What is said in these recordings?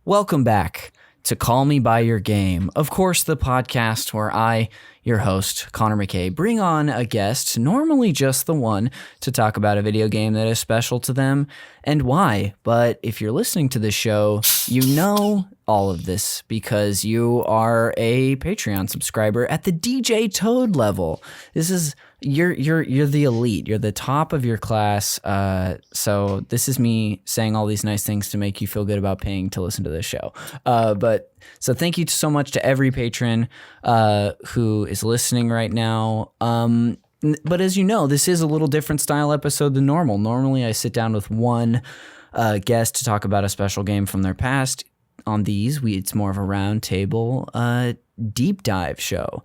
Welcome back to Call Me By Your Game. Of course, the podcast where I, your host, Connor McKay, bring on a guest, normally just the one, to talk about a video game that is special to them and why. But if you're listening to this show, you know all of this because you are a Patreon subscriber at the DJ Toad level. This is you're the elite. You're the top of your class. So this is me saying all these nice things to make you feel good about paying to listen to this show. So thank you so much to every patron who is listening right now. But as you know, this is a little different style episode than normal. Normally, I sit down with one guest to talk about a special game from their past. On these, it's more of a round table deep dive show.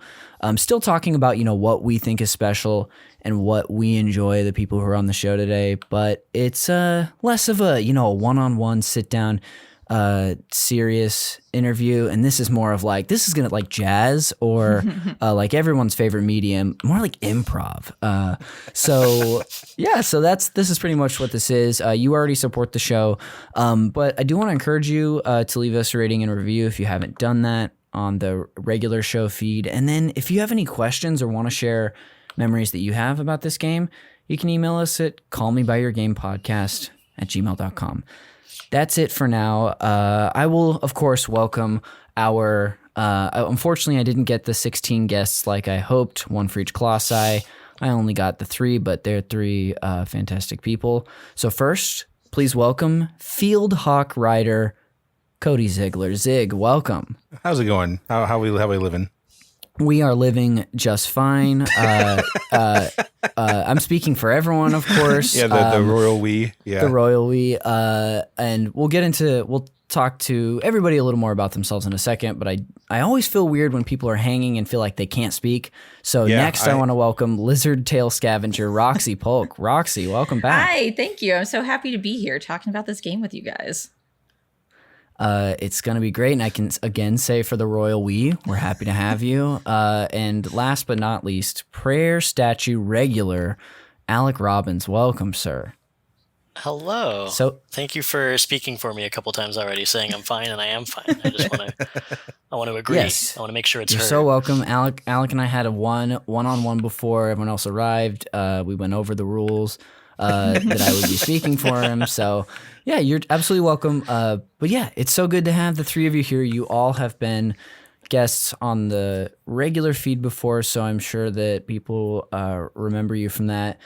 Still talking about, what we think is special and what we enjoy, the people who are on the show today. But it's less of a, one-on-one sit-down serious interview, and this is more of like, this is gonna like jazz or like everyone's favorite medium, more like improv. So this is pretty much what this is. You already support the show, but I do want to encourage you to leave us a rating and review if you haven't done that on the regular show feed. And then if you have any questions or want to share memories that you have about this game, you can email us at callmebyyourgamepodcast@gmail.com. That's it for now. I will, of course, welcome our... unfortunately, I didn't get the 16 guests like I hoped, one for each Colossi. I only got the 3, but they're 3 fantastic people. So first, please welcome Field Hawk Rider Cody Ziglar. Zig, welcome. How's it going? How we living? We are living just fine. I'm speaking for everyone, of course. Yeah, the royal we. Yeah, the royal we. And we'll talk to everybody a little more about themselves in a second. But I always feel weird when people are hanging and feel like they can't speak. So next, I want to welcome Lizard Tail Scavenger Roxy Polk. Roxy, welcome back. Hi, thank you. I'm so happy to be here talking about this game with you guys. It's going to be great. And I can again say for the royal we, we're happy to have you. And last but not least, prayer statue regular, Alec Robbins. Welcome, sir. Hello. So thank you for speaking for me a couple times already, saying I'm fine, and I am fine. I want to agree. Yes. I want to make sure it's You're heard. so welcome. Alec and I had a one-on-one before everyone else arrived. We went over the rules that I would be speaking for him. So yeah, you're absolutely welcome. But yeah, it's so good to have the 3 of you here. You all have been guests on the regular feed before, so I'm sure that people remember you from that.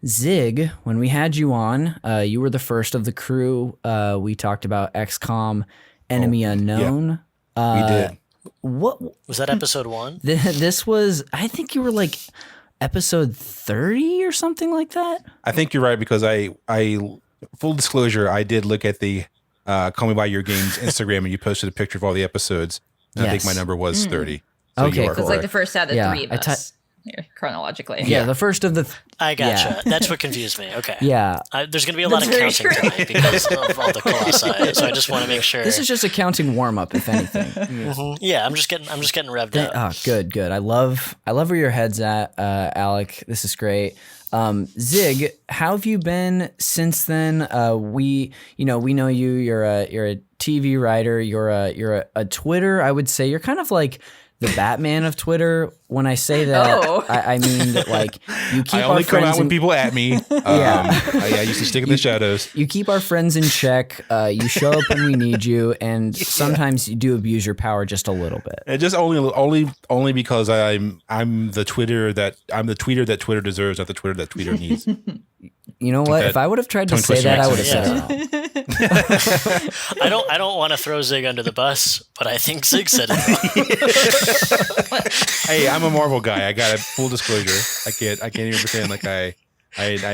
Zig, when we had you on, you were the first of the crew. We talked about XCOM Enemy Unknown. Yeah, we did. What was that, episode 1? This was, I think you were like episode 30 or something like that. I think you're right because I full disclosure, I did look at the Call Me By Your Games Instagram and you posted a picture of all the episodes. And I think my number was 30. So okay, so it's like the first out of 3 of us. Chronologically. Yeah, the first of the... I gotcha. That's what confused me. Okay. Yeah. There's going to be a lot of counting tonight because of all the Colossi, so I just want to make sure. This is just a counting warm-up, if anything. Yeah, I'm just getting revved up. Oh, good. I love where your head's at, Alec. This is great. Zig, how have you been since then? We know you. You're a TV writer. You're a Twitter. I would say you're kind of like the Batman of Twitter. When I say that, I mean that, like, you keep I only come out when people at me. I used to stick in the shadows. You keep our friends in check. You show up when we need you, and sometimes you do abuse your power just a little bit. And just only because I'm the tweeter that Twitter deserves, not the Twitter that Twitter needs. You know what? If I would have tried to say that, I would have said it wrong. I don't want to throw Zig under the bus, but I think Zig said it. Hey, I'm a Marvel guy. I got a full disclosure. I can't even pretend like I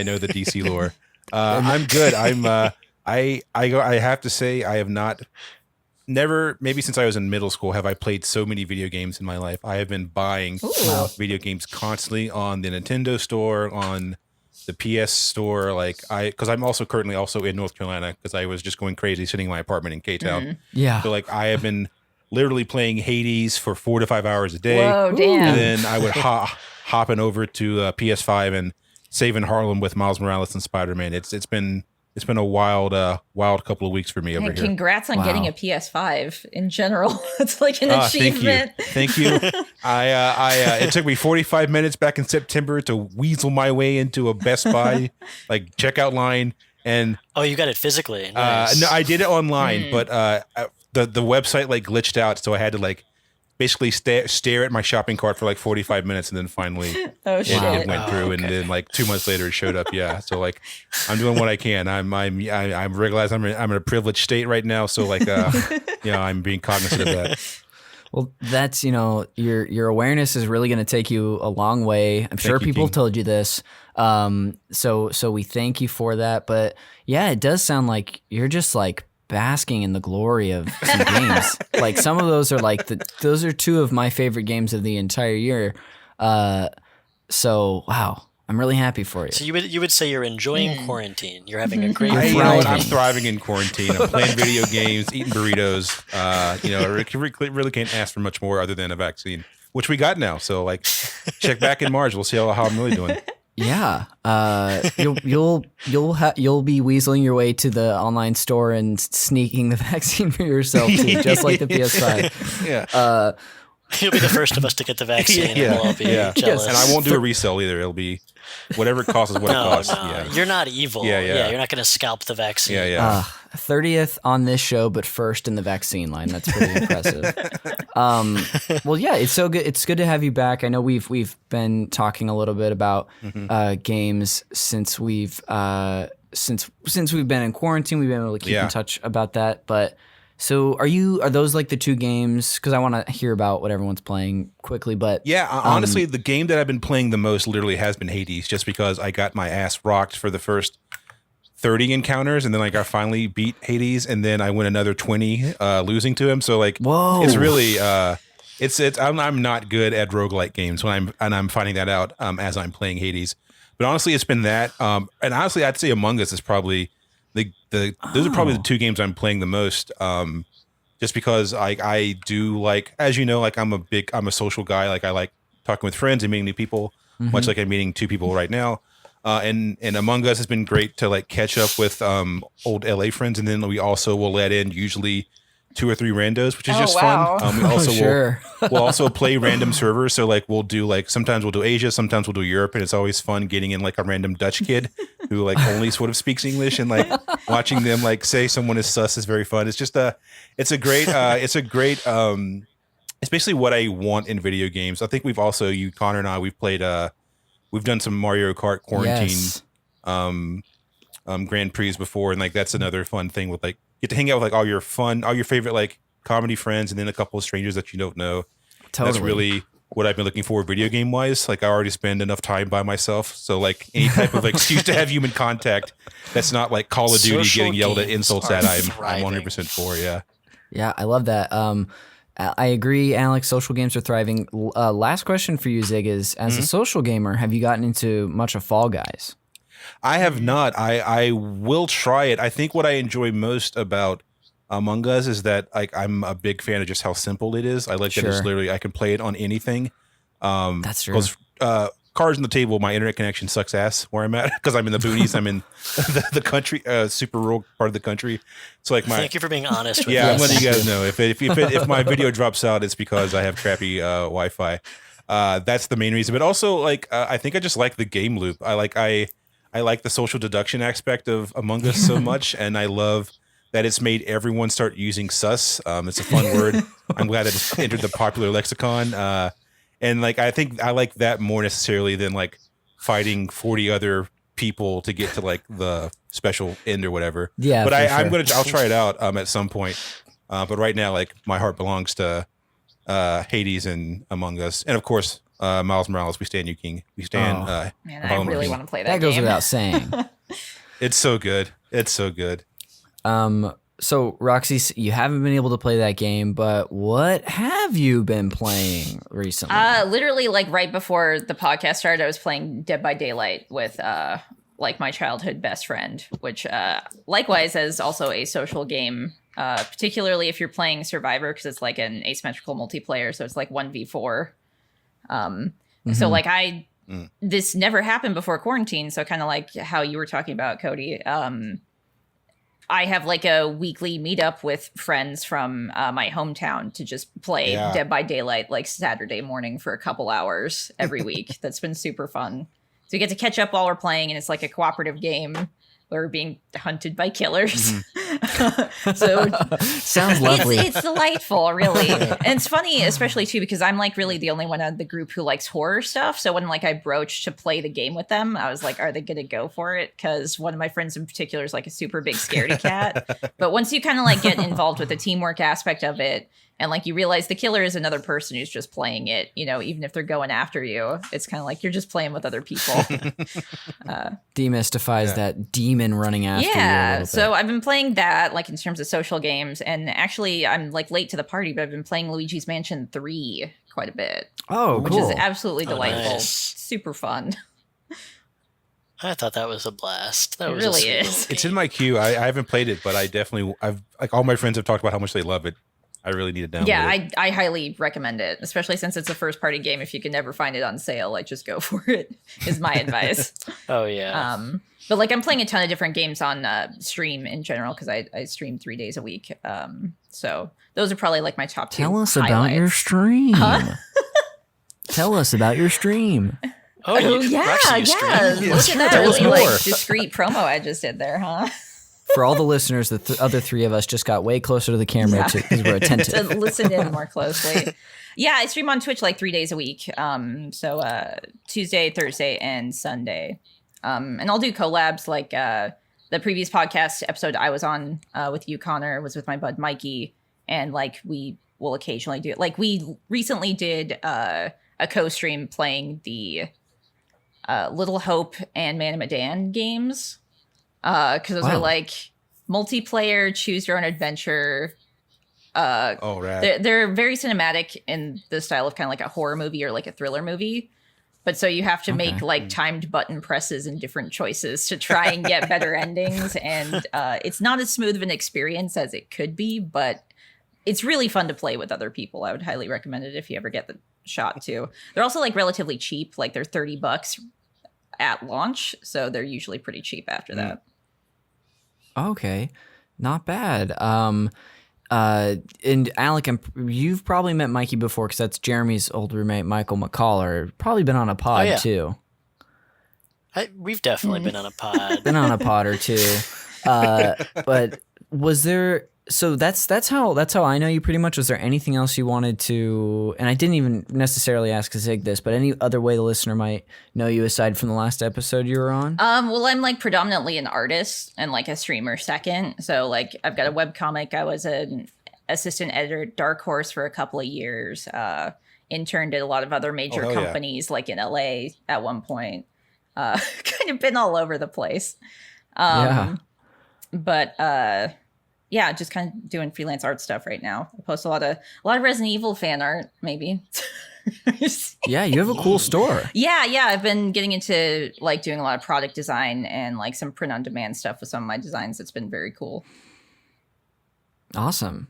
know the DC lore. I'm good. I have to say I have never, maybe since I was in middle school, have I played so many video games in my life. I have been buying video games constantly on the Nintendo store, on the PS store, because I'm also currently in North Carolina because I was just going crazy sitting in my apartment in K-Town. Yeah. So I have been literally playing Hades for 4 to 5 hours a day. Whoa, damn. And then I would hopping over to PS5 and saving Harlem with Miles Morales and Spider-Man. It's been it's been a wild couple of weeks for me over And here. congrats on getting a PS5 in general. It's like an achievement. Thank you. It took me 45 minutes back in September to weasel my way into a Best Buy like checkout line. And you got it physically. Nice. no, I did it online, but the website like glitched out, so I had to like basically stare at my shopping cart for like 45 minutes, and then finally it went through, and then like 2 months later it showed up. Yeah, so like I'm doing what I can. I realize I'm in a privileged state right now, so like I'm being cognizant of that. Well, that's, your awareness is really going to take you a long way. I'm sure people have told you this. So we thank you for that. But yeah, it does sound like you're just like basking in the glory of some games. Like some of those are like those are two of my favorite games of the entire year. So wow, I'm really happy for you. So you would say you're enjoying quarantine. You're having a great I'm thriving in quarantine. I'm playing video games, eating burritos. I really can't ask for much more other than a vaccine, which we got now. So like, check back in March. We'll see how I'm really doing. Yeah, you'll be weaseling your way to the online store and sneaking the vaccine for yourself too, just like the PS5. Yeah. You'll be the first of us to get the vaccine. Yeah. And we'll all be jealous. And I won't do a resell either. It'll be whatever it costs is what it costs. No, Yeah. you're not evil. Yeah. You're not going to scalp the vaccine. Yeah. 30th on this show, but first in the vaccine line. That's pretty impressive. Well, yeah, it's so good. It's good to have you back. I know we've been talking a little bit about games since we've since we've been in quarantine. We've been able to keep in touch about that. But so are those like the two games? Because I want to hear about what everyone's playing quickly. But yeah, honestly, the game that I've been playing the most literally has been Hades, just because I got my ass rocked for the first 30 encounters, and then like I finally beat Hades, and then I win another 20 losing to him. So like, whoa, it's really I'm not good at roguelike games when I'm finding that out as I'm playing Hades. But honestly, it's been that, and honestly, I'd say Among Us is probably those are probably the two games I'm playing the most. Just because I do like, as you know, like I'm a social guy. Like I like talking with friends and meeting new people, much like I'm meeting two people right now. And Among Us has been great to like catch up with old LA friends, and then we also will let in usually 2 or 3 randos, which is just fun. We also we'll also play random servers. So like we'll do like sometimes we'll do Asia, sometimes we'll do Europe, and it's always fun getting in like a random Dutch kid who like only sort of speaks English, and like watching them like say someone is sus is very fun. It's just it's basically what I want in video games. I think we've also Connor and I we've played we've done some Mario Kart quarantine Grand Prix before, and like that's another fun thing with like get to hang out with like all your favorite like comedy friends, and then a couple of strangers that you don't know. Totally. That's really what I've been looking for video game wise. Like I already spend enough time by myself, so like any type of excuse to have human contact that's not like Call of Duty getting yelled at insults at, I'm 100% for. Yeah, I love that. I agree, Alex. Social games are thriving. Last question for you, Zig, is as a social gamer, have you gotten into much of Fall Guys? I have not. I will try it. I think what I enjoy most about Among Us is that like I'm a big fan of just how simple it is. I like that it's literally I can play it on anything. That's true. Because cards on the table, my internet connection sucks ass where I'm at because I'm in the boonies. I'm in the country, super rural part of the country. So like thank you for being honest. With I'm letting you guys know if my video drops out, it's because I have crappy Wi-Fi. That's the main reason. But also like I think I just like the game loop. I like the social deduction aspect of Among Us so much, and I love that it's made everyone start using sus. It's a fun word. I'm glad that it's entered the popular lexicon. And like I think I like that more necessarily than like fighting 40 other people to get to like the special end or whatever. Yeah, but I'll try it out at some point. But right now, like my heart belongs to Hades and Among Us, and of course Miles Morales. We stand you, King. We stand. Man, I really want to play that. That goes game. without saying. It's so good. It's so good. So Roxy, you haven't been able to play that game, but what have you been playing recently? Literally like right before the podcast started, I was playing Dead by Daylight with like my childhood best friend, which likewise is also a social game, particularly if you're playing Survivor, because it's like an asymmetrical multiplayer, so it's like 1v4. So like this never happened before quarantine, so kind of like how you were talking about, Cody. I have like a weekly meetup with friends from my hometown to just play Dead by Daylight like Saturday morning for a couple hours every week. That's been super fun. So we get to catch up while we're playing, and it's like a cooperative game where we're being hunted by killers. So sounds lovely. It's delightful, really. And it's funny, especially too, because I'm like really the only one out of the group who likes horror stuff. So when like I broached to play the game with them, I was like, are they going to go for it? Because one of my friends in particular is like a super big scaredy cat. But once you kind of like get involved with the teamwork aspect of it, and like you realize the killer is another person who's just playing it, you know, even if they're going after you, it's kind of like you're just playing with other people. Demystifies that demon running after you. Yeah. So I've been playing that like in terms of social games. And actually, I'm like late to the party, but I've been playing Luigi's Mansion 3 quite a bit. Oh, which cool. is absolutely delightful. Nice. Super fun. I thought that was a blast. That It was really a is. It's in my queue. I haven't played it, but I've like all my friends have talked about how much they love it. I really need to download it. I highly recommend it, especially since it's a first party game. If you can never find it on sale, like just go for it is my advice. Oh yeah. But like I'm playing a ton of different games on stream in general because I stream 3 days a week. So those are probably like my top 2 Tell us highlights. about your stream. Huh? Tell us about your stream. Oh yeah, Roxy, you yeah. stream? Look at that Tell us really like more. discreet promo I just did there, huh? For all the listeners, the other 3 of us just got way closer to the camera because we're attentive. To listen in more closely. Yeah, I stream on Twitch like 3 days a week. So Tuesday, Thursday, and Sunday. And I'll do collabs like the previous podcast episode I was on with you, Connor, was with my bud Mikey. And like we will occasionally do it. Like we recently did a co-stream playing the Little Hope and Man of Medan games. Because those are like multiplayer, choose your own adventure. Rad. They're very cinematic in the style of kind of like a horror movie or like a thriller movie. But so you have to make like timed button presses and different choices to try and get better endings. And it's not as smooth of an experience as it could be, but it's really fun to play with other people. I would highly recommend it if you ever get the shot to. They're also like relatively cheap, like they're $30 at launch. So they're usually pretty cheap after that. Okay, not bad. And Alec, you've probably met Mikey before because that's Jeremy's old roommate, Michael McCollar. Probably been on a pod too. We've definitely been on a pod. Been on a pod or two. But was there? So that's how I know you pretty much. Was there anything else you wanted to? And I didn't even necessarily ask Zig this, but any other way the listener might know you aside from the last episode you were on? Well, I'm like predominantly an artist and like a streamer second. So like I've got a webcomic. I was an assistant editor at Dark Horse for a couple of years. Interned at a lot of other major companies like in LA at one point. Kind of been all over the place. But yeah, just kind of doing freelance art stuff right now. I post a lot of Resident Evil fan art, maybe. Yeah, you have a cool store. Yeah, I've been getting into like doing a lot of product design and like some print on demand stuff with some of my designs. It's been very cool. Awesome.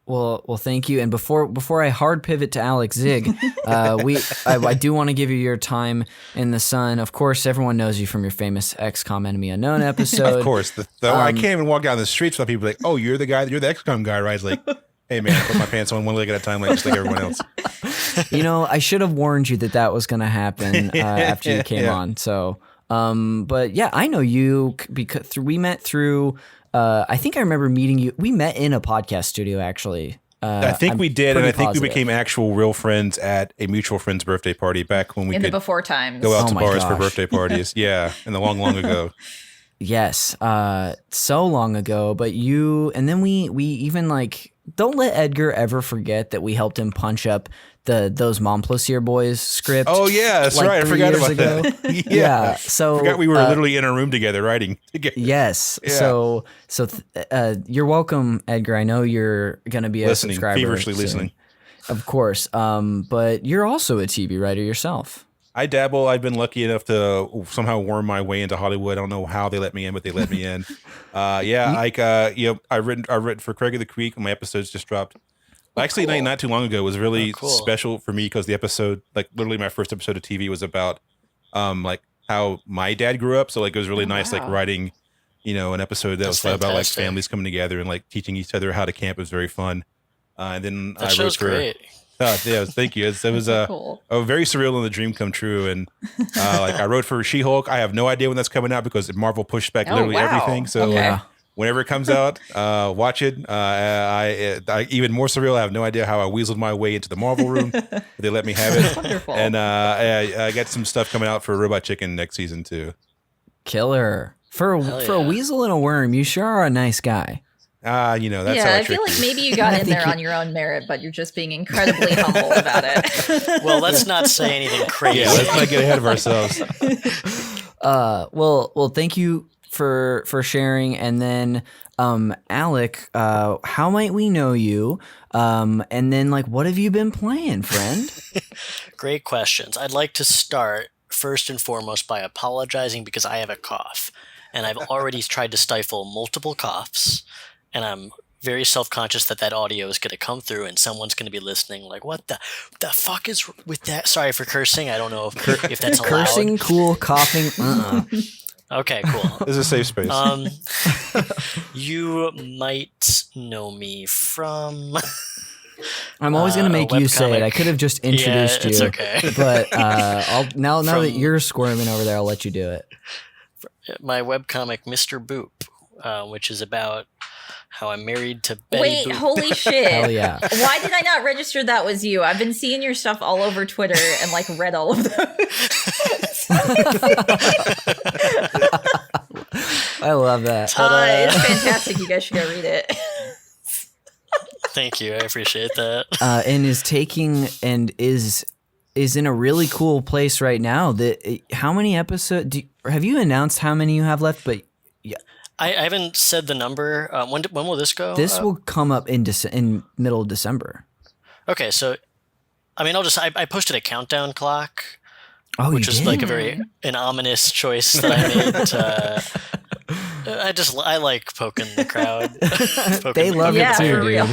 Well, thank you. And before I hard pivot to Alex Zig, I do want to give you your time in the sun. Of course, everyone knows you from your famous XCOM Enemy Unknown episode. Of course, I can't even walk down the streets without people like, "Oh, you're the XCOM guy, right?" It's like, "Hey, man, I put my pants on one leg at a time, like just like everyone else." You know, I should have warned you that was going to happen after you came on. So, but yeah, I know you because we met through. I think I remember meeting you. We met in a podcast studio, actually. I think we did, and I think positive. we became actual real friends at a mutual friend's birthday party back when we in could the before times. go out to bars for gosh. birthday parties. Yeah, in the long ago. Yes, so long ago. But you, and then we even like, don't let Edgar ever forget that we helped him punch up those Montplaisir Boys script. Oh yeah, that's like right. I 3 forgot years about ago. that. Yeah. So I forgot we were literally in a room together writing together. Yes. Yeah. So you're welcome, Edgar. I know you're gonna be a subscriber, feverishly soon. listening. Of course. But you're also a TV writer yourself. I dabble. I've been lucky enough to somehow worm my way into Hollywood. I don't know how they let me in, but they let me in. I've written for Craig of the Creek. My episodes just dropped. Actually, cool. not too long ago, was really cool. special for me because the episode, like literally my first episode of TV was about like how my dad grew up. So like it was really nice, like writing an episode that That's was about like fantastic. families coming together and like teaching each other how to camp. It was very fun. And then That I show's wrote for. great. Yeah, thank you. It was Cool. a very surreal and a dream come true. And like I wrote for She-Hulk. I have no idea when that's coming out because Marvel pushed back literally wow. everything. So Okay. whenever it comes out, watch it. I even more surreal. I have no idea how I weaseled my way into the Marvel room. But they let me have it. Wonderful. And I got some stuff coming out for Robot Chicken next season too. Killer. For Hell a yeah. weasel and a worm, you sure are a nice guy. That's how I I feel trick like you. maybe you got I in think there you- on your own merit, but you're just being incredibly humble about it. Well, let's not say anything crazy. Yeah, let's not get ahead of ourselves. Well, thank you for sharing. And then, Alec, how might we know you? And then, like, what have you been playing, friend? Great questions. I'd like to start first and foremost by apologizing because I have a cough. And I've already tried to stifle multiple coughs. And I'm very self-conscious that audio is going to come through and someone's going to be listening like, what the fuck is with that? Sorry for cursing. I don't know if that's allowed. Cursing, cool, coughing. Okay, cool. This is a safe space. You might know me from... I'm always gonna make you say it. I webcomic. could have just introduced Yeah, it's you, okay. but I'll now that From- you're squirming over there, I'll let you do it. My webcomic, Mr. Boop, which is about how I'm married to Betty Wait, Boop. holy shit. Hell yeah! Why did I not register that was you? I've been seeing your stuff all over Twitter and like read all of those. I love that. Ta-da. It's fantastic. You guys should go read it. Thank you. I appreciate that. And is taking and is in a really cool place right now. How many episodes? Have you announced how many you have left? But I haven't said the number. When will this go? this will come up in middle of December. Okay, so I mean, I posted a countdown clock, Oh, which you was did? like an ominous choice that I made. I like poking the crowd. They love Yeah, it too, for dude. real.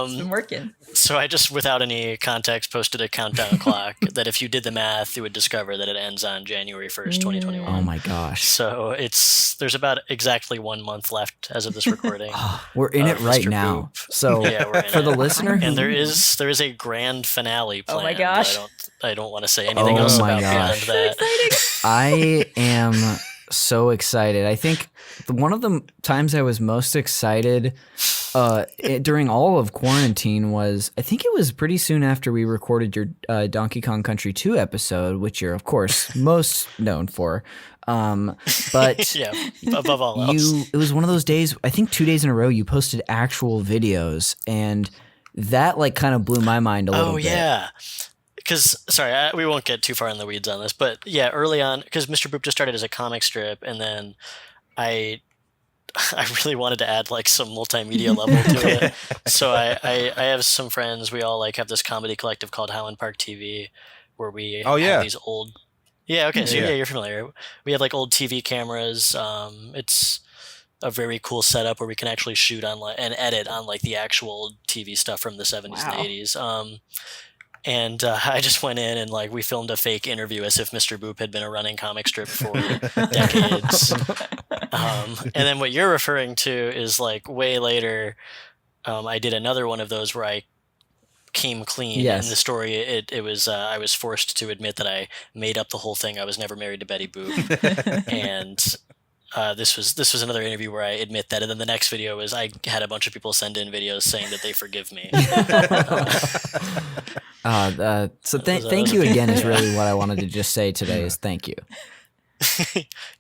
It's been working. So I just, without any context, posted a countdown clock that if you did the math, you would discover that it ends on January 1st, 2021. Oh my gosh, So there's about exactly 1 month left as of this recording. we're in it right Mr. now. Boop. So Yeah, we're in for the it. listener, And there is a grand finale Oh planned. my gosh. I don't want to say anything Oh else my about beyond gosh. that. I am so excited. I think one of the times I was most excited during all of quarantine was, I think it was pretty soon after we recorded your Donkey Kong Country 2 episode, which you're, of course, most known for. But Yeah, above all else. it was one of those days, I think 2 days in a row, you posted actual videos, and that like kind of blew my mind a little Oh bit. yeah, because sorry, we won't get too far in the weeds on this, but yeah, early on, because Mr. Boop just started as a comic strip, and then I really wanted to add like some multimedia level to it. So I have some friends. We all like have this comedy collective called Highland Park TV, where we Oh, yeah. have these old. Yeah. Okay. So Yeah. yeah, you're familiar. We have like old TV cameras. It's a very cool setup where we can actually shoot on and edit on like the actual TV stuff from the 70s Wow. and 80s. And I just went in and like we filmed a fake interview as if Mr. Boop had been a running comic strip for decades. And then what you're referring to is like way later. I did another one of those where I came clean. Yes. In the story, it was I was forced to admit that I made up the whole thing. I was never married to Betty Boop, and this was another interview where I admit that. And then the next video was I had a bunch of people send in videos saying that they forgive me. So thank you again is really what I wanted to just say today is thank you.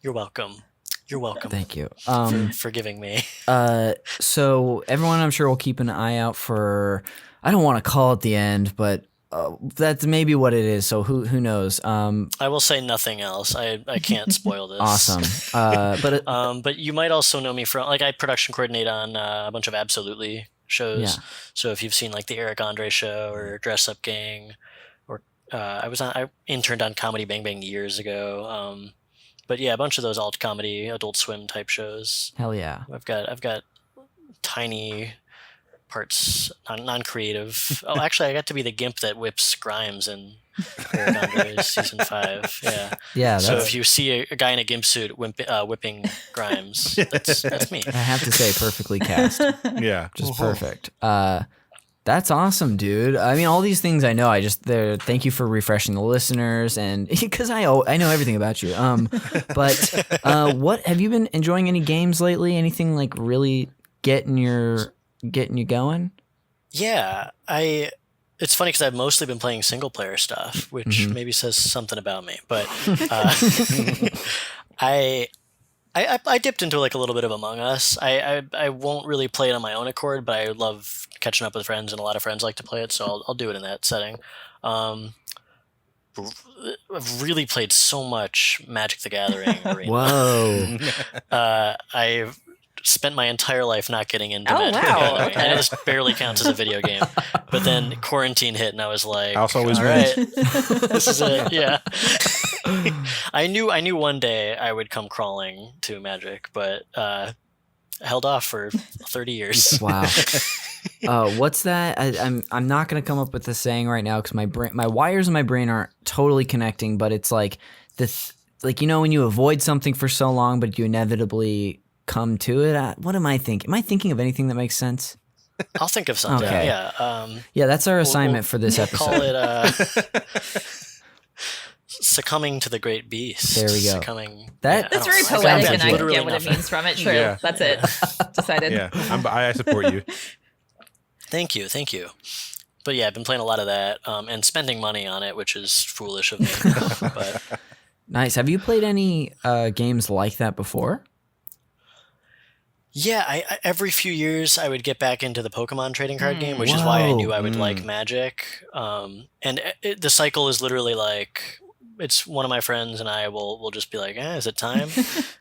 You're welcome. You're welcome. Thank you. for forgiving me. So everyone, I'm sure will keep an eye out for. I don't want to call it the end, but that's maybe what it is. So who knows? I will say nothing else. I can't spoil this. Awesome. But you might also know me from I production coordinate on a bunch of Absolutely shows. Yeah. So if you've seen like the Eric Andre show or Dress Up Gang, or I interned on Comedy Bang Bang years ago. But yeah, a bunch of those alt comedy, Adult Swim type shows. Hell yeah. I've got tiny parts non-creative. Oh, actually, I got to be the gimp that whips Grimes in Paragon season 5. Yeah. Yeah. So That's, if you see a guy in a gimp suit whipping Grimes, that's me. I have to say, perfectly cast. Yeah. Just perfect. That's awesome, dude. I mean, all these things I know. Thank you for refreshing the listeners, and because I know everything about you. But what have you been enjoying? Any games lately? Anything like really getting you going? Yeah, it's funny because I've mostly been playing single player stuff, which maybe says something about me. But I dipped into like a little bit of Among Us. I won't really play it on my own accord, but I love catching up with friends, and a lot of friends like to play it, so I'll do it in that setting. I've really played so much Magic the Gathering Arena. Whoa. I've spent my entire life not getting into Oh, Magic the wow. Gathering. Okay. I know this barely counts as a video game, but then quarantine hit, and I was like, House always all wins. right, this is it. Yeah. I knew one day I would come crawling to Magic, but held off for 30 years. Wow. What's that? I'm not gonna come up with the saying right now because my wires in my brain aren't totally connecting. But it's like this, like when you avoid something for so long, but you inevitably come to it. What am I thinking? Am I thinking of anything that makes sense? I'll think of something. Okay. Yeah. Yeah, that's our assignment for this episode. Call it succumbing to the great beast. There we go. Succumbing. That's very I don't know. poetic, sounds and I literally get what nothing. it means from it. True. Yeah. That's it. Decided. Yeah. I support you. Thank you. But yeah, I've been playing a lot of that and spending money on it, which is foolish of me. But Nice. Have you played any games like that before? yeah, I every few years I would get back into the Pokemon trading card game, which is why I knew I would like Magic. The cycle is literally like, it's one of my friends and I will just be like, is it time?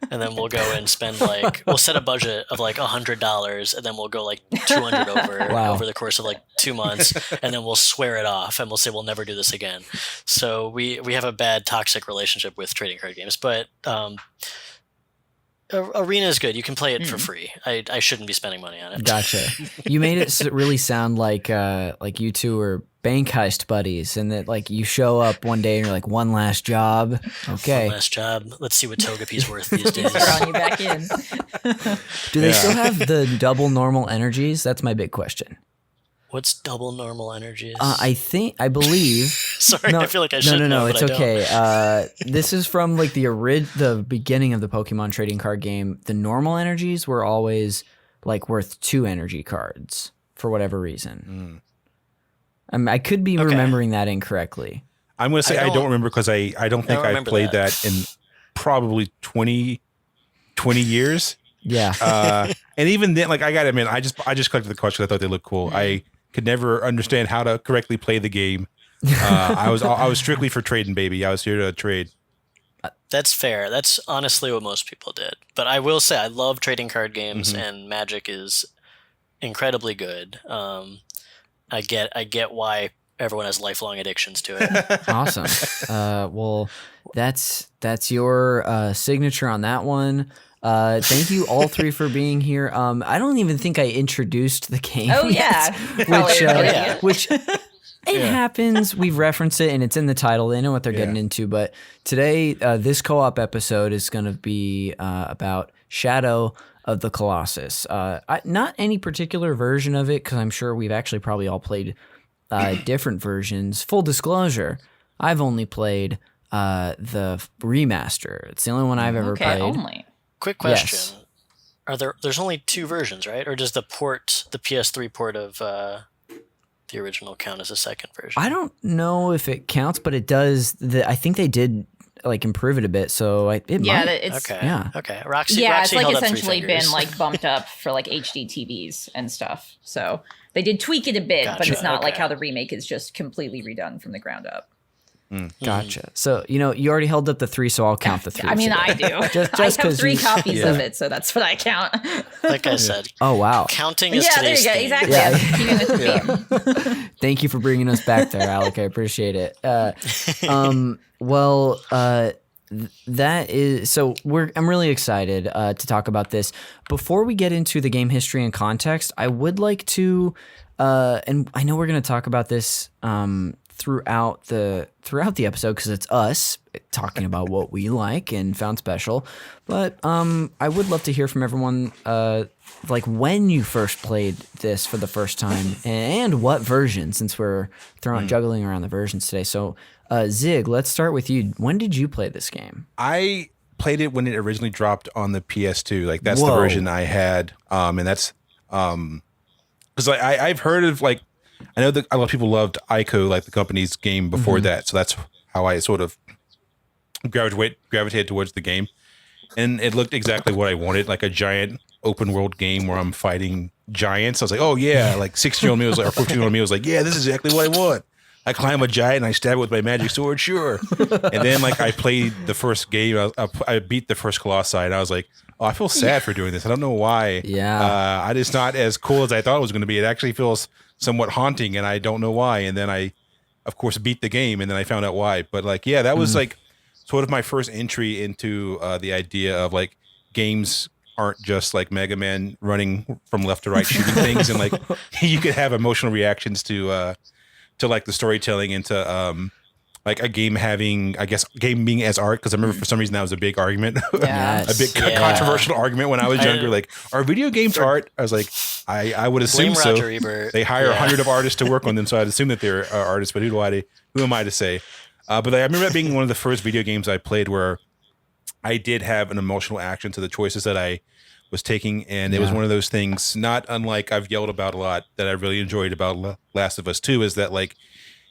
And then we'll go and spend we'll set a budget of like $100, and then we'll go like 200 over the course of like 2 months, and then we'll swear it off and we'll say we'll never do this again. So we have a bad toxic relationship with trading card games, but Arena is good. You can play it for free. I shouldn't be spending money on it. Gotcha. You made it really sound like you two were bank heist buddies, and that like you show up one day and you're like, one last job. Okay. One last job. Let's see what Togepi's worth these days. Throwing you back in. Do they still have the double normal energies? That's my big question. What's double normal energies? I believe. Sorry, I feel like I should know. It's but I okay. Don't. This is from like the beginning of the Pokemon trading card game. The normal energies were always like worth 2 energy cards for whatever reason. I could be remembering that incorrectly. I'm going to say I don't remember because I don't think I played that in probably 20 years. Yeah. And even then, like, I got to admit, I just collected the cards because I thought they looked cool. I could never understand how to correctly play the game. I was strictly for trading, baby. I was here to trade. That's fair. That's honestly what most people did. But I will say I love trading card games, and Magic is incredibly good. I get why everyone has lifelong addictions to it. Awesome. Well, that's your signature on that one. Thank you all three for being here. I don't even think I introduced the game. Oh yeah. yet, which it happens. We've referenced it and it's in the title. They know what they're getting into. But today, this co-op episode is going to be about Shadow of the Colossus. Not any particular version of it, because I'm sure we've actually probably all played different versions. Full disclosure, I've only played the remaster. It's the only one I've ever played. Only. Quick question. Yes. There's only 2 versions, right? Or does the PS3 port of the original count as a second version? I don't know if it counts, but it does. I think they did like improve it a bit, so it might. It's okay. Roxy it's like held up essentially 3 been fingers. like bumped up for like HD TVs and stuff. So they did tweak it a bit, but Gotcha, it's not like okay. how the remake is just completely redone from the ground up. Gotcha. So you already held up the 3, so I'll count the 3. I mean, so I do. Just I have 'cause 3 you- copies of it, so that's what I count. Like I said, Oh wow! counting is Yeah, there you today's go. theme. Exactly. Yeah. I'm keeping with the theme. Thank you for bringing us back there, Alec. I appreciate it. that is so. I'm really excited to talk about this. Before we get into the game history and context, I would like to, and I know we're going to talk about this throughout the episode because it's us talking about what we like and found special. But I would love to hear from everyone, like when you first played this for the first time and what version, since we're juggling around the versions today. So. Zig, let's start with you. When did you play this game? I played it when it originally dropped on the PS2. Like that's the version I had, and that's because I've heard of like I know that a lot of people loved Ico, like the company's game before that. So that's how I sort of gravitated towards the game, and it looked exactly what I wanted, like a giant open world game where I'm fighting giants. I was like, oh yeah, like 16-year-old me was like, or 14-year-old me was like, yeah, this is exactly what I want. I climb a giant and I stab it with my magic sword, sure. And then like I played the first game, I beat the first Colossi, and I was like, oh, I feel sad for doing this. I don't know why. Yeah. It's not as cool as I thought it was going to be. It actually feels somewhat haunting, and I don't know why. And then I, of course, beat the game, and then I found out why. But like, yeah, that was like sort of my first entry into the idea of like games aren't just like Mega Man running from left to right shooting things, and like you could have emotional reactions to like the storytelling and to like a game having, I guess, game being as art. Because I remember for some reason that was a big argument, a big controversial argument when I was younger. Like, are video games art? I was like, I would assume so. They hire 100 of artists to work on them, so I'd assume that they're artists. But who am I to say? But I remember that being one of the first video games I played where I did have an emotional action to the choices that I was taking, and it was one of those things, not unlike I've yelled about a lot, that I really enjoyed about Last of Us 2, is that like,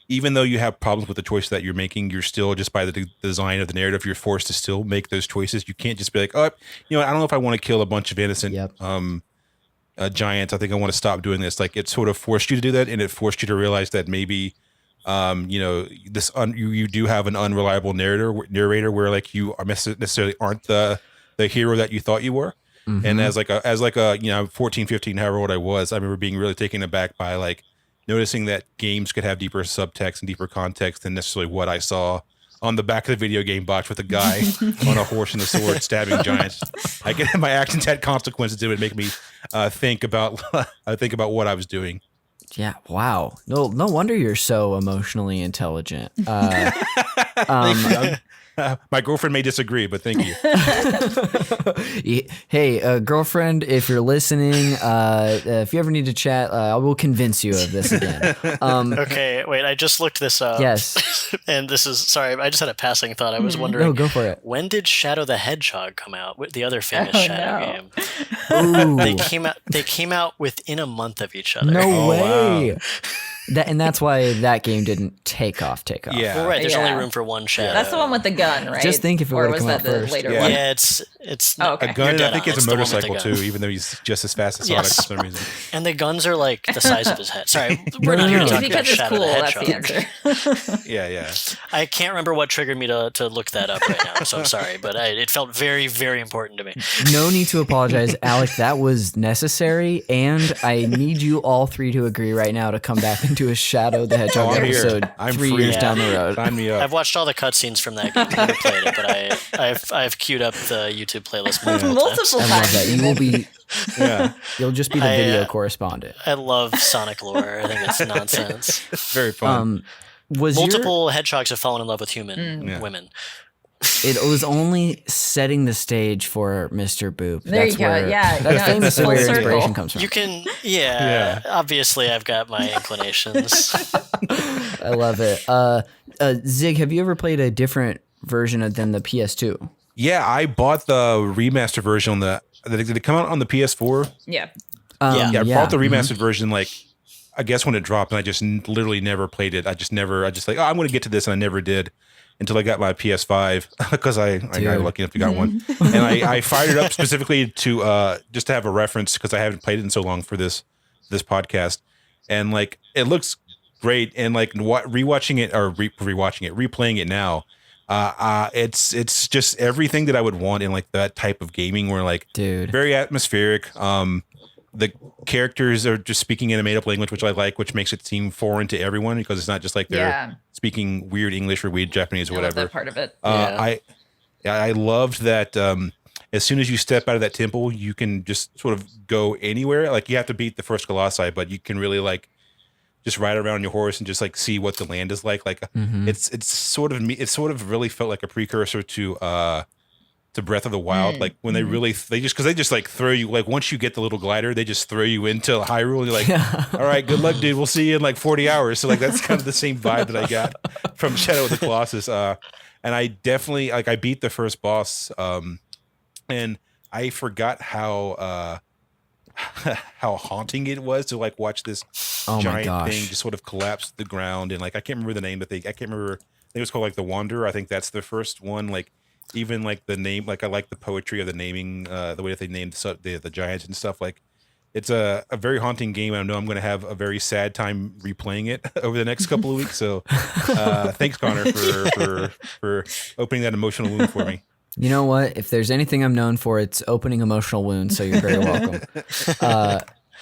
even though you have problems with the choice that you're making, you're still, just by the design of the narrative, you're forced to still make those choices. You can't just be like, oh, you know, I don't know if I want to kill a bunch of innocent giants. I think I want to stop doing this. Like, it sort of forced you to do that, and it forced you to realize that maybe you know, you do have an unreliable narrator where like you are necessarily aren't the hero that you thought you were. And as like a you know, 14, 15, however old I was, I remember being really taken aback by like noticing that games could have deeper subtext and deeper context than necessarily what I saw on the back of the video game box with a guy on a horse and a sword stabbing giants. My actions had consequences. It would make me think about what I was doing. Yeah. Wow. No wonder you're so emotionally intelligent. My girlfriend may disagree, but thank you. Hey, girlfriend, if you're listening, if you ever need to chat, I will convince you of this again. Okay, wait, I just looked this up. Yes. And this is, sorry, I just had a passing thought. I was wondering. No, go for it. When did Shadow the Hedgehog come out? The other famous Shadow game. Ooh. They came out within a month of each other. No way. Wow. That's why that game didn't take off. Yeah. Well, right. There's only room for one Shadow. That's the one with the gun, right? Just think if it would have come out the first. later Yeah. one? Yeah, it's okay. A gun. I think it's a the one with motorcycle the too, gun. even though he's just as fast as Sonic for some reason. And the guns are like the size of his head. Sorry, we're not here to It's talk about because it's Shadow cool. the That's Hedgehog. the answer. Yeah. I can't remember what triggered me to look that up right now, so I'm sorry, but it felt very, very important to me. No need to apologize, Alec. That was necessary, and I need you all three to agree right now to come back into a Shadow the Hedgehog I'm here. episode I'm 3 free. years down the road. Sign me up. I've watched all the cutscenes from that game. I've never played it, but I've queued up the YouTube playlist Multiple I love times. that. You will be. Yeah. You'll just be the video correspondent. I love Sonic lore. I think it's nonsense. Very fun. Was Multiple hedgehogs have fallen in love with human women. It was only setting the stage for Mr. Boop. There you go. Yeah, That's no, famously full where circle. inspiration comes from. You can, yeah. Obviously, I've got my inclinations. I love it. Zig, have you ever played a different version than the PS2? Yeah, I bought the remaster version did it come out on the PS4? Yeah. I bought the remastered version like I guess when it dropped, and I just literally never played it. I just like, oh, I'm going to get to this, and I never did until I got my PS5 because I got lucky enough to got one, and I fired it up specifically to just to have a reference because I haven't played it in so long for this podcast, and like it looks great, and like replaying it now. It's just everything that I would want in like that type of gaming where like very atmospheric. The characters are just speaking in a made up language, which I like, which makes it seem foreign to everyone because it's not just like they're speaking weird English or weird Japanese or whatever. I love that part of it. I loved that. As soon as you step out of that temple, you can just sort of go anywhere. Like you have to beat the first Colossi, but you can really like just ride around on your horse and just like see what the land is like. Like it's sort of it sort of really felt like a precursor to Breath of the Wild. Like when they just like throw you, like once you get the little glider, they just throw you into Hyrule and you're like, all right, good luck, dude. We'll see you in like 40 hours. So like that's kind of the same vibe that I got from Shadow of the Colossus. And I definitely like I beat the first boss. And I forgot how how haunting it was to like watch this giant thing just sort of collapse to the ground. And like I can't remember the name, but I can't remember. I think it was called like the Wanderer. I think that's the first one. Like even like the name, like I like the poetry of the naming, the way that they named the giants and stuff. Like it's a very haunting game. I know I'm going to have a very sad time replaying it over the next couple of weeks. So thanks, Connor, for opening that emotional wound for me. You know what? If there's anything I'm known for, it's opening emotional wounds. So you're very welcome.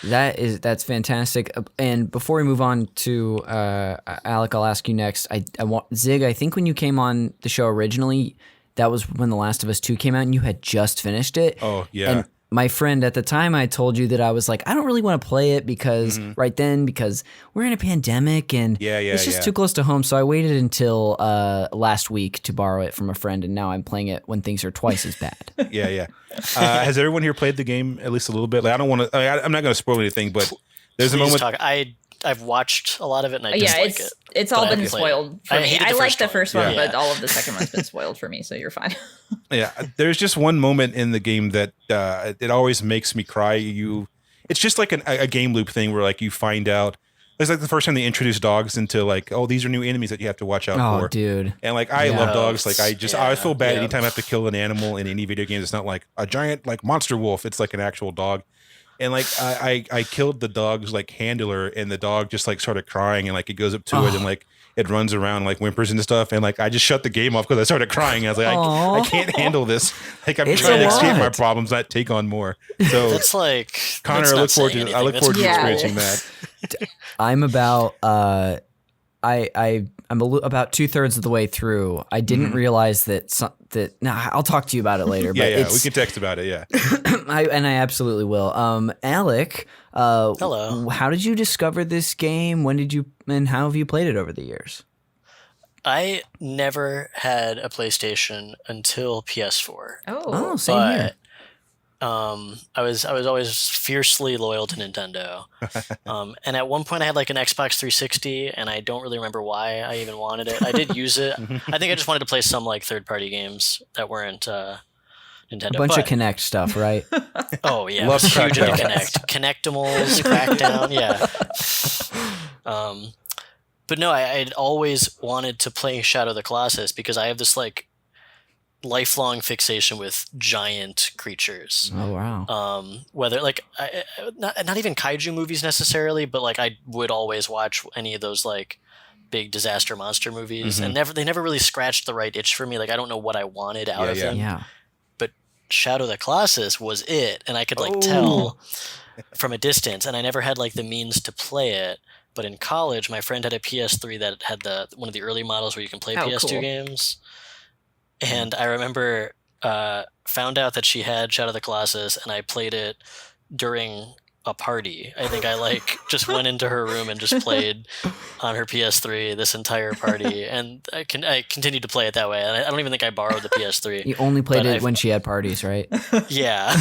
That's fantastic. And before we move on to Alec, I'll ask you next. I want Zig. I think when you came on the show originally, that was when The Last of Us 2 came out, and you had just finished it. Oh yeah. And my friend at the time, I told you that I was like, I don't really want to play it because because we're in a pandemic and it's just too close to home. So I waited until last week to borrow it from a friend, and now I'm playing it when things are twice as bad. Yeah. Has everyone here played the game at least a little bit? Like, I don't want to. I'm not going to spoil anything, but there's a moment. I've watched a lot of it, and I dislike it. It's all been spoiled for me. I liked the first one, Yeah. but all of the second one's been spoiled for me, so you're fine. Yeah, there's just one moment in the game that it always makes me cry. It's just like a game loop thing where like you find out. It's like the first time they introduce dogs into like, oh, these are new enemies that you have to watch out for. Oh, dude. And like I love dogs. Like I feel bad anytime I have to kill an animal in any video game. It's not like a giant like monster wolf. It's like an actual dog. And like I killed the dog's like handler, and the dog just like started crying, and like it goes up to it and like it runs around like whimpers and stuff, and like I just shut the game off because I started crying. I was like, I can't handle this. Like I'm trying to escape my problems, not take on more. So that's like Connor. I look forward to experiencing that. I'm about I'm about 2/3 of the way through. I didn't realize that I'll talk to you about it later. But we can text about it. Yeah, I absolutely will. Alec, hello. How did you discover this game? When did you and how have you played it over the years? I never had a PlayStation until PS4. Oh, same here. I was always fiercely loyal to Nintendo. And at one point I had like an Xbox 360, and I don't really remember why I even wanted it. I did use it. I think I just wanted to play some like third-party games that weren't Nintendo. A bunch of Kinect stuff, right? Oh yeah, Love it was huge into Crackdown. Kinectimals, Crackdown, yeah. But no, I'd always wanted to play Shadow of the Colossus because I have this like lifelong fixation with giant creatures. Oh wow. Whether like not even kaiju movies necessarily, but like I would always watch any of those like big disaster monster movies, and they never really scratched the right itch for me. Like I don't know what I wanted out of them. Yeah. But Shadow of the Colossus was it, and I could like tell from a distance, and I never had like the means to play it. But in college, my friend had a PS3 that had one of the early models where you can play PS2 games. And I remember found out that she had Shadow of the Colossus, and I played it during a party. I think I like just went into her room and just played on her PS3 this entire party, and I continued to play it that way. And I don't even think I borrowed the PS3. You only played it when she had parties, right? Yeah.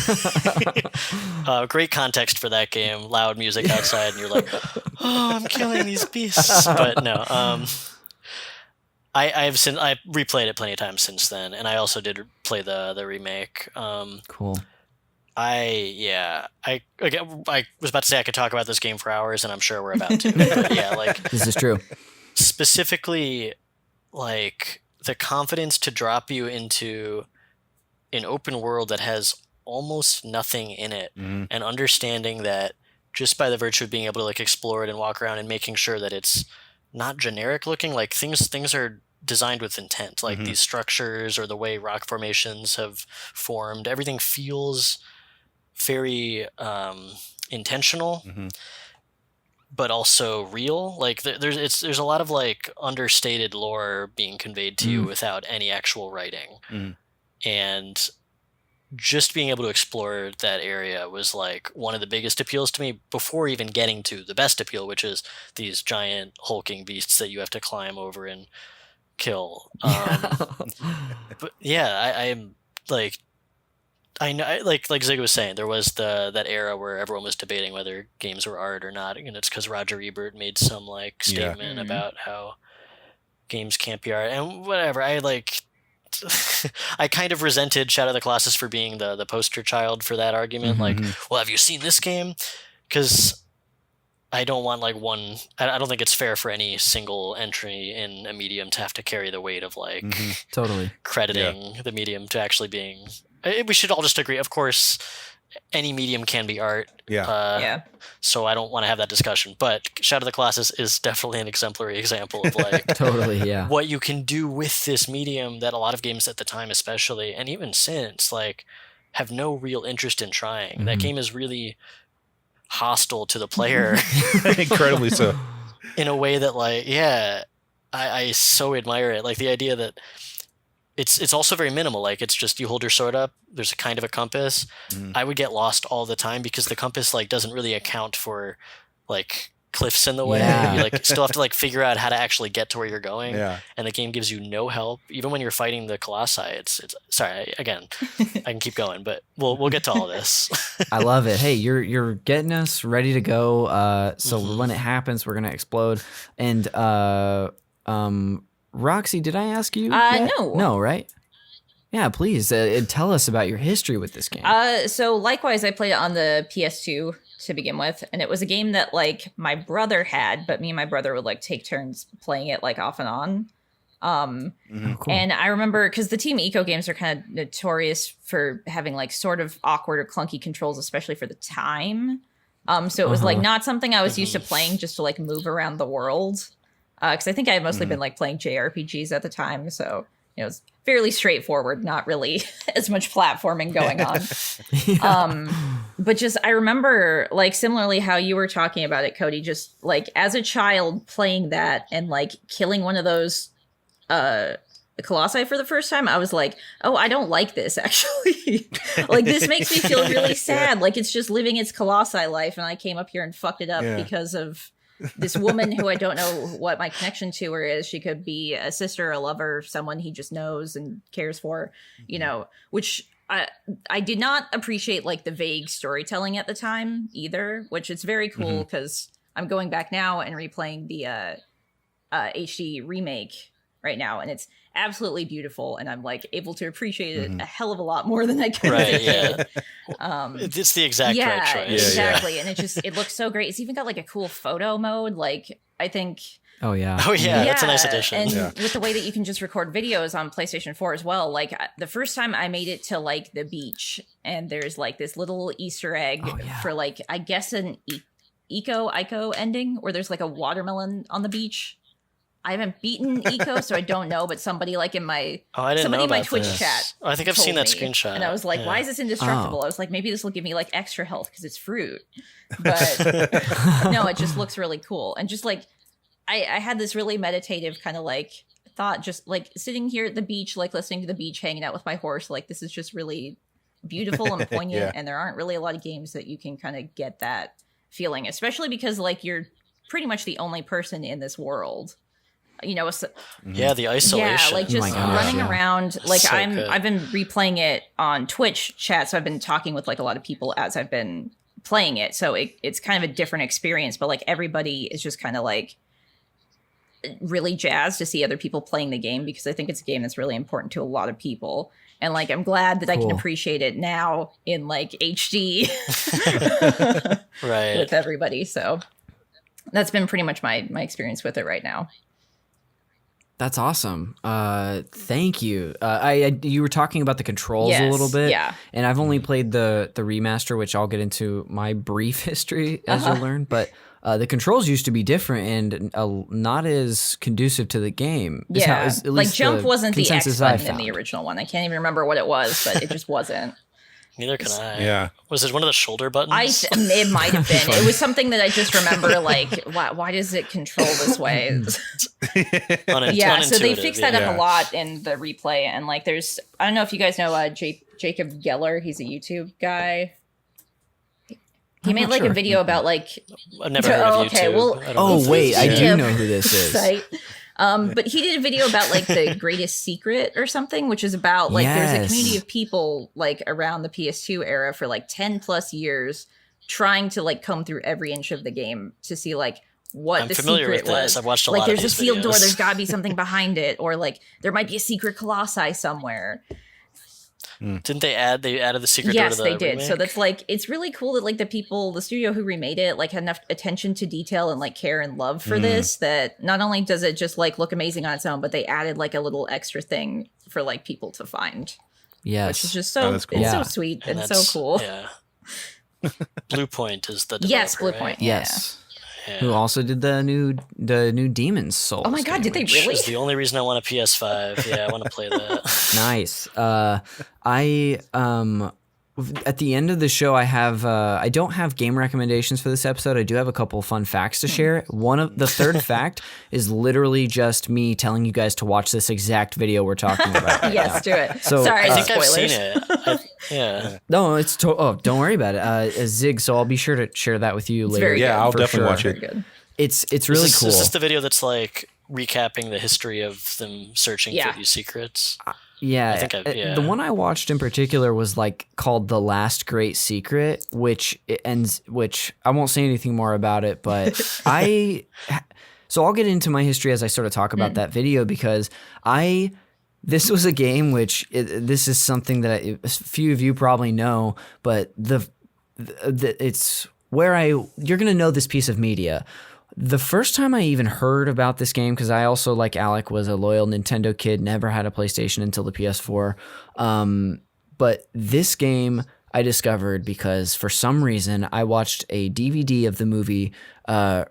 Great context for that game. Loud music outside, and you're like, "Oh, I'm killing these beasts." But no. I replayed it plenty of times since then, and I also did play the remake. Cool. I was about to say I could talk about this game for hours, and I'm sure we're about to. But yeah, like This is true. specifically, like the confidence to drop you into an open world that has almost nothing in it, and understanding that just by the virtue of being able to like explore it and walk around and making sure that it's not generic looking, like things are designed with intent, like these structures or the way rock formations have formed, everything feels very intentional, but also real. Like there's a lot of like understated lore being conveyed to you without any actual writing. and just being able to explore that area was like one of the biggest appeals to me before even getting to the best appeal, which is these giant hulking beasts that you have to climb over and kill. But yeah, I'm like, I know, like Zig was saying, there was that era where everyone was debating whether games were art or not, and it's because Roger Ebert made some like statement about how games can't be art and whatever. I kind of resented Shadow of the Colossus for being the poster child for that argument. Like, well, have you seen this game? Because I don't want like one. I don't think it's fair for any single entry in a medium to have to carry the weight of like totally crediting the medium to actually being. We should all just agree. Of course, any medium can be art. Yeah. So I don't want to have that discussion. But Shadow of the Colossus is definitely an exemplary example of like totally what you can do with this medium that a lot of games at the time, especially, and even since, like, have no real interest in trying. That game is really hostile to the player. Incredibly so. In a way that, like, I so admire it. Like the idea that it's also very minimal. Like it's just you hold your sword up. There's a kind of a compass. I would get lost all the time because the compass like doesn't really account for like cliffs in the way. You like still have to like figure out how to actually get to where you're going. And the game gives you no help, even when you're fighting the Colossi. It's sorry again. I can keep going, but we'll get to all this. I love it. Hey, you're getting us ready to go. So when it happens, we're gonna explode. And Roxy, did I ask you? No, right? Yeah, please tell us about your history with this game. So likewise, I played it on the PS2 to begin with, and it was a game that like my brother had, but me and my brother would like take turns playing it like off and on. Cool. And I remember because the Team Eco games are kind of notorious for having like sort of awkward or clunky controls, especially for the time. So it was like not something I was used to playing just to like move around the world. Because I think I had mostly been like playing JRPGs at the time, so you know it's fairly straightforward, not really as much platforming going on. But just I remember like similarly how you were talking about it, Cody. Just like as a child playing that and like killing one of those Colossi for the first time, I was like, oh, I don't like this actually. Like this makes me feel really sad. Like it's just living its Colossi life, and I came up here and fucked it up because of this woman who I don't know what my connection to her is. She could be a sister, a lover, someone he just knows and cares for, you know, which I did not appreciate like the vague storytelling at the time either, which it's very cool because I'm going back now and replaying the HD remake right now, and it's absolutely beautiful, and I'm like able to appreciate it a hell of a lot more than I could as a kid. It's the exact right choice. Exactly. And it looks so great. It's even got like a cool photo mode. Like I think that's a nice addition. And with the way that you can just record videos on PlayStation 4 as well. Like the first time I made it to like the beach, and there's like this little Easter egg for like I guess an Ico ending where there's like a watermelon on the beach. I haven't beaten Eco, so I don't know, but somebody like in my Twitch chat. I think I've seen that screenshot. And I was like, why is this indestructible? I was like, maybe this will give me like extra health because it's fruit. But no, it just looks really cool. And just like I had this really meditative kind of like thought, just like sitting here at the beach, like listening to the beach, hanging out with my horse. Like this is just really beautiful and poignant. And there aren't really a lot of games that you can kind of get that feeling, especially because like you're pretty much the only person in this world. You know, the isolation. Yeah, like just running around. Like so I've been replaying it on Twitch chat, so I've been talking with like a lot of people as I've been playing it. So it's kind of a different experience, but like everybody is just kind of like really jazzed to see other people playing the game because I think it's a game that's really important to a lot of people. And like I'm glad that I can appreciate it now in like HD with everybody. So that's been pretty much my experience with it right now. That's awesome. Thank you. You were talking about the controls a little bit. Yeah. And I've only played the remaster, which I'll get into my brief history as you'll learn. But the controls used to be different and not as conducive to the game. Yeah. Like jump wasn't the X button in the original one. I can't even remember what it was, but it just wasn't. Neither can I. Yeah. Was it one of the shoulder buttons? It might have been. It was something that I just remember. Like, why does it control this way? Yeah. So they fixed that up a lot in the replay, and like, I don't know if you guys know Jacob Geller. He's a YouTube guy. He made like a video about like. I've never heard of YouTube. Okay, well. I do know who this is. Site. But he did a video about like the greatest secret or something, which is about like there's a community of people like around the PS2 era for like 10 plus years trying to like comb through every inch of the game to see like what the secret was. I've watched a lot of there's these a sealed videos. door, there's gotta be something behind it, or like there might be a secret Colossi somewhere. Didn't they added the secret door to the Yes, they did. remake? So that's like, it's really cool that like the studio who remade it, like had enough attention to detail and like care and love for this, that not only does it just like look amazing on its own, but they added like a little extra thing for like people to find. Yes. Which is just so, cool. it's so sweet and so cool. Yeah. Blue Point is the developer, Yes, Blue right? Point. Yes. Yeah. Who also did the new Demon's Souls. Oh my God, did they which- really? Which is the only reason I want a PS5. Yeah, I want to play that. Nice. At the end of the show, I don't have game recommendations for this episode. I do have a couple fun facts to share. One of the third fact is literally just me telling you guys to watch this exact video we're talking about. Right Yes, now. do it. So, Sorry, I think I've spoilers. seen it. Yeah. No, it's don't worry about it. Zig, so I'll be sure to share that with you later. very Yeah, good. I'll for definitely sure. watch it. Very good. It's really cool. Is this the video that's like recapping the history of them searching Yeah. for these secrets? Yeah, I think the one I watched in particular was like called "The Last Great Secret," which I won't say anything more about it, but so I'll get into my history as I sort of talk about that video, because this was a game this is something that a few of you probably know, but it's where you're gonna know this piece of media. The first time I even heard about this game, because I also, like Alec, was a loyal Nintendo kid, never had a PlayStation until the PS4. But this game I discovered because for some reason I watched a DVD of the movie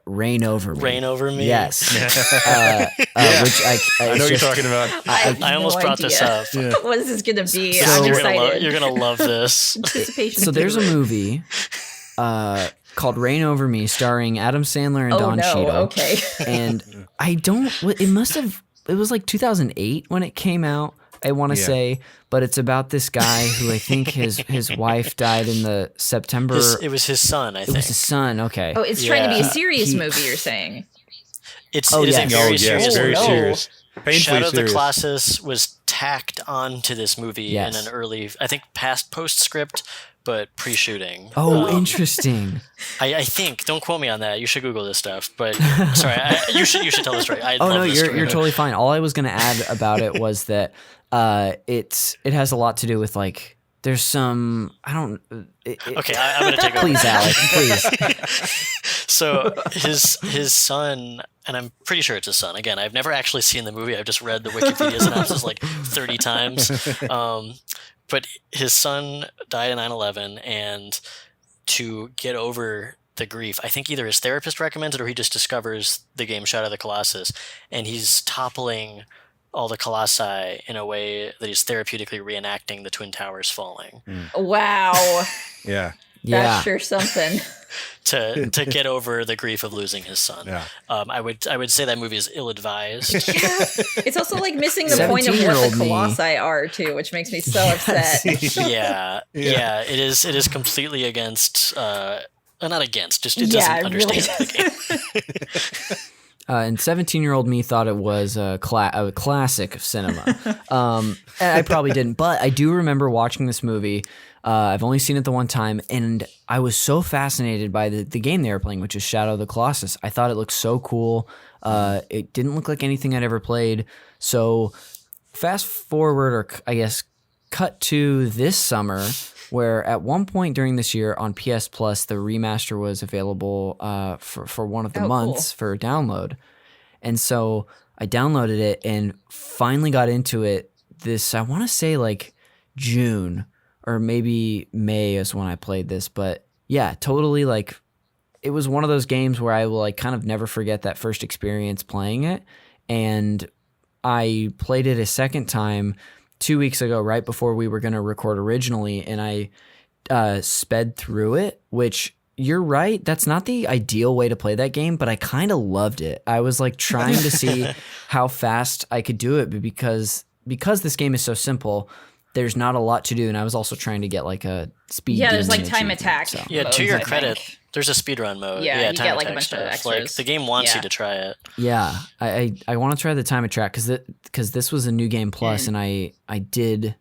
Reign Over Me. Reign Over Me? Yes. Which I know what you're talking about. I almost brought this up. What is this going to be? So- I'm You're excited. gonna love this. Anticipation. So there's a movie called Reign Over Me starring Adam Sandler and Don Cheadle. Okay. And it was like 2008 when it came out, I want to say, but it's about this guy who I think his wife died in the September. It was his son, I think. It was his son. Okay. Oh, it's trying to be a Yeah. serious movie, you're saying? It is Oh, a yes. very serious very movie. serious. Painfully Shadow of the serious. Colossus was tacked onto this movie Yes. in an early, I think, postscript, but pre-shooting. Oh, interesting. I think. Don't quote me on that. You should Google this stuff. But sorry, you should tell the story. I Oh love no, this story. you're totally fine. All I was going to add about it was that it has a lot to do with like there's some Okay, I'm gonna take over. Please, Alec, please. So his son, and I'm pretty sure it's his son. Again, I've never actually seen the movie. I've just read the Wikipedia synopsis like 30 times. But his son died in 9/11, and to get over the grief, I think either his therapist recommends it or he just discovers the game Shadow of the Colossus, and he's toppling all the colossi in a way that he's therapeutically reenacting the Twin Towers falling Wow. Yeah. Yeah. That's sure something. to get over the grief of losing his son. Yeah. I would say that movie is ill-advised. It's also like missing the point of what 17-year-old the me. Colossi are too, which makes me so upset. yeah, it is completely against. Not against, just it Yeah, doesn't it really understand the game. And 17-year-old me thought it was a classic of cinema. And I probably didn't, but I do remember watching this movie. I've only seen it the one time, and I was so fascinated by the game they were playing, which is Shadow of the Colossus. I thought it looked so cool. It didn't look like anything I'd ever played. So fast forward, or I guess cut to this summer, where at one point during this year on PS Plus, the remaster was available for one of the months for download. And so I downloaded it and finally got into it this, I want to say like June or maybe May is when I played this. But yeah, totally like it was one of those games where I will like kind of never forget that first experience playing it. And I played it a second time 2 weeks ago, right before we were going to record originally, and I sped through it, which you're right. That's not the ideal way to play that game, but I kind of loved it. I was like trying to see how fast I could do it, but because this game is so simple, there's not a lot to do. And I was also trying to get like a speed. Yeah, there's like demon time achievement, attack. so. Yeah, modes, to your I credit, think. there's a speedrun mode. Yeah, you time get like a attack bunch of stuff. Like extras. the game wants Yeah. you to try it. Yeah, I want to try the time attack because this was a new game plus, and I did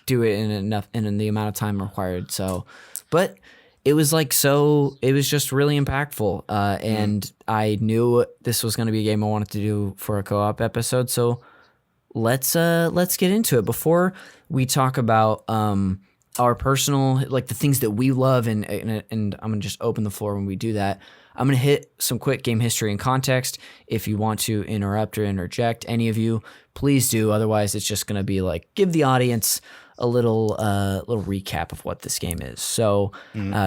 do it in the amount of time required. So, but it was like it was just really impactful, and I knew this was going to be a game I wanted to do for a co-op episode. So let's get into it. Before we talk about our personal, like the things that we love, and I'm gonna just open the floor when we do that. I'm going to hit some quick game history and context. If you want to interrupt or interject, any of you, please do. Otherwise, it's just going to be like, give the audience a little recap of what this game is. So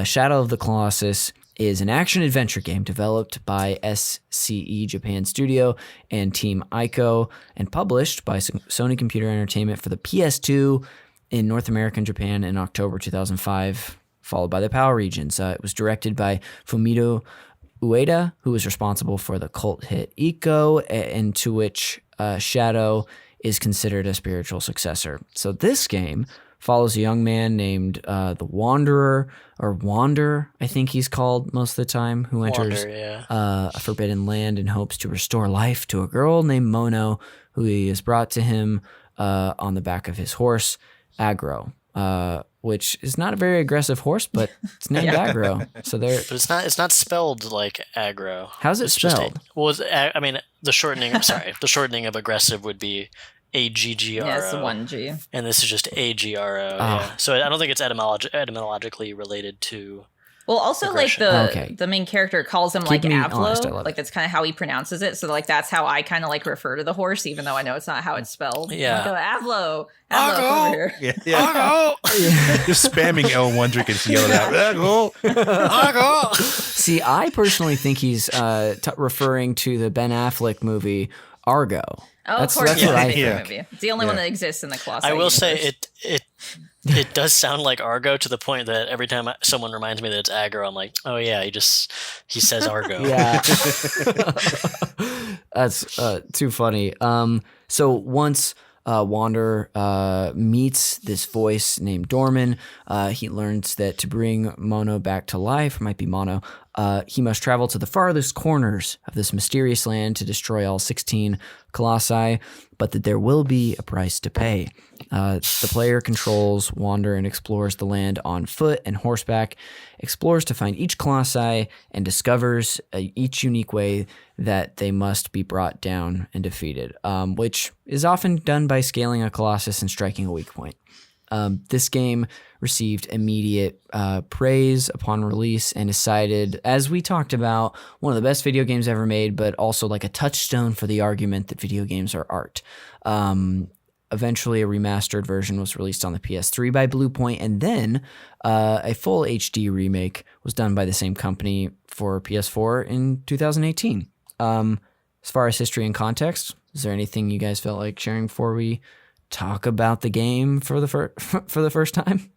Shadow of the Colossus is an action-adventure game developed by SCE Japan Studio and Team Ico and published by Sony Computer Entertainment for the PS2 in North America and Japan in October 2005, followed by the PAL regions. It was directed by Fumito Ueda, who was responsible for the cult hit Ico, and to which Shadow is considered a spiritual successor. So this game follows a young man named the Wanderer, or Wander, I think he's called most of the time, who enters a forbidden land and hopes to restore life to a girl named Mono, who he is brought to him on the back of his horse, Agro. Which is not a very aggressive horse, but it's named Agro. So there. But it's not spelled like aggro. How's it spelled? I mean, the shortening. Sorry, the shortening of aggressive would be AGGRO. Yeah, it's the 1G. And this is just AGRO. Yeah. So I don't think it's etymologically related to. Well, also aggression. like the main character calls him like me honest, I Avlo, love like that's kind of how he pronounces it. So like that's how I kind of like refer to the horse, even though I know it's not how it's spelled. Yeah. I go, Avlo over here. Yeah. Just spamming L1 drinking to yell it out. See, I personally think he's referring to the Ben Affleck movie Argo. Oh, That's of course, what it's I a think. movie. It's the only one that exists in the Colossi I will universe. say it does sound like Argo to the point that every time someone reminds me that it's aggro, I'm like, oh yeah, he says Argo. Yeah. That's too funny. So once Wander meets this voice named Dorman, he learns that to bring Mono back to life, might be Mono, he must travel to the farthest corners of this mysterious land to destroy all 16 Colossi, but that there will be a price to pay. The player controls Wander and explores the land on foot and horseback, explores to find each Colossi, and discovers each unique way that they must be brought down and defeated, which is often done by scaling a Colossus and striking a weak point. This game received immediate praise upon release and is cited, as we talked about, one of the best video games ever made, but also like a touchstone for the argument that video games are art. Eventually, a remastered version was released on the PS3 by Bluepoint, and then a full HD remake was done by the same company for PS4 in 2018. As far as history and context, is there anything you guys felt like sharing before we talk about the game for the first time?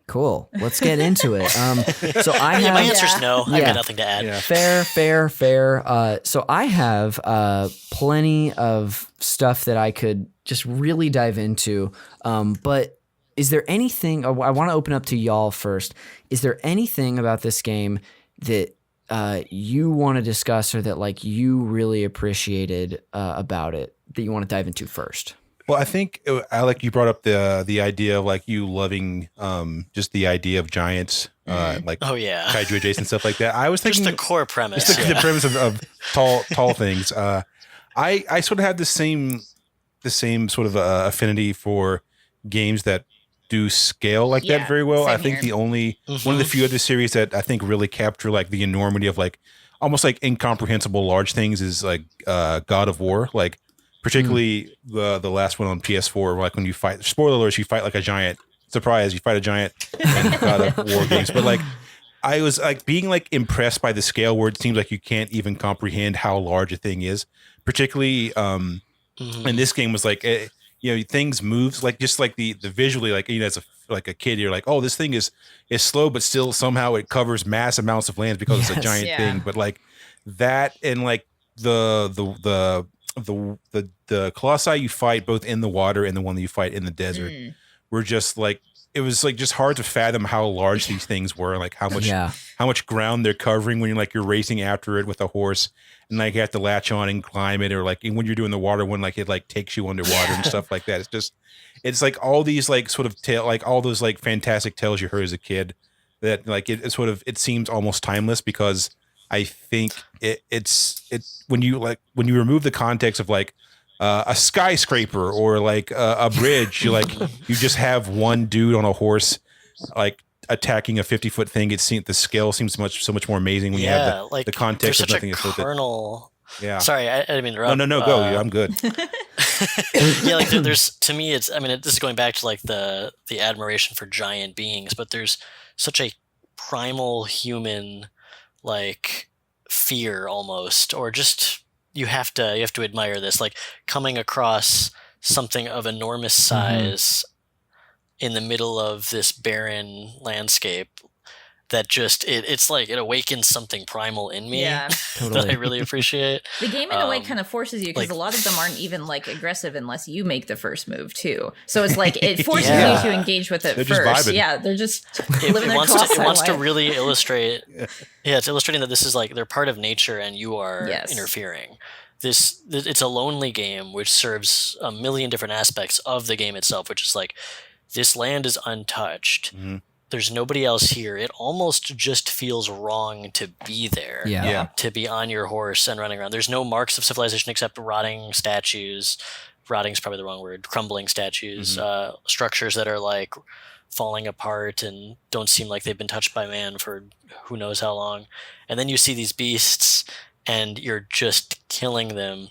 Cool. Let's get into it. So I have my answer's no. I Yeah. got nothing to add. Yeah. Fair. So I have plenty of stuff that I could just really dive into. But is there anything? I want to open up to y'all first. Is there anything about this game that you want to discuss, or that like you really appreciated about it, that you want to dive into first? Well, I think, Alec, you brought up the idea of like you loving just the idea of giants, like Oh yeah. kaiju adjacent stuff like that. I was thinking Just the core premise. just the premise of tall things. I sort of have the same sort of affinity for games that do scale like Yeah, that very well. I same think here. one of the few other series that I think really capture like the enormity of like almost like incomprehensible large things is like God of War, like particularly the last one on PS4, like when you fight, spoiler alerts, you fight like a giant. Surprise, you fight a giant in God of War games. But like I was like being like impressed by the scale where it seems like you can't even comprehend how large a thing is. Particularly and this game was like things moves like just like the visually, like as a kid, you're like, oh, this thing is slow, but still somehow it covers mass amounts of land because it's a giant thing. But like that, and like the colossi you fight both in the water and the one that you fight in the desert were just like, it was like just hard to fathom how large these things were, like how much ground they're covering when you're racing after it with a horse, and like you have to latch on and climb it, or like when you're doing the water one, like it like takes you underwater and stuff like that. It's like all these like sort of like all those like fantastic tales you heard as a kid that like it seems almost timeless, because I think it's when you remove the context of like a skyscraper or like a bridge, you just have one dude on a horse like attacking a 50-foot thing. The scale seems so much more amazing when you have the context of nothing. Yeah. Sorry, I didn't mean to interrupt. No, go. I'm good. Yeah, like there's to me, this is going back to like the admiration for giant beings, but there's such a primal human like fear almost, or just you have to admire this, like coming across something of enormous size in the middle of this barren landscape that just it's like it awakens something primal in me that I really appreciate. The game in a way kind of forces you, because a lot of them aren't even like aggressive unless you make the first move too. So it's like it forces you to engage with it they're first. Just Yeah, they're just it living their wants to really illustrate. Yeah, it's illustrating that this is like they're part of nature and you are interfering. It's a lonely game which serves a million different aspects of the game itself, which is like this land is untouched. There's nobody else here. It almost just feels wrong to be there. Yeah. To be on your horse and running around. There's no marks of civilization except rotting statues. Rotting is probably the wrong word. Crumbling statues. Structures that are like falling apart and don't seem like they've been touched by man for who knows how long. And then you see these beasts and you're just killing them.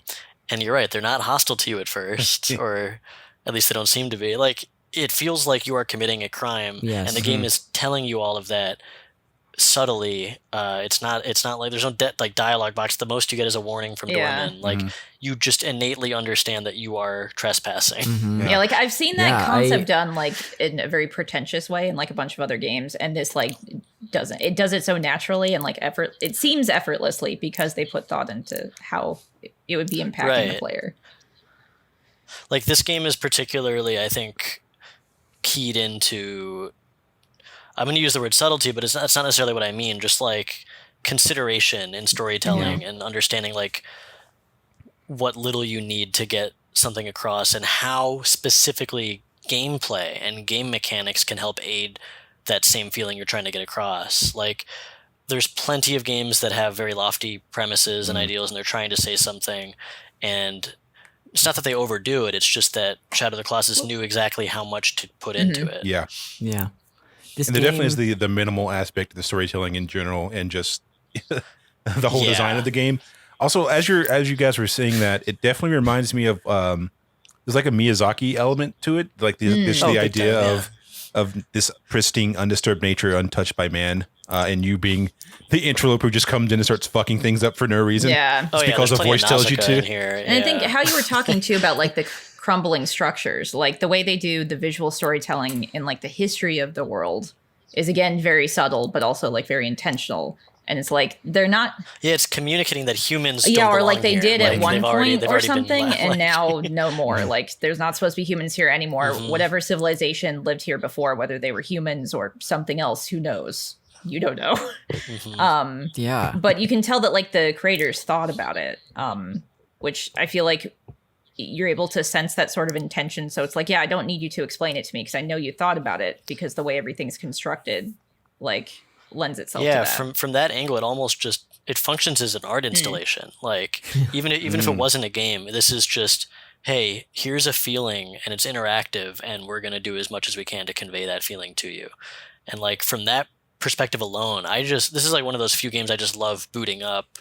And you're right, they're not hostile to you at first, or at least they don't seem to be. Like, it feels like you are committing a crime, and the game is telling you all of that subtly. It's not like there's no dialogue box. The most you get is a warning from doorman. Like you just innately understand that you are trespassing. Yeah, like I've seen that concept done like in a very pretentious way in like a bunch of other games, and this like does it so naturally and like it seems effortlessly because they put thought into how it would be impacting the player. Like this game is particularly, I think, keyed into, I'm going to use the word subtlety, but that's not necessarily what I mean. Just like consideration in storytelling and understanding like what little you need to get something across, and how specifically gameplay and game mechanics can help aid that same feeling you're trying to get across. Like there's plenty of games that have very lofty premises and ideals, and they're trying to say something, and it's not that they overdo it. It's just that Shadow of the Colossus knew exactly how much to put into it. Yeah. And there definitely is the minimal aspect of the storytelling in general, and just the whole design of the game. Also, as you guys were saying that, it definitely reminds me of there's like a Miyazaki element to it, like the idea of this pristine, undisturbed nature, untouched by man, and you being the interloper who just comes in and starts fucking things up for no reason. Yeah, because the voice tells you to. And I think how you were talking too about like the crumbling structures, like the way they do the visual storytelling in like the history of the world is again very subtle, but also like very intentional. And it's like they're not. Yeah, it's communicating that humans. Or like they did at one point or already something, and now no more. Like there's not supposed to be humans here anymore. Whatever civilization lived here before, whether they were humans or something else, who knows? You don't know. But you can tell that like the creators thought about it, which I feel like you're able to sense that sort of intention. So it's like, I don't need you to explain it to me because I know you thought about it, because the way everything's constructed, like, lends itself to that. From that angle, it almost just it functions as an art installation. Like even if it wasn't a game, this is just, hey, here's a feeling and it's interactive, and we're gonna do as much as we can to convey that feeling to you. And like from that perspective alone, this is like one of those few games I just love booting up,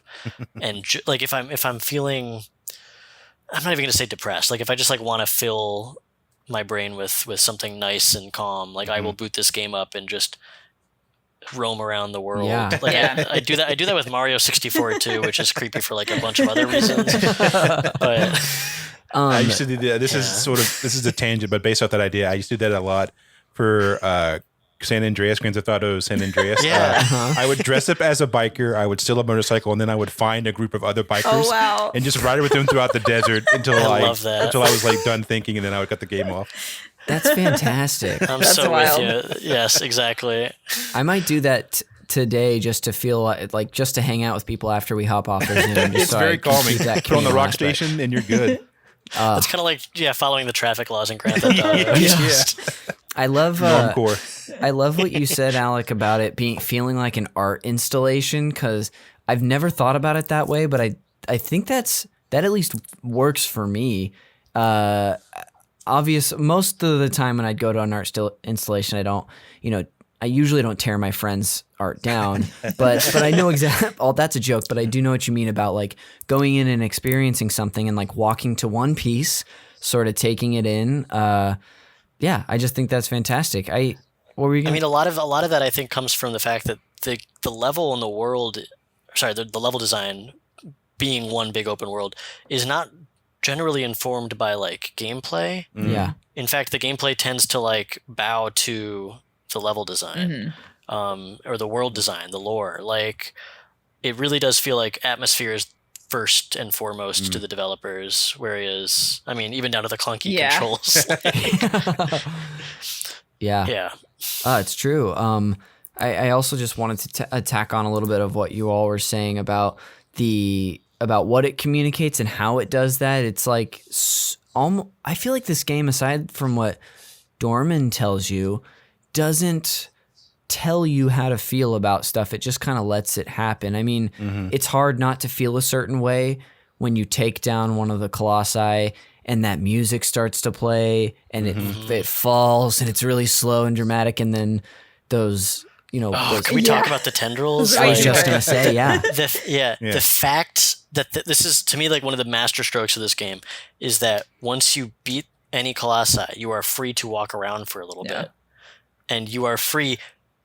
and like if I'm feeling, I'm not even gonna say depressed. Like if I just like want to fill my brain with something nice and calm, like I will boot this game up and just roam around the world. I do that with Mario 64 too, which is creepy for like a bunch of other reasons. I used to do that. This is a tangent, but based off that idea, I used to do that a lot for San Andreas, Grand Theft Auto San Andreas. I would dress up as a biker, I would steal a motorcycle, and then I would find a group of other bikers and just ride with them throughout the desert until I was like done thinking, and then I would cut the game off. That's fantastic. I'm That's so wild. with you. Yes, exactly. I might do that today just to feel like just to hang out with people after we hop off the Zoom. Just It's so very I can calming. keep that Put on the communal rock aspect. station, and you're good. It's kind of like following the traffic laws in Grand Theft Auto. I love Normcore. I love what you said, Alec, about it feeling like an art installation, because I've never thought about it that way, but I think that at least works for me. Most of the time when I'd go to an art installation, I usually don't tear my friend's art down, but I know exactly. Oh, that's a joke, but I do know what you mean about like going in and experiencing something and like walking to one piece, sort of taking it in. Yeah, I just think that's fantastic. What were you gonna? I mean, a lot of that I think comes from the fact that the level in the world, the level design being one big open world is not generally informed by like gameplay. Yeah. In fact, the gameplay tends to like bow to the level design, or the world design, the lore. Like, it really does feel like atmosphere is first and foremost to the developers, whereas, I mean, even down to the clunky controls. Yeah. It's true. I also just wanted to attack on a little bit of what you all were saying about what it communicates and how it does that. It's like, I feel like this game, aside from what Dorman tells you, doesn't tell you how to feel about stuff. It just kind of lets it happen. I mean, it's hard not to feel a certain way when you take down one of the Colossi and that music starts to play and it falls and it's really slow and dramatic, and then those, can we talk about the tendrils? I was just gonna say, the fact that this is, to me, like one of the master strokes of this game is that once you beat any Colossi, you are free to walk around for a little bit. And you are free,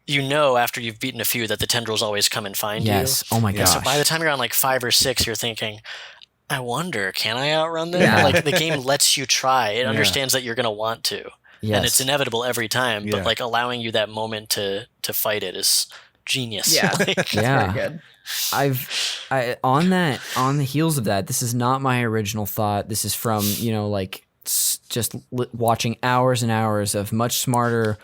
after you've beaten a few, that the tendrils always come and find you. Yes. Oh my gosh. So by the time you're on like 5 or 6, you're thinking, I wonder, can I outrun them? Yeah. Like, the game lets you try. It understands that you're going to want to. Yes. And it's inevitable every time, but like allowing you that moment to fight it is genius. Yeah. Yeah. Very good. On the heels of that, this is not my original thought. This is from, just watching hours and hours of much smarter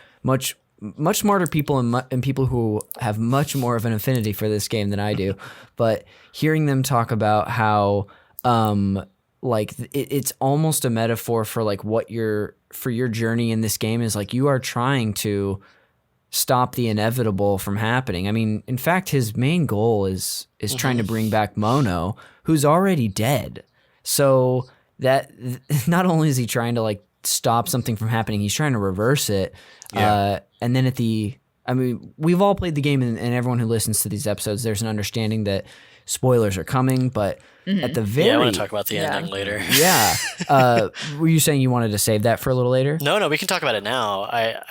people and people who have much more of an affinity for this game than I do. But hearing them talk about how, it's almost a metaphor for like for your journey in this game is like you are trying to stop the inevitable from happening. I mean, in fact, his main goal is trying to bring back Mono, who's already dead. So that not only is he trying to like stop something from happening, he's trying to reverse it. And then we've all played the game, and everyone who listens to these episodes, there's an understanding that spoilers are coming, but at the very... I want to talk about the ending later. Yeah. Were you saying you wanted to save that for a little later? No, we can talk about it now.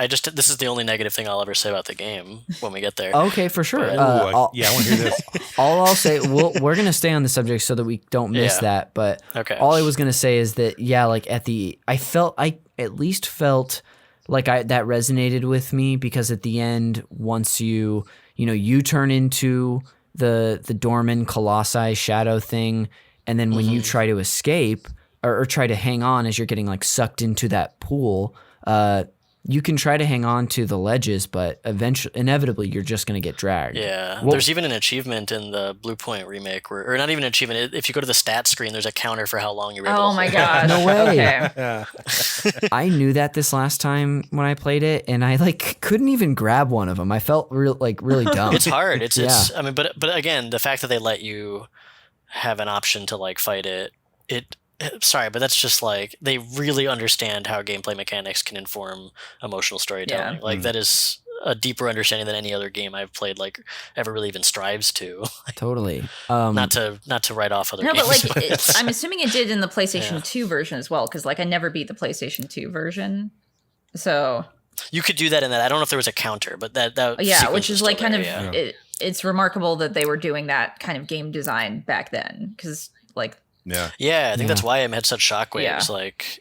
This is the only negative thing I'll ever say about the game when we get there. Okay, for sure. I want to hear this. All I'll say, we're going to stay on the subject so that we don't miss that, but all I was going to say is that, like I at least felt like that resonated with me, because at the end, once you turn into the Dorman Colossi shadow thing, and then when you try to escape or try to hang on as you're getting like sucked into that pool, you can try to hang on to the ledges, but inevitably you're just going to get dragged. Yeah. There's even an achievement in the Blue Point remake or not even an achievement. If you go to the stats screen, there's a counter for how long you were able to hold. Oh my gosh. No way. Okay. I knew that this last time when I played it, and I like couldn't even grab one of them. I felt really dumb. It's hard. It's I mean, but again, the fact that they let you have an option to like fight it. Sorry, but that's just like they really understand how gameplay mechanics can inform emotional storytelling. Yeah. Like that is a deeper understanding than any other game I've played like ever really even strives to. Totally. Not to write off other games. No, but like I'm assuming it did in the PlayStation 2 version as well, because like I never beat the PlayStation 2 version, so you could do that in that. I don't know if there was a counter, but that which is like kind of yeah. it's remarkable that they were doing that kind of game design back then, because like Yeah. I think that's why I had such shockwaves. Yeah. Like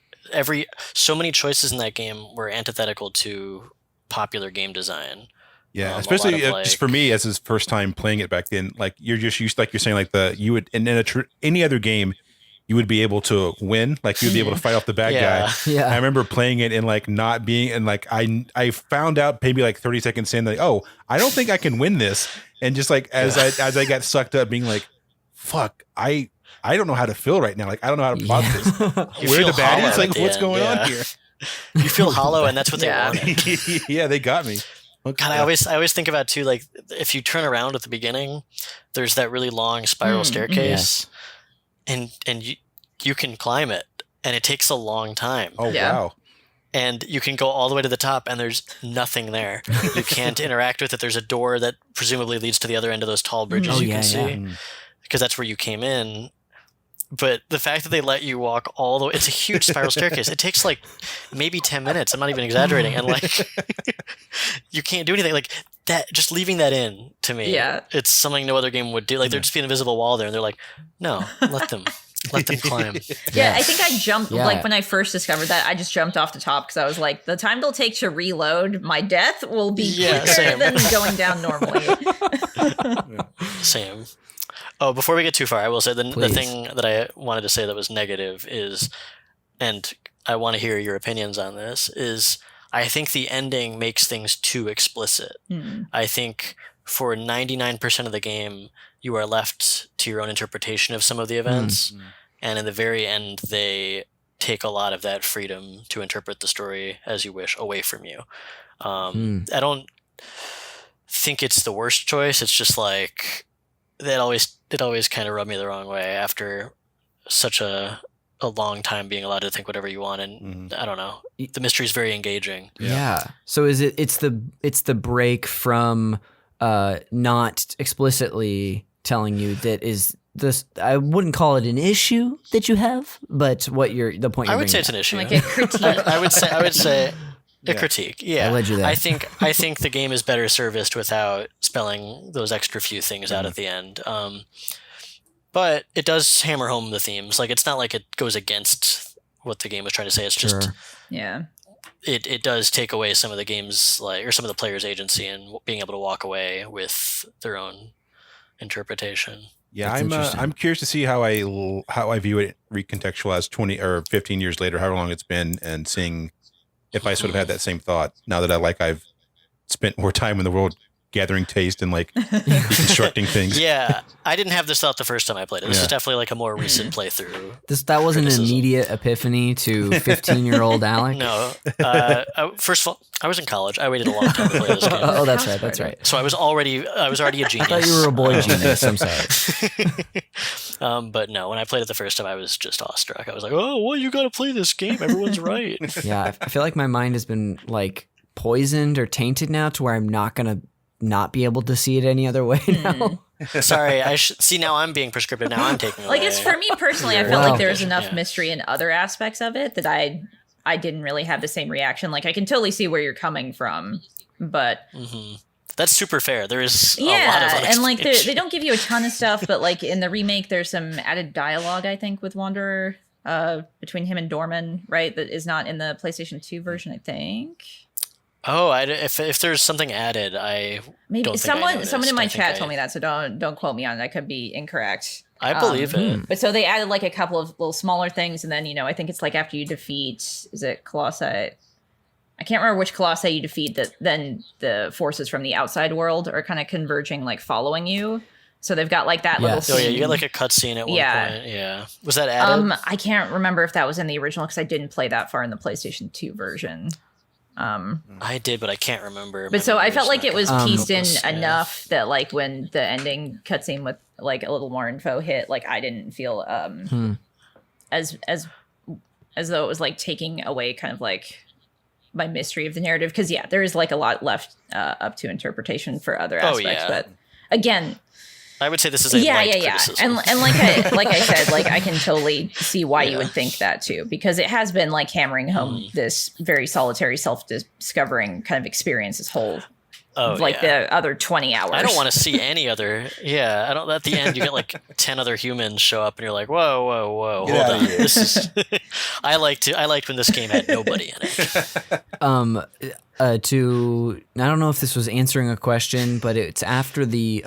so many choices in that game were antithetical to popular game design. Yeah, especially just for me as his first time playing it back then. Like you're just used, like you're saying, like you would in any other game, you would be able to win. Like you'd be able to fight off the bad guy. Yeah. I remember playing it and like not being, and like I found out maybe like 30 seconds in, like, oh, I don't think I can win this. And just like as I got sucked up, being like, fuck, I don't know how to feel right now. Like I don't know how to plot this. Where are the baddies? Like what's going on here? You feel hollow, and that's what they wanted. Yeah, they got me. God, I always think about too, like if you turn around at the beginning, there's that really long spiral staircase, and you can climb it, and it takes a long time. Oh wow! And you can go all the way to the top, and there's nothing there. You can't interact with it. There's a door that presumably leads to the other end of those tall bridges you can see, because that's where you came in. But the fact that they let you walk all the way, it's a huge spiral staircase. It takes like maybe 10 minutes. I'm not even exaggerating. And like, you can't do anything like that. Just leaving that in to me. Yeah. It's something no other game would do. Like there'd just be an invisible wall there. And they're like, no, let them climb. Yeah. I think I jumped, like when I first discovered that, I just jumped off the top because I was like, the time it'll take to reload my death will be quicker than going down normally. Same. Oh, before we get too far, I will say the thing that I wanted to say that was negative is, and I want to hear your opinions on this, is I think the ending makes things too explicit. I think for 99% of the game, you are left to your own interpretation of some of the events. And in the very end, they take a lot of that freedom to interpret the story as you wish away from you. I don't think it's the worst choice. It's just like, it always kind of rubbed me the wrong way after such a long time being allowed to think whatever you want, and I don't know. The mystery is very engaging. Yeah. So it's the break from not explicitly telling you that is this. I wouldn't call it an issue that you have, but the point. I would say it's an issue. Like a critique. I would say. A critique, I led you there. I think the game is better serviced without spelling those extra few things out at the end. But it does hammer home the themes. Like it's not like it goes against what the game was trying to say. It's just it does take away some of the game's or some of the players' agency and being able to walk away with their own interpretation. Yeah, I'm curious to see how I view it recontextualized 20 or 15 years later, however long it's been, and seeing if I sort of had that same thought now that I've spent more time in the world gathering taste and like deconstructing things. Yeah, I didn't have this thought the first time I played it. This is definitely like a more recent playthrough. That wasn't an immediate epiphany to 15-year-old Alec? No. First of all, I was in college. I waited a long time to play this game. Oh, that's right. So I was already a genius. I thought you were a boy genius. I'm sorry. But no, when I played it the first time, I was just awestruck. I was like, oh, well, you got to play this game. Everyone's right. Yeah, I feel like my mind has been like poisoned or tainted now to where I'm not going to not be able to see it any other way now. Sorry, see now I'm being prescriptive. Now I'm taking like it's for me personally. I felt like there was enough mystery in other aspects of it that I didn't really have the same reaction. Like I can totally see where you're coming from, but that's super fair. There is a lot of and like they don't give you a ton of stuff, but like in the remake, there's some added dialogue I think with Wanderer between him and Dorman, right? That is not in the PlayStation 2 version, I think. Oh, if there's something added, maybe don't think someone in my chat told me that, so don't quote me on it. I could be incorrect. I believe it. But so they added like a couple of little smaller things, and then I think it's like after you defeat, is it Colossi? I can't remember which Colossi you defeat. That then the forces from the outside world are kind of converging, like following you. So they've got like that little scene. Oh yeah, you got like a cutscene at one point. Yeah, was that added? I can't remember if that was in the original because I didn't play that far in the PlayStation 2 version. I did, but I can't remember. But so I felt like it was pieced in enough that like when the ending cutscene with like a little more info hit, like I didn't feel as though it was like taking away kind of like my mystery of the narrative. Because there is like a lot left up to interpretation for other aspects. But again, I would say this is a light criticism. And like I said, like I can totally see why you would think that too, because it has been like hammering home this very solitary self-discovering kind of experience this whole like the other 20 hours. I don't want to see any other. Yeah, I don't. At the end, you get like 10 other humans show up, and you're like, whoa, hold on. This is. I liked when this game had nobody in it. I don't know if this was answering a question, but it's after the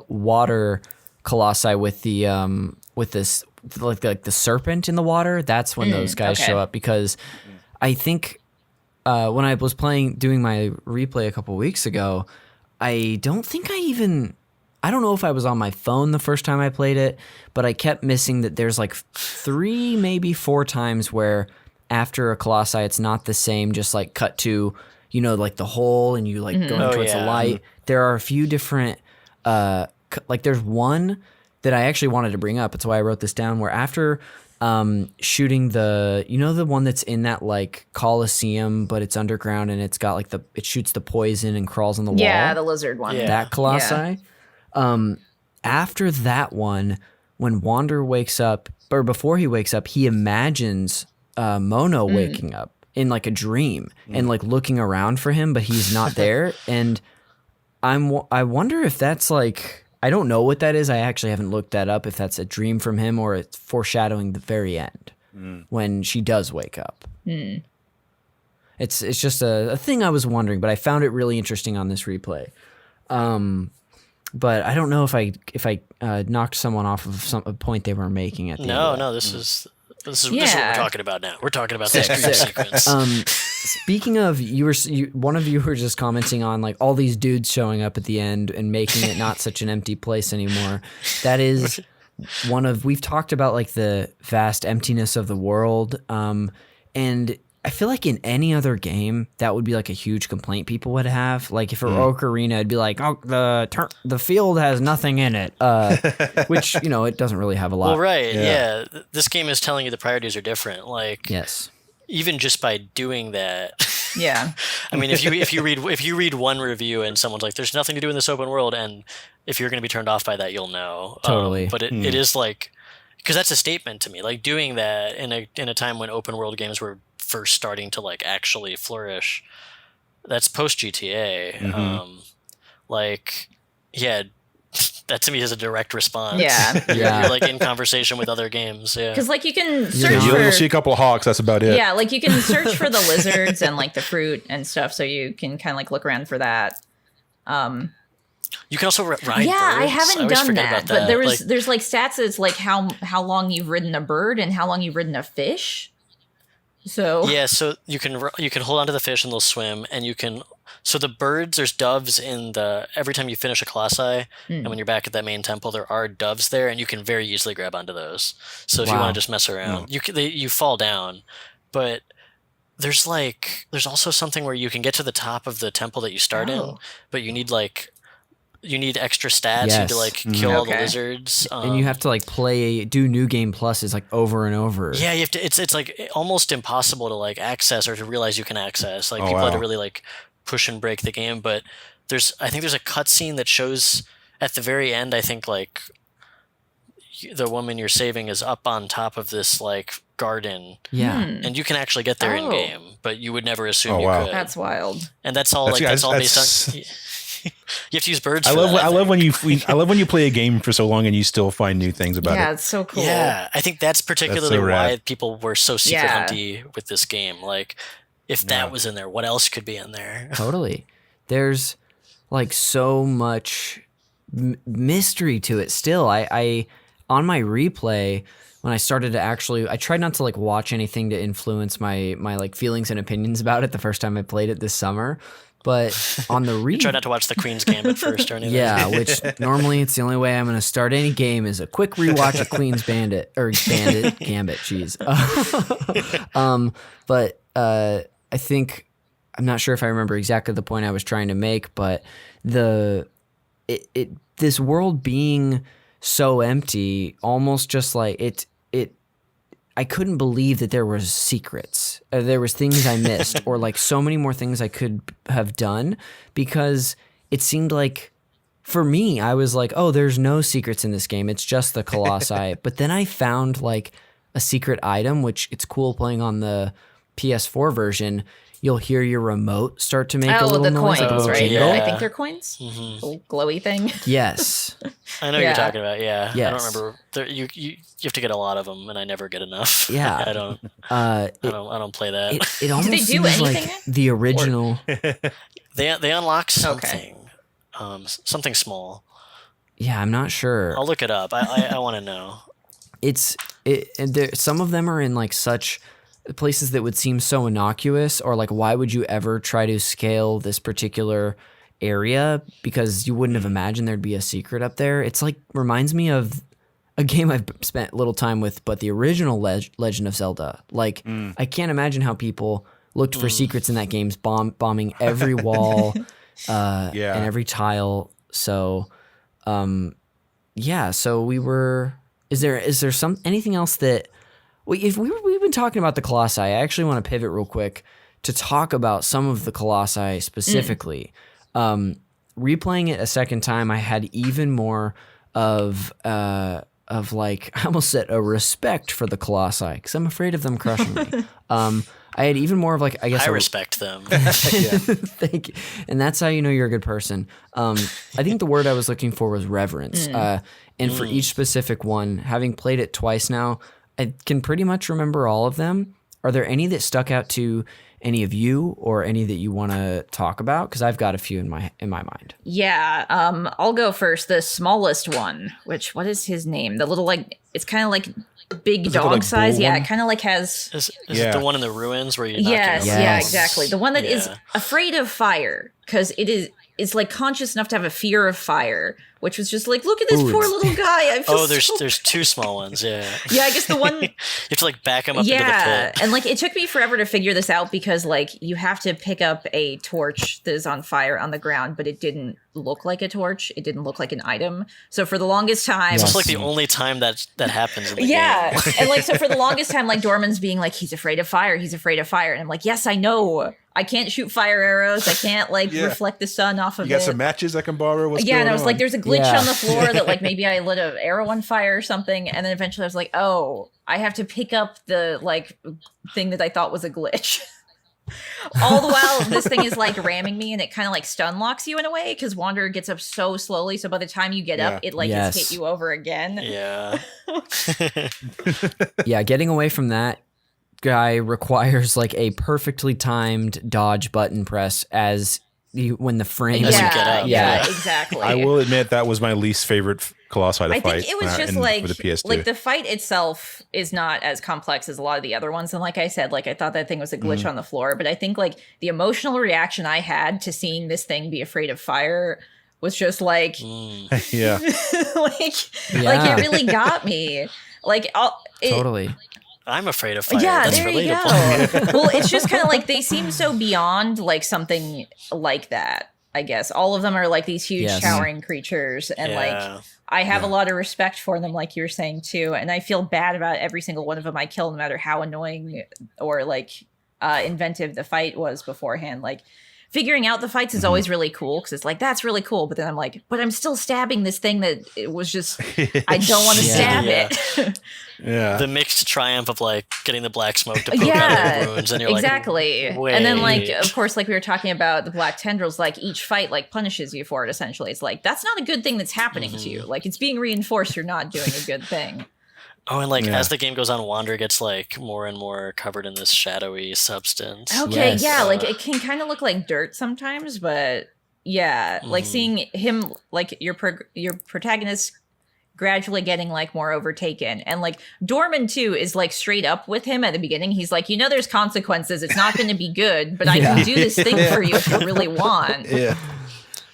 water colossi with the with this like the serpent in the water. That's when those guys show up, because I think when I was doing my replay a couple weeks ago, I don't know if I was on my phone the first time I played it, but I kept missing that there's like 3, maybe 4 times where after a colossi, it's not the same, just like cut to, like the hole and you like going towards the light. There are a few different, like there's one that I actually wanted to bring up. That's why I wrote this down, where after shooting the one that's in that like Colosseum, but it's underground and it's got like it shoots the poison and crawls on the wall. Yeah, the lizard one. Yeah. That colossi. Yeah. After that one, when Wander wakes up, or before he wakes up, he imagines Mono waking up in like a dream and like looking around for him, but he's not there. And I wonder if that's like, I don't know what that is. I actually haven't looked that up, if that's a dream from him or it's foreshadowing the very end when she does wake up. It's just a thing I was wondering, but I found it really interesting on this replay. But I don't know if I knocked someone off of a point they were making at the end. No, this is what we're talking about now. We're talking about this dream sequence. Speaking of, one of you were just commenting on like all these dudes showing up at the end and making it not such an empty place anymore. That is we've talked about like the vast emptiness of the world. And I feel like in any other game, that would be like a huge complaint people would have. Like if it were Ocarina, it'd be like, oh, the field has nothing in it, which, it doesn't really have a lot. Well, right, yeah. This game is telling you the priorities are different. Like, yes, even just by doing that. Yeah. I mean, if you read one review and someone's like, "There's nothing to do in this open world," and if you're going to be turned off by that, you'll know. Totally. But it is like, because that's a statement to me. Like doing that in a time when open world games were first starting to like actually flourish. That's post GTA. That to me is a direct response. Yeah. You're like in conversation with other games. Yeah. Because like you can search you'll see a couple of hawks. That's about it. Yeah, like you can search for the lizards and like the fruit and stuff, so you can kind of like look around for that. You can also ride birds. I haven't done that, but there's there's like stats that's like how long you've ridden a bird and how long you've ridden a fish. So so you can hold onto the fish and they'll swim, and you can. So the birds, there's doves every time you finish a Colossi, and when you're back at that main temple, there are doves there, and you can very easily grab onto those. So if you want to just mess around, you fall down, but there's also something where you can get to the top of the temple that you start in, but you need extra stats. You need to like kill all the lizards, and you have to like do new game pluses like over and over. Yeah, you have to. It's like almost impossible to like access or to realize you can access. Like people have to really like push and break the game. But I think there's a cutscene that shows at the very end. I think like the woman you're saving is up on top of this like garden. Yeah, and you can actually get there in game, but you would never assume you could. That's wild. And that's all. That's all based on. You have to use birds. I love when you play a game for so long and you still find new things about it. Yeah, it's so cool. Yeah, I think that's particularly so why people were so secret hunty with this game. Like, if that Yeah. was in there, what else could be in there? Totally. There's like so much mystery to it still. I on my replay, when I started to I tried not to like watch anything to influence my like feelings and opinions about it the first time I played it this summer. But on the You try not to watch the Queen's Gambit first or anything. Yeah, which normally it's the only way I'm going to start any game is a quick rewatch of Queen's Gambit. Jeez. But I think I'm not sure if I remember exactly the point I was trying to make, but this world being so empty, almost just like it. I couldn't believe that there was secrets. There was things I missed, or like so many more things I could have done, because it seemed like, for me, I was like, oh, there's no secrets in this game. It's just the Colossi. But then I found like a secret item, which it's cool playing on the PS4 version, you'll hear your remote start to make a Oh, little the noise, coins, like a little right? jingle. I Yeah. think they're coins. Little glowy thing. Yes. I know what you're talking about. Yeah, I Yes. don't remember. You have to get a a lot of them, and I never get enough. Yeah. I don't. I don't play that. It almost they do seems like anything? the original. They unlock something, something small. Yeah, I'm not sure. I'll look it up. I want to know. And some of them are in like such places that would seem so innocuous, or like, why would you ever try to scale this particular area? Because you wouldn't have imagined there'd be a secret up there. It's like reminds me of a game I've spent little time with, but the original Legend of Zelda. Like, I can't imagine how people looked for secrets in that game, bombing every wall and every tile. So, so we were. Is there anything else that we've been talking about the Colossi? I actually want to pivot real quick to talk about some of the Colossi specifically. Replaying it a second time, I had even more of like, I almost said a respect for the Colossi because I'm afraid of them crushing me. I had even more of like, I guess I respect them. Thank you. And that's how you know you're a good person. I think the word I was looking for was reverence. And for each specific one, having played it twice now, I can pretty much remember all of them. Are there any that stuck out to any of you, or any that you want to talk about? Because I've got a few in my mind. Yeah, I'll go first. The smallest one, what is his name? The little, like, it's kind of like big Is it the, dog like, size. bull Yeah, one? it kind of like has. Is it the one in the ruins where you? Yes, Yes. yeah, exactly. The one that is Yeah. afraid of fire because it's like conscious enough to have a fear of fire, which was just like, look at this poor little guy. I feel there's two small ones. Yeah. Yeah, I guess the one. You have to like back him up into the pit. And like it took me forever to figure this out because like you have to pick up a torch that is on fire on the ground, but it didn't look like a torch. It didn't look like an item. So for the longest time, It's also like the only time that happens in the game. and like so for the longest time, like Dorman's being like, he's afraid of fire. He's afraid of fire, and I'm like, yes, I know. I can't shoot fire arrows. I can't like reflect the sun off of You got it. some matches I can borrow? What's Yeah, going and I was on? like, there's a glitch Yeah. on the floor that like maybe I lit an arrow on fire or something, and then eventually I was like, oh, I have to pick up the like thing that I thought was a glitch. All the while, this thing is like ramming me, and it kind of like stun locks you in a way because Wanderer gets up so slowly. So by the time you get up, it like has hit you over again. Yeah. Yeah, getting away from that guy requires like a perfectly timed dodge button press when the frame. As you get up. Yeah, Yeah. exactly. I will admit that was my least favorite Colossi to I fight. think it was just for like the PS2. like the fight itself is not as complex as a lot of the other ones, and like I said, like I thought that thing was a glitch on the floor, but I think like the emotional reaction I had to seeing this thing be afraid of fire was just like yeah. like it really got me. Like Totally. I'm afraid of fire. yeah, That's there you relatable. go. Well, it's just kind of like they seem so beyond like something like that. I guess all of them are like these huge towering creatures, and like I have a lot of respect for them, like you were saying too. And I feel bad about every single one of them I kill, no matter how annoying or like inventive the fight was beforehand. Like figuring out the fights is always really cool because it's like that's really cool. But then I'm like, but I'm still stabbing this thing that it was just I don't want to stab it. Yeah. The mixed triumph of like getting the black smoke to poke out of the wounds, and you're exactly. like, And then like wait. of course, like we were talking about the black tendrils, like each fight like punishes you for it essentially. It's like that's not a good thing that's happening to you. Like it's being reinforced you're not doing a good thing. Oh, and like as the game goes on, Wander gets like more and more covered in this shadowy substance. Okay, Yes. yeah, like it can kind of look like dirt sometimes, but yeah, like seeing him like your protagonist gradually getting like more overtaken, and like Dorman too is like straight up with him at the beginning. He's like, there's consequences. It's not going to be good, but I can do this thing for you if you really want. Yeah.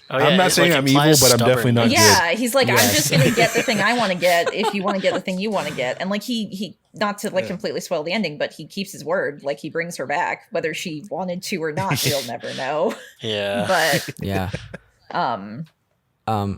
Oh, yeah, I'm not it, saying like, I'm evil, implies but I'm definitely not Yeah, he's like, I'm Yes. just gonna get the thing I want to get if you want to get the thing you want to get. And like he not to like completely spoil the ending, but he keeps his word. Like he brings her back, whether she wanted to or not. We'll never know. Yeah. But Yeah. yeah.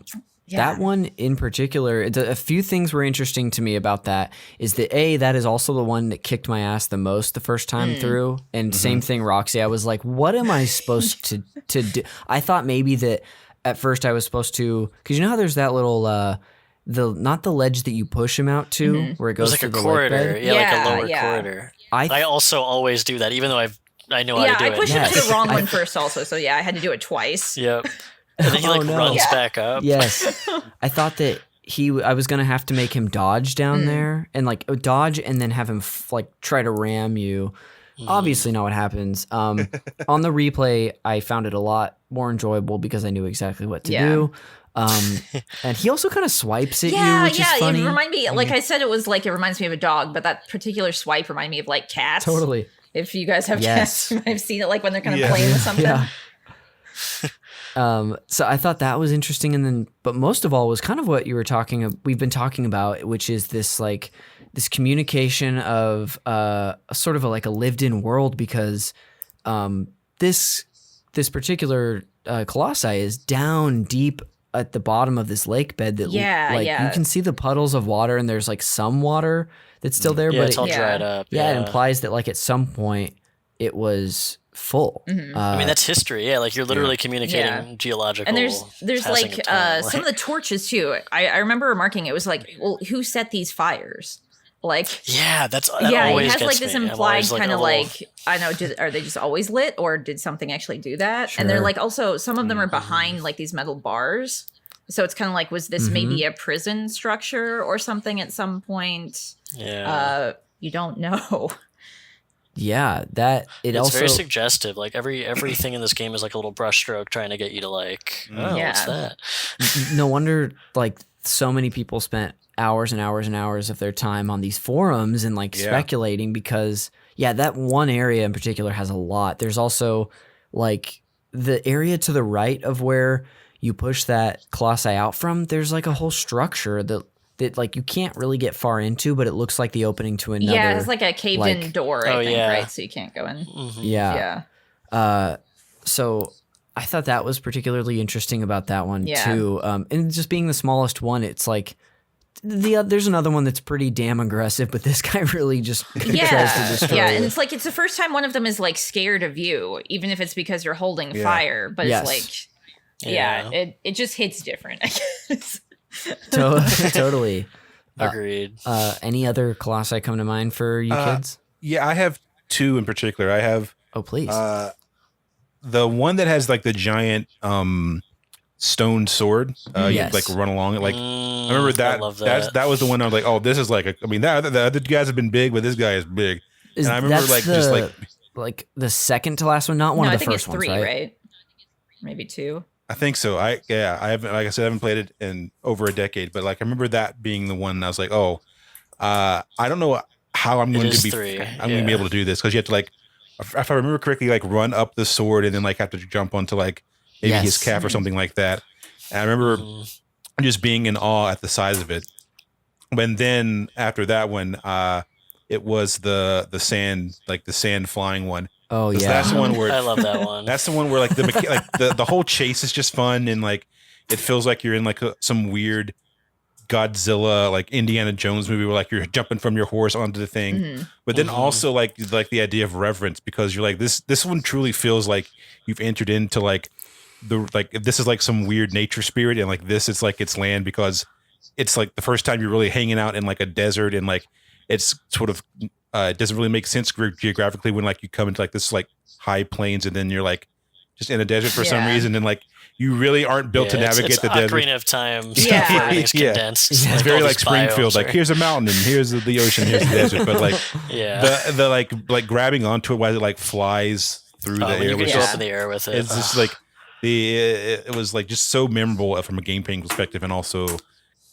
That one in particular, a few things were interesting to me about that is that that is also the one that kicked my ass the most the first time through. And same thing, Roxy. I was like, what am I supposed to do? I thought maybe that at first I was supposed to, because you know how there's that little, not the ledge that you push him out to, where it It was goes like through a the lake corridor. bed? Yeah, like a lower Yeah. corridor. I also always do that, even though I know how to do I it. pushed him to Yes. the wrong one first also. So yeah, I had to do it twice. Yep. And then he Oh, no. runs Yeah. back up. Yes. I thought that I was going to have to make him dodge down there and like dodge and then have him try to ram you. Obviously not what happens. On the replay, I found it a lot more enjoyable because I knew exactly what to do. And he also kind of swipes at you, which is funny. It reminded me, like I said, it reminds me of a dog, but that particular swipe reminded me of like cats. Totally. If you guys have Yes. cats, I've seen it like when they're kind of playing with something. Yeah. So I thought that was interesting, and then, but most of all was kind of what we've been talking about, which is this like this communication of sort of a lived-in world, because this particular Colossi is down deep at the bottom of this lake bed that you can see the puddles of water, and there's like some water that's still there, but it's all dried up. it implies that like at some point it was full. I mean, that's history. Yeah, like you're literally communicating geological. And there's passing like of time. some of the torches too. I remember remarking it was like, well, who set these fires? Like, that yeah, always it has gets like this me. I'm implied always, kind of oh. like, I know, are they just always lit, or did something actually do that? And they're Sure. like, also some of them are behind like these metal bars. So it's kind of like, was this maybe a prison structure or something at some point? Yeah. You don't know. Yeah, that it's also very suggestive. Like everything in this game is like a little brushstroke trying to get you to like, oh, what's that? no wonder like so many people spent hours and hours and hours of their time on these forums and like speculating, because that one area in particular has a lot. There's also like the area to the right of where you push that Colossi out from, there's like a whole structure that like you can't really get far into, but it looks like the opening to another. Yeah, it's like a caved-in door, I think, right? So you can't go in. Yeah. So I thought that was particularly interesting about that one too. And just being the smallest one, it's like there's another one that's pretty damn aggressive, but this guy really just tries to destroy and it. it's like it's the first time one of them is like scared of you, even if it's because you're holding fire. But it's like, it just hits different, I guess. Totally. Agreed. Any other Colossi come to mind for you kids? Yeah, I have two in particular. I have Please. The one that has like the giant stone sword. You like run along it. Like I remember that. I love that. That was the one I was like, oh, this is like. The other guys have been big, but this guy is big. And I remember like the second to last one, not one of the first ones, right? Maybe two. I think so. I haven't, like I said, I haven't played it in over a decade, but like I remember that being the one. I was like, oh, I don't know how I'm going to be. I'm going to be able to do this, because you have to like, if I remember correctly, like run up the sword and then like have to jump onto like maybe his calf or something like that. And I remember just being in awe at the size of it. But then after that one, it was the sand flying one. Oh yeah, that's the one where I love that one. That's the one where like the whole chase is just fun, and like it feels like you're in like some weird Godzilla like Indiana Jones movie where like you're jumping from your horse onto the thing. But then also like the idea of reverence, because you're like this one truly feels like you've entered into like this is like some weird nature spirit, and like this is like its land, because it's like the first time you're really hanging out in like a desert, and like it's sort of it doesn't really make sense geographically when like you come into like this like high plains, and then you're like just in a desert for some reason, and like you really aren't built to navigate the desert. Ocarina of Time stuff where everything's condensed. It's like very all like these Springfield. biomes Like here's a mountain, and here's the ocean, here's the desert. But like the like grabbing onto it while it like flies through the air. You can go up in the air with it. It's just like it was like just so memorable from a game playing perspective, and also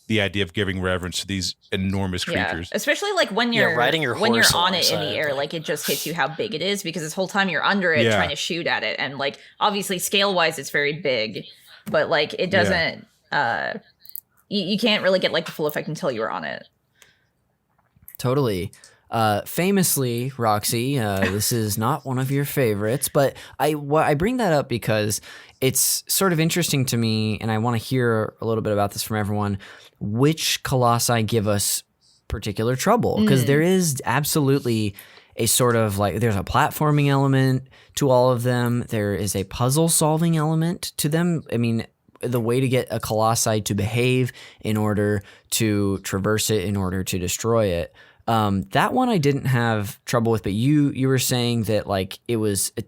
the idea of giving reverence to these enormous creatures. Especially like when you're riding your when you're horse on it in the alongside. air, like it just hits you how big it is, because this whole time you're under it trying to shoot at it, and like obviously scale wise it's very big, but like it doesn't you can't really get like the full effect until you're on it. Totally. Famously, Roxy, this is not one of your favorites, but I bring that up because it's sort of interesting to me, and I want to hear a little bit about this from everyone. Which Colossi give us particular trouble? Because there is absolutely a sort of like, there's a platforming element to all of them. There is a puzzle solving element to them. I mean, the way to get a Colossi to behave in order to traverse it, in order to destroy it. That one I didn't have trouble with, but you were saying that like it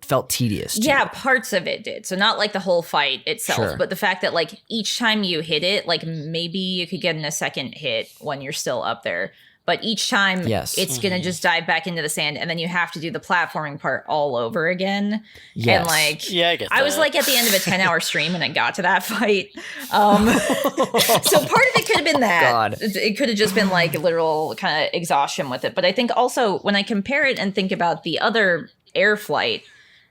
felt tedious. Yeah, parts of it did. So not like the whole fight itself, but the fact that like each time you hit it, like maybe you could get in a second hit when you're still up there. But each time it's going to just dive back into the sand, and then you have to do the platforming part all over again. Yes. And like, I get that. I was like at the end of a 10-hour stream when I got to that fight. So part of it could have been that. God. It could have just been like literal kind of exhaustion with it. But I think also when I compare it and think about the other air flight,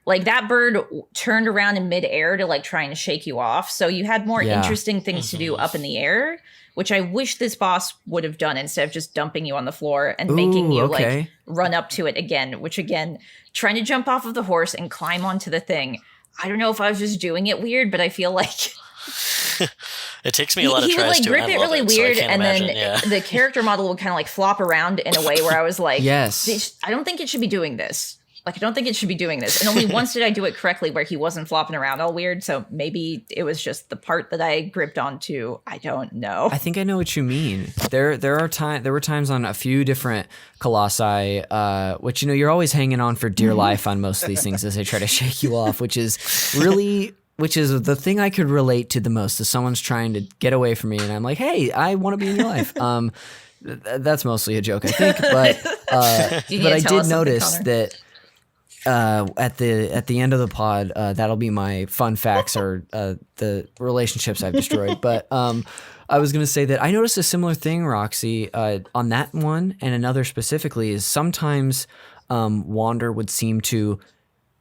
like that bird turned around in midair to like trying to shake you off. So you had more interesting things to do up in the air, which I wish this boss would have done instead of just dumping you on the floor and making you like run up to it again, which again, trying to jump off of the horse and climb onto the thing. I don't know if I was just doing it weird, but I feel like it takes me a lot of tries would like to, grip it really weird, and imagine, then the character model would kind of like flop around in a way where I was like, yes, I don't think it should be doing this. Like, I don't think it should be doing this. And only once did I do it correctly where he wasn't flopping around all weird. So maybe it was just the part that I gripped onto. I don't know. I think I know what you mean. There were times on a few different Colossi, which, you know, you're always hanging on for dear life on most of these things as they try to shake you off, which is the thing I could relate to the most, is someone's trying to get away from me and I'm like, hey, I want to be in your life. That's mostly a joke, I think. But I did notice that at the end of the pod, that'll be my fun facts or the relationships I've destroyed. But I was going to say that I noticed a similar thing, Roxy, on that one, and another specifically is sometimes Wander would seem to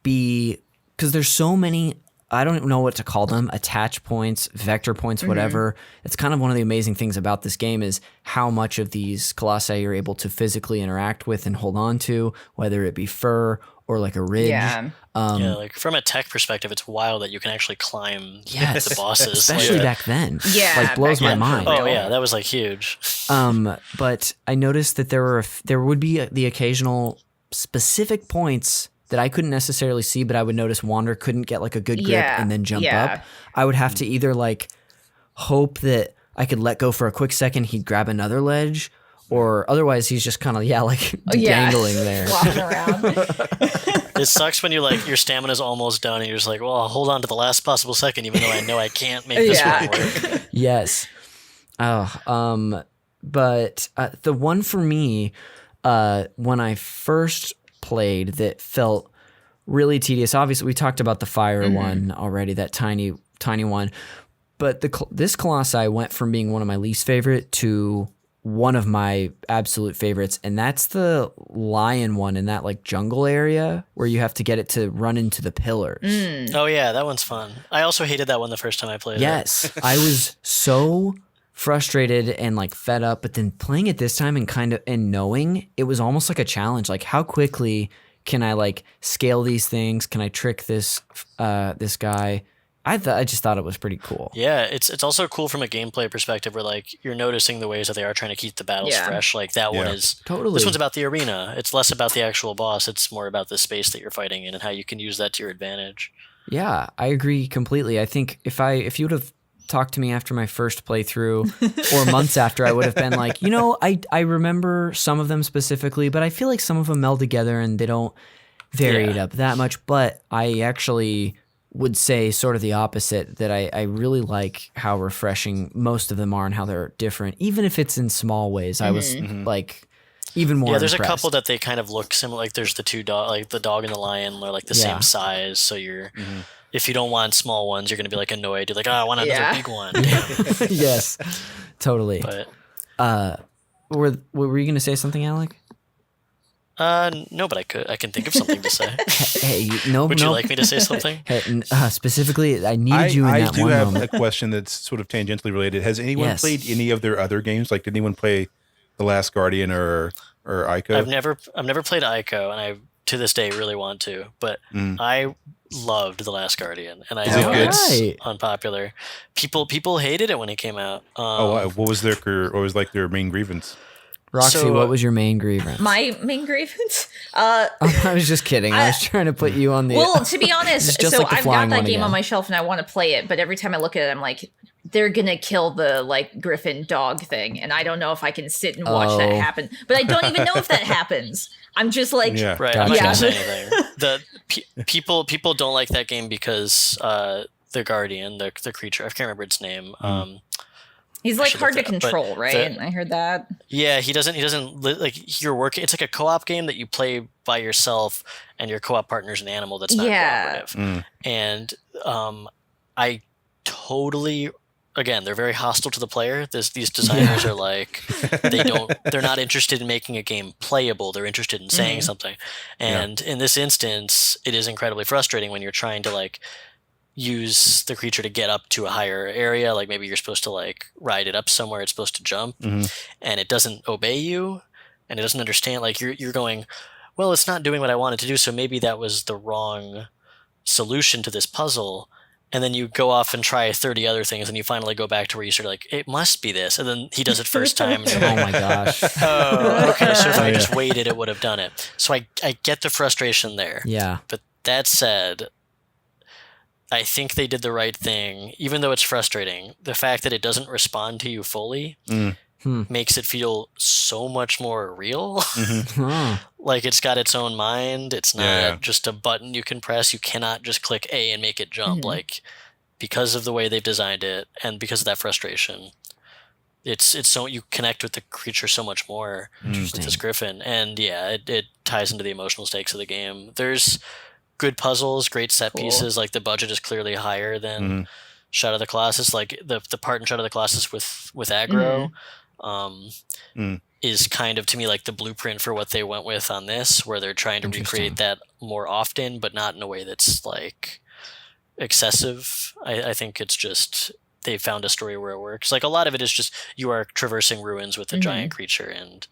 be, because there's so many, I don't know what to call them, attach points, vector points, whatever. It's kind of one of the amazing things about this game is how much of these Colossi you're able to physically interact with and hold on to, whether it be fur or like a ridge. Yeah. Like from a tech perspective, it's wild that you can actually climb the bosses. Especially back then. Yeah. Like blows my mind. Oh yeah, that was like huge. But I noticed that there would be the occasional specific points that I couldn't necessarily see, but I would notice Wander couldn't get like a good grip and then jump up. I would have to either like hope that I could let go for a quick second, he'd grab another ledge, or otherwise he's just kind of dangling there. Flopping around. It sucks when your stamina's almost done and you're just like, well, I'll hold on to the last possible second, even though I know I can't make this one work. Yes. But the one for me, when I first played that felt really tedious, obviously we talked about the fire one already, that tiny one, but this Colossi went from being one of my least favorite to one of my absolute favorites, and that's the lion one in that like jungle area where you have to get it to run into the pillars. Oh yeah, that one's fun. I also hated that one the first time I played it. Yes. I was so frustrated and like fed up, but then playing it this time and knowing it was almost like a challenge. Like, how quickly can I like scale these things? Can I trick this guy? I just thought it was pretty cool. Yeah, it's also cool from a gameplay perspective where like you're noticing the ways that they are trying to keep the battles fresh. Like that one is totally. This one's about the arena. It's less about the actual boss. It's more about the space that you're fighting in and how you can use that to your advantage. Yeah, I agree completely. I think if you would have talked to me after my first playthrough or months after, I would have been like, I remember some of them specifically, but I feel like some of them meld together and they don't vary it up that much. But I actually would say sort of the opposite, that I really like how refreshing most of them are and how they're different, even if it's in small ways. I was like even more there's impressed. A couple that they kind of look similar. Like there's the two dog, like the dog and the lion are like the same size. So you're, if you don't want small ones, you're going to be like annoyed. You're like, I want another big one. Yes, totally. But were you going to say something, Alec? No, but I can think of something to say. Would you like me to say something? Hey, specifically, I needed you in that one moment. I do have a question that's sort of tangentially related. Has anyone played any of their other games? Like, did anyone play The Last Guardian or Ico? I've never played Ico, and I to this day really want to. But I loved The Last Guardian, and I know it's unpopular. People hated it when it came out. What was their main grievance? Roxy, what was your main grievance? My main grievance? I was just kidding. I was trying to put you on the... Well, to be honest, so like I've got that game again on my shelf and I want to play it, but every time I look at it, I'm like, they're gonna kill the like griffin dog thing, and I don't know if I can sit and watch that happen. But I don't even know if that happens. I'm just like, Yeah. Right, I'm not gonna say anything. The people don't like that game because the guardian, the creature, I can't remember its name. he's I like should hard to look that up, but control, right? I heard that. Yeah, he doesn't like you're working. It's like a co-op game that you play by yourself, and your co-op partner's an animal that's not cooperative. And I totally, again, they're very hostile to the player. These designers are like, they're not interested in making a game playable. They're interested in saying something. And in this instance, it is incredibly frustrating when you're trying to like use the creature to get up to a higher area. Like maybe you're supposed to like ride it up somewhere. It's supposed to jump, and it doesn't obey you, and it doesn't understand. Like you're going, well, it's not doing what I want it to do. So maybe that was the wrong solution to this puzzle. And then you go off and try 30 other things, and you finally go back to where you started like, it must be this. And then he does it first time. And you're Oh like, my gosh. oh, okay. So if I just waited, it would have done it. So I get the frustration there. Yeah. But that said, I think they did the right thing, even though it's frustrating. The fact that it doesn't respond to you fully makes it feel so much more real. Like it's got its own mind. It's not just a button you can press. You cannot just click A and make it jump. Like because of the way they've designed it and because of that frustration, it's so you connect with the creature so much more with this griffin. And yeah, it ties into the emotional stakes of the game. There's good puzzles, great set pieces. Like the budget is clearly higher than Shadow of the Colossus. Like the part in Shadow of the Colossus with aggro is kind of to me like the blueprint for what they went with on this, where they're trying to recreate that more often, but not in a way that's like excessive. I think it's just they found a story where it works. Like a lot of it is just you are traversing ruins with a giant creature and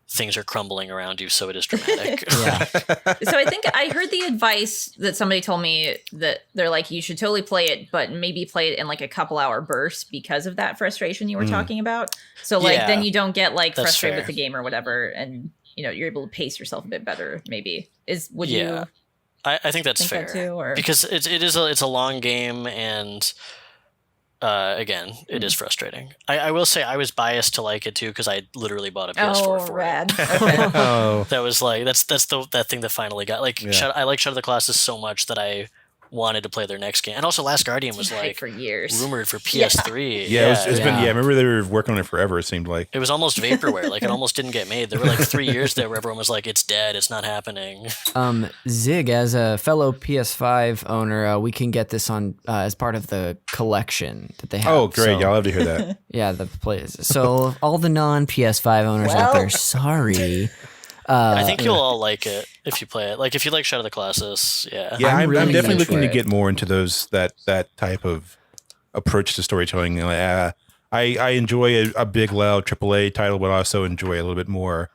things are crumbling around you, so it is dramatic. So I think I heard the advice that somebody told me that they're like, you should totally play it, but maybe play it in like a couple hour bursts because of that frustration you were talking about. So like then you don't get like frustrated with the game or whatever, and you know you're able to pace yourself a bit better. Maybe would you? I think that's fair that too, or? Because it's a long game and. Again, it is frustrating. I will say I was biased to like it too because I literally bought a PS4 for rad. it. Okay. That was like that's that thing that finally got like I like Shadow of the Colossus so much that I wanted to play their next game. And also Last Guardian was like for years rumored for PS3. It's been I remember they were working on it forever. It seemed like it was almost vaporware. Like it almost didn't get made. There were like 3 years there where everyone was like, "It's dead. It's not happening." Zig, as a fellow PS5 owner, we can get this on as part of the collection that they have. Oh, great! So, Yeah, I love to hear that. yeah, the place. So all the non-PS5 owners out there, sorry. I think you'll all like it if you play it. Like if you like Shadow of the Colossus, I'm really definitely looking to into get more into those that type of approach to storytelling. I enjoy a big, loud AAA title, but I also enjoy a little bit more.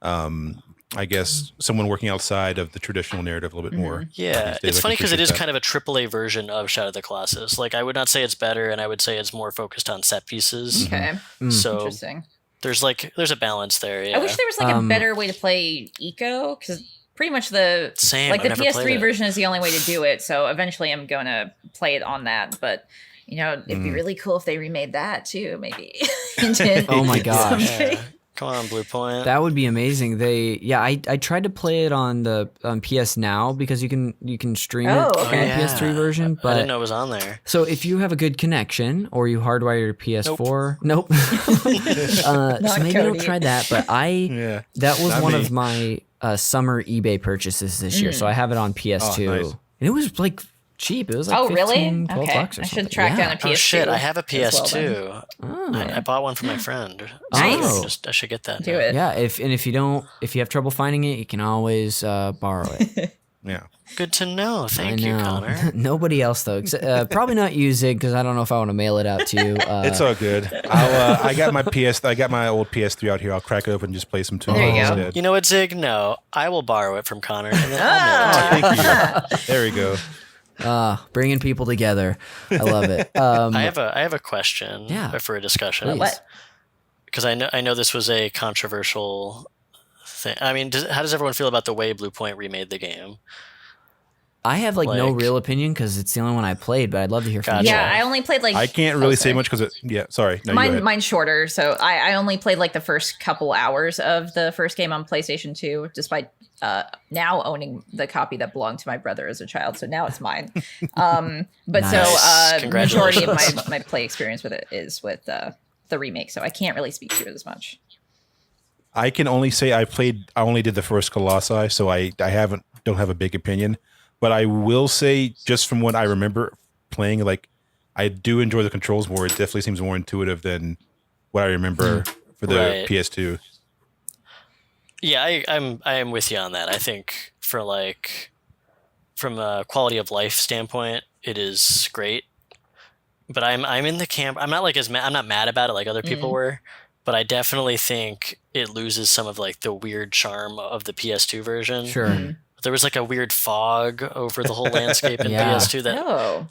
I guess someone working outside of the traditional narrative a little bit more. Yeah, it's funny because it is that. kind of a AAA version of Shadow of the Colossus. Like I would not say it's better, and I would say it's more focused on set pieces. Okay. So Interesting. There's a balance there. Yeah. I wish there was like a better way to play Eco, because pretty much the I've the never played PS3 it. version is the only way to do it. So eventually I'm going to play it on that. But you know, it'd be really cool if they remade that too, maybe. Oh my gosh. Someday. Come on, Blue Point. That would be amazing. I tried to play it on the PS Now because you can stream it on the PS3 version. But I didn't know it was on there. So if you have a good connection or you hardwire your PS4, nope. So maybe don't try that. But that was one of my summer eBay purchases this year. So I have it on PS2, nice. and it was like cheap. It was like 15, 12 bucks or I something. should track down a PS2. Oh shit! I have a as well, PS2. I bought one for my friend. Nice. I should get that. Do it. Yeah, if you have trouble finding it, you can always borrow it. Yeah. Good to know. Thank you, Connor. Nobody else though. Probably not you, Zig, because I don't know if I want to mail it out to you. It's all good. I got my old PS3 out here. I'll crack it open and just play some tunes There you go. instead. You know what, Zig? No, I will borrow it from Connor. And then I'll mail it to you. Thank you. There we go. Bringing people together. I love it. I have a question for a discussion. Please. What? Because I know this was a controversial thing. I mean, how does everyone feel about the way Blue Point remade the game? I have like no real opinion because it's the only one I played, but I'd love to hear from you. Yeah, I only played like. I can't really say much because sorry. No, mine's shorter, so I only played like the first couple hours of the first game on PlayStation 2, despite now owning the copy that belonged to my brother as a child. So now it's mine. But Nice. the majority of my play experience with it is with the remake, so I can't really speak to it as much. I can only say I only did the first Colossi, so I don't have a big opinion. But I will say, just from what I remember playing, like I do enjoy the controls more. It definitely seems more intuitive than what I remember for the PS2. Yeah, I am with you on that. I think from a quality of life standpoint, it is great. But I'm in the camp. I'm not like I'm not mad about it like other people were. But I definitely think it loses some of like the weird charm of the PS2 version. Sure. Mm-hmm. There was like a weird fog over the whole landscape in PS2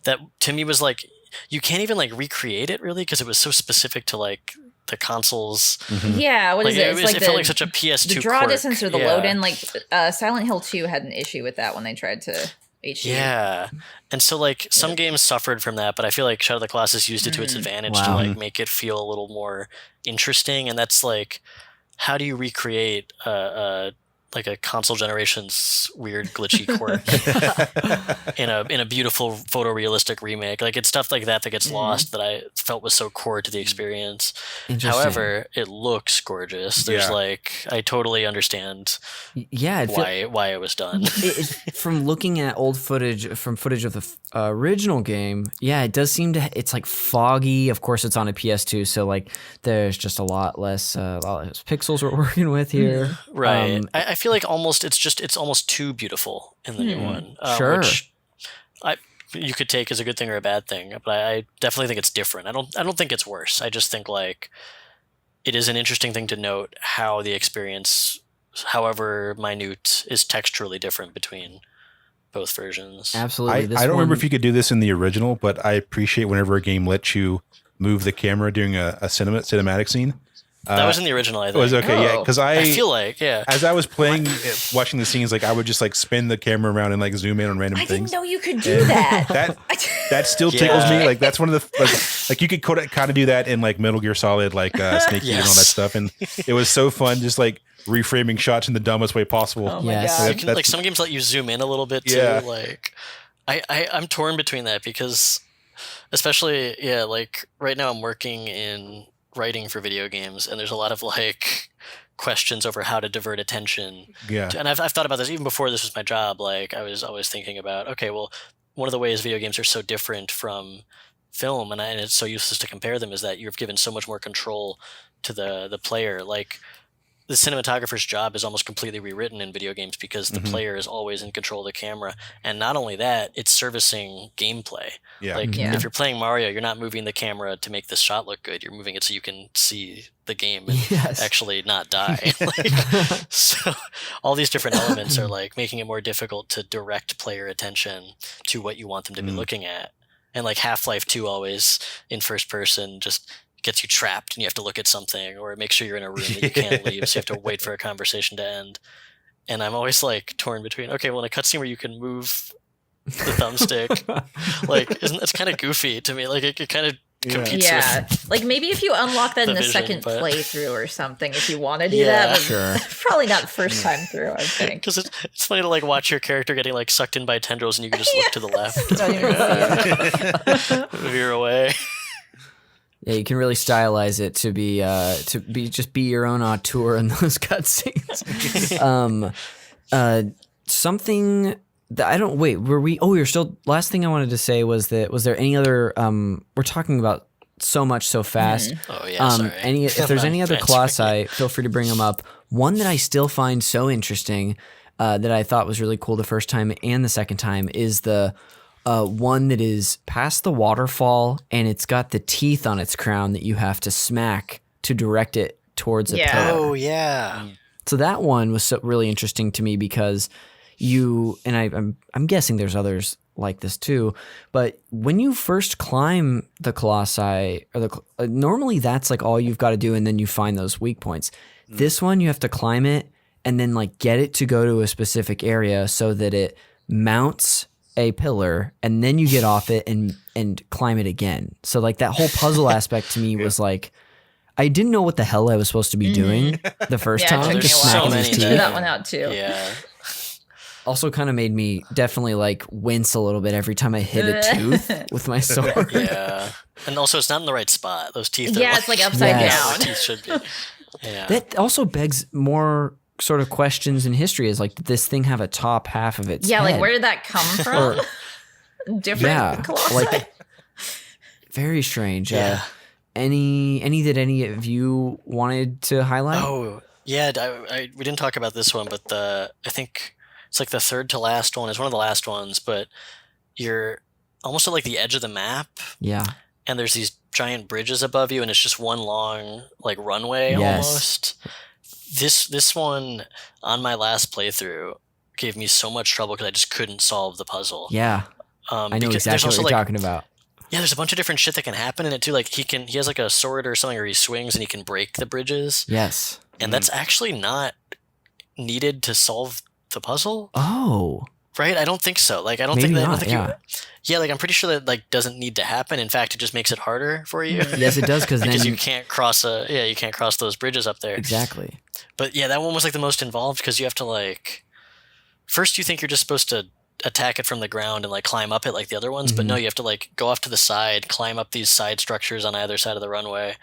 that to me was like, you can't even like recreate it really because it was so specific to like the consoles. Mm-hmm. Yeah, what is it? It felt like such a PS2 the draw quirk. distance or the load in. Like Silent Hill 2 had an issue with that when they tried to HD. Yeah, and so like some games suffered from that, but I feel like Shadow of the Colossus used it to its advantage to like make it feel a little more interesting. And that's like, how do you recreate like a console generation's weird glitchy quirk in a beautiful photorealistic remake? Like it's stuff like that gets lost that I felt was so core to the experience. However, it looks gorgeous. There's like, I totally understand why it was done. From looking at old footage of the original game, it does seem to, it's like foggy. Of course it's on a PS2, so like there's just a lot less pixels we're working with here. Right. I feel like it's almost too beautiful in the new one. Sure. Which you could take as a good thing or a bad thing, but I definitely think it's different. I don't think it's worse. I just think like it is an interesting thing to note how the experience, however minute, is texturally different between both versions. Absolutely. I don't remember if you could do this in the original, but I appreciate whenever a game lets you move the camera during a cinematic scene. That was in the original, I think. It was okay, yeah. Because I feel like, as I was playing, watching the scenes, like I would just like spin the camera around and like zoom in on random things. I didn't know you could do that. That still tickles me. Like that's one of the like you could kind of do that in like Metal Gear Solid, like Snake Eater and all that stuff. And it was so fun, just like reframing shots in the dumbest way possible. Oh my God. You can, like some games let you zoom in a little bit too. Yeah. Like I'm torn between that because, especially like right now I'm working in writing for video games, and there's a lot of like questions over how to divert attention. Yeah. And I've thought about this even before this was my job. Like I was always thinking about, okay, well, one of the ways video games are so different from film, and it's so useless to compare them, is that you've given so much more control to the player. Like the cinematographer's job is almost completely rewritten in video games because the player is always in control of the camera. And not only that, it's servicing gameplay. Yeah. Like if you're playing Mario, you're not moving the camera to make the shot look good. You're moving it so you can see the game and actually not die. So all these different elements are like making it more difficult to direct player attention to what you want them to be looking at. And like Half-Life 2 always in first person just gets you trapped and you have to look at something, or it makes sure you're in a room that you can't leave, so you have to wait for a conversation to end. And I'm always like torn between, okay, well, in a cutscene where you can move the thumbstick, like it's kind of goofy to me. Like it kind of competes with like maybe if you unlock that in the second playthrough or something, if you want to do that, but probably not the first time through, I think. Because it's funny to like watch your character getting like sucked in by tendrils and you can just look to the left. Veer away. Yeah, you can really stylize it to be your own auteur in those cutscenes. Something that I don't you're still. Last thing I wanted to say was there any other? We're talking about so much so fast. Oh yeah, sorry. If there's any other Colossi, feel free to bring them up. One that I still find so interesting that I thought was really cool the first time and the second time is the one that is past the waterfall, and it's got the teeth on its crown that you have to smack to direct it towards a pillar. Oh yeah. So that one was really interesting to me because I'm guessing there's others like this too, but when you first climb the Colossi, normally that's like all you've got to do, and then you find those weak points. This one you have to climb it and then like get it to go to a specific area so that it mounts a pillar and then you get off it and climb it again. So like that whole puzzle aspect to me was like, I didn't know what the hell I was supposed to be doing the first Yeah, it time. took Just me a while smacking to his figure teeth. that one out too. Yeah. Also kind of made me definitely like wince a little bit every time I hit a tooth with my sword. Yeah. And also, it's not in the right spot. Those teeth are Yeah, it's like upside Yes. down. where teeth should be. Yeah. That also begs more sort of questions in history. Is like, did this thing have a top half of its Yeah, like head? where did that come from? Different Yeah, Colossi. like very strange. Yeah. Any that any of you wanted to highlight? Oh, yeah. We didn't talk about this one, but I think it's like the third to last one. It's one of the last ones, but you're almost at like the edge of the map, Yeah. and there's these giant bridges above you, and it's just one long like runway Yes. almost. This one on my last playthrough gave me so much trouble because I just couldn't solve the puzzle. Yeah. I know because exactly there's what also, you're like, talking about. Yeah, there's a bunch of different shit that can happen in it too. Like he has like a sword or something, or he swings and he can break the bridges, Yes. and that's actually not needed to solve the puzzle, Oh. right? I don't think so. Like I don't Maybe think that. not, Yeah, like I'm pretty sure that like doesn't need to happen. In fact, it just makes it harder for you. Yes, it does because Because then you can't cross you can't cross those bridges up there. exactly. But yeah, that one was like the most involved because you have to like first you think you're just supposed to attack it from the ground and like climb up it like the other ones, but no, you have to like go off to the side, climb up these side structures on either side of the runway,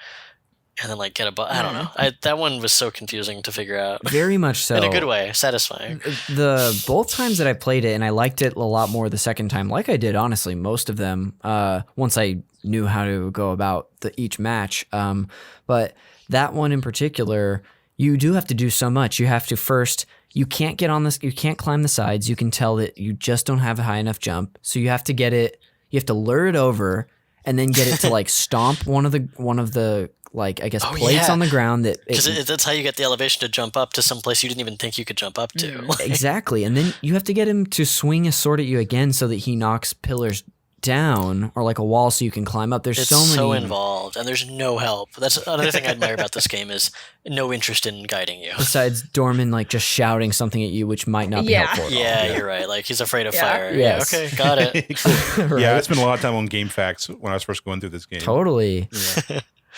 and then like get I don't know. That one was so confusing to figure out. Very much so. In a good way, satisfying. The both times that I played it, and I liked it a lot more the second time, like I did honestly most of them. Once I knew how to go about each match, but that one in particular, you do have to do so much. You have to first. You can't get on this. You can't climb the sides. You can tell that you just don't have a high enough jump. So you have to get it. You have to lure it over, and then get it to like stomp one of the like I guess plates on the ground that because that's how you get the elevation to jump up to some place you didn't even think you could jump up to. Exactly, and then you have to get him to swing a sword at you again so that he knocks pillars down or like a wall so you can climb up. There's It's so many involved, and there's no help. That's another thing I admire about this game is no interest in guiding you. besides Dorman like just shouting something at you, which might not be Yeah. helpful. At all. Yeah, you're right. Like he's afraid of fire. Yes. Yeah, okay, got it. Cool. Yeah, I spent a lot of time on Game Facts when I was first going through this game. Totally.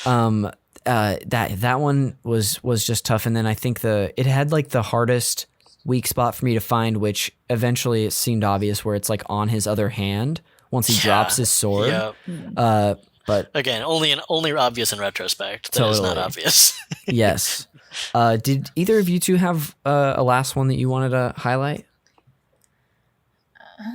That one was just tough, and then I think it had like the hardest weak spot for me to find, which eventually it seemed obvious where it's like on his other hand once he drops his sword. Yep. But Again, only obvious in retrospect. That is not Totally. obvious. yes. Did either of you two have a last one that you wanted to highlight?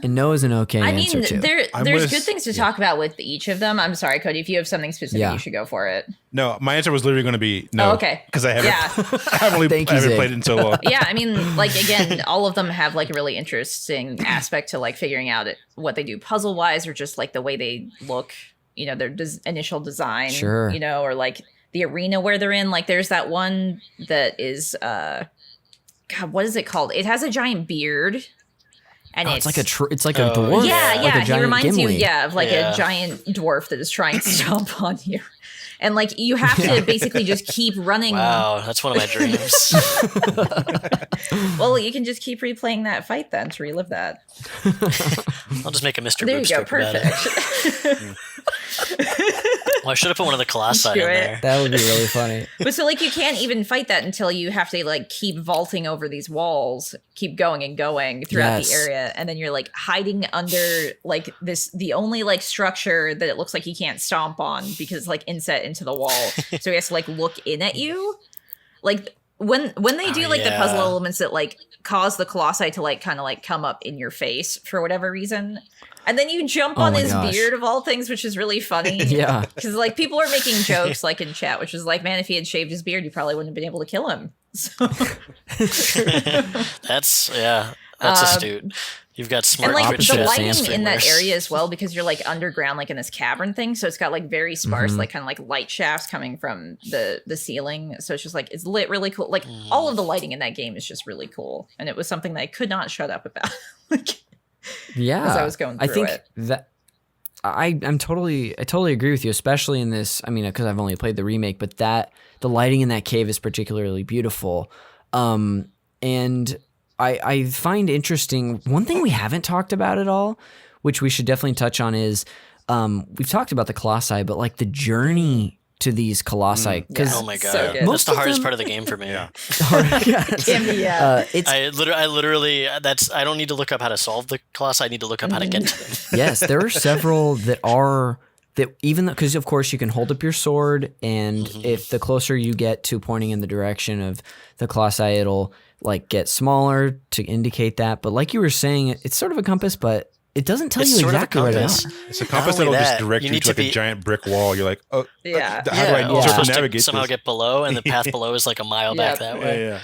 And no is an okay I answer mean, too. there's gonna good things to talk about with each of them. I'm sorry, Cody. If you have something specific, Yeah. you should go for it. No, my answer was literally going to be no. Oh, okay. Because I haven't, Yeah. I haven't Thank you, Zig. played it in so long. Yeah, I mean, like again, all of them have like a really interesting aspect to like figuring out what they do puzzle wise, or just like the way they look. You know, their initial design. Sure. You know, or like the arena where they're in. Like, there's that one that is, God, what is it called? It has a giant beard. And it's like a dwarf. yeah, like a he giant reminds Gimli. you, of like Yeah. a giant dwarf that is trying to stomp on you. And like you have to basically just keep running. Wow, that's one of my dreams. Well, you can just keep replaying that fight then to relive that. I'll just make a Mr. There Boop you go, strip about perfect. it. Well, I should have put one of the Colossi in Do it. there. That would be really funny. But so like you can't even fight that until you have to like keep vaulting over these walls, keep going and going throughout Yes. the area, and then you're like hiding under like the only like structure that it looks like he can't stomp on because it's like inset into the wall. So he has to like look in at you. Like when they do like the puzzle yeah. elements that like cause the Colossi to like kind of like come up in your face for whatever reason. And then you jump on my his gosh. beard of all things, which is really funny. Yeah. Because like people are making jokes like in chat, which is like, man, if he had shaved his beard, you probably wouldn't have been able to kill him. So That's astute. You've got smart and like Twitch the Twitch lighting streamers. in that area as well, because you're like underground, like in this cavern thing. So it's got like very sparse, like kind of like light shafts coming from the ceiling. So it's just like it's lit really cool. Like all of the lighting in that game is just really cool, and it was something that I could not shut up about. Like, Yeah. as I was going through I think it. that I totally agree with you, especially in this. I mean, because I've only played the remake, but the lighting in that cave is particularly beautiful. And I find interesting, one thing we haven't talked about at all, which we should definitely touch on, is we've talked about the Colossi, but like the journey to these Colossi. Oh my god, so good. that's the hardest part of the game for me. It's I literally I don't need to look up how to solve the Colossi. I need to look up how to get to them. yes, there are several that even because of course you can hold up your sword, and if the closer you get to pointing in the direction of the Colossi, it'll like get smaller to indicate that. But like you were saying, it's sort of a compass, but it doesn't tell you exactly where they are. It's a compass that'll just direct you to like a giant brick wall. You're like, oh, how do I You're supposed circumnavigate to somehow get below, and the path below is like a mile back that way. Yeah.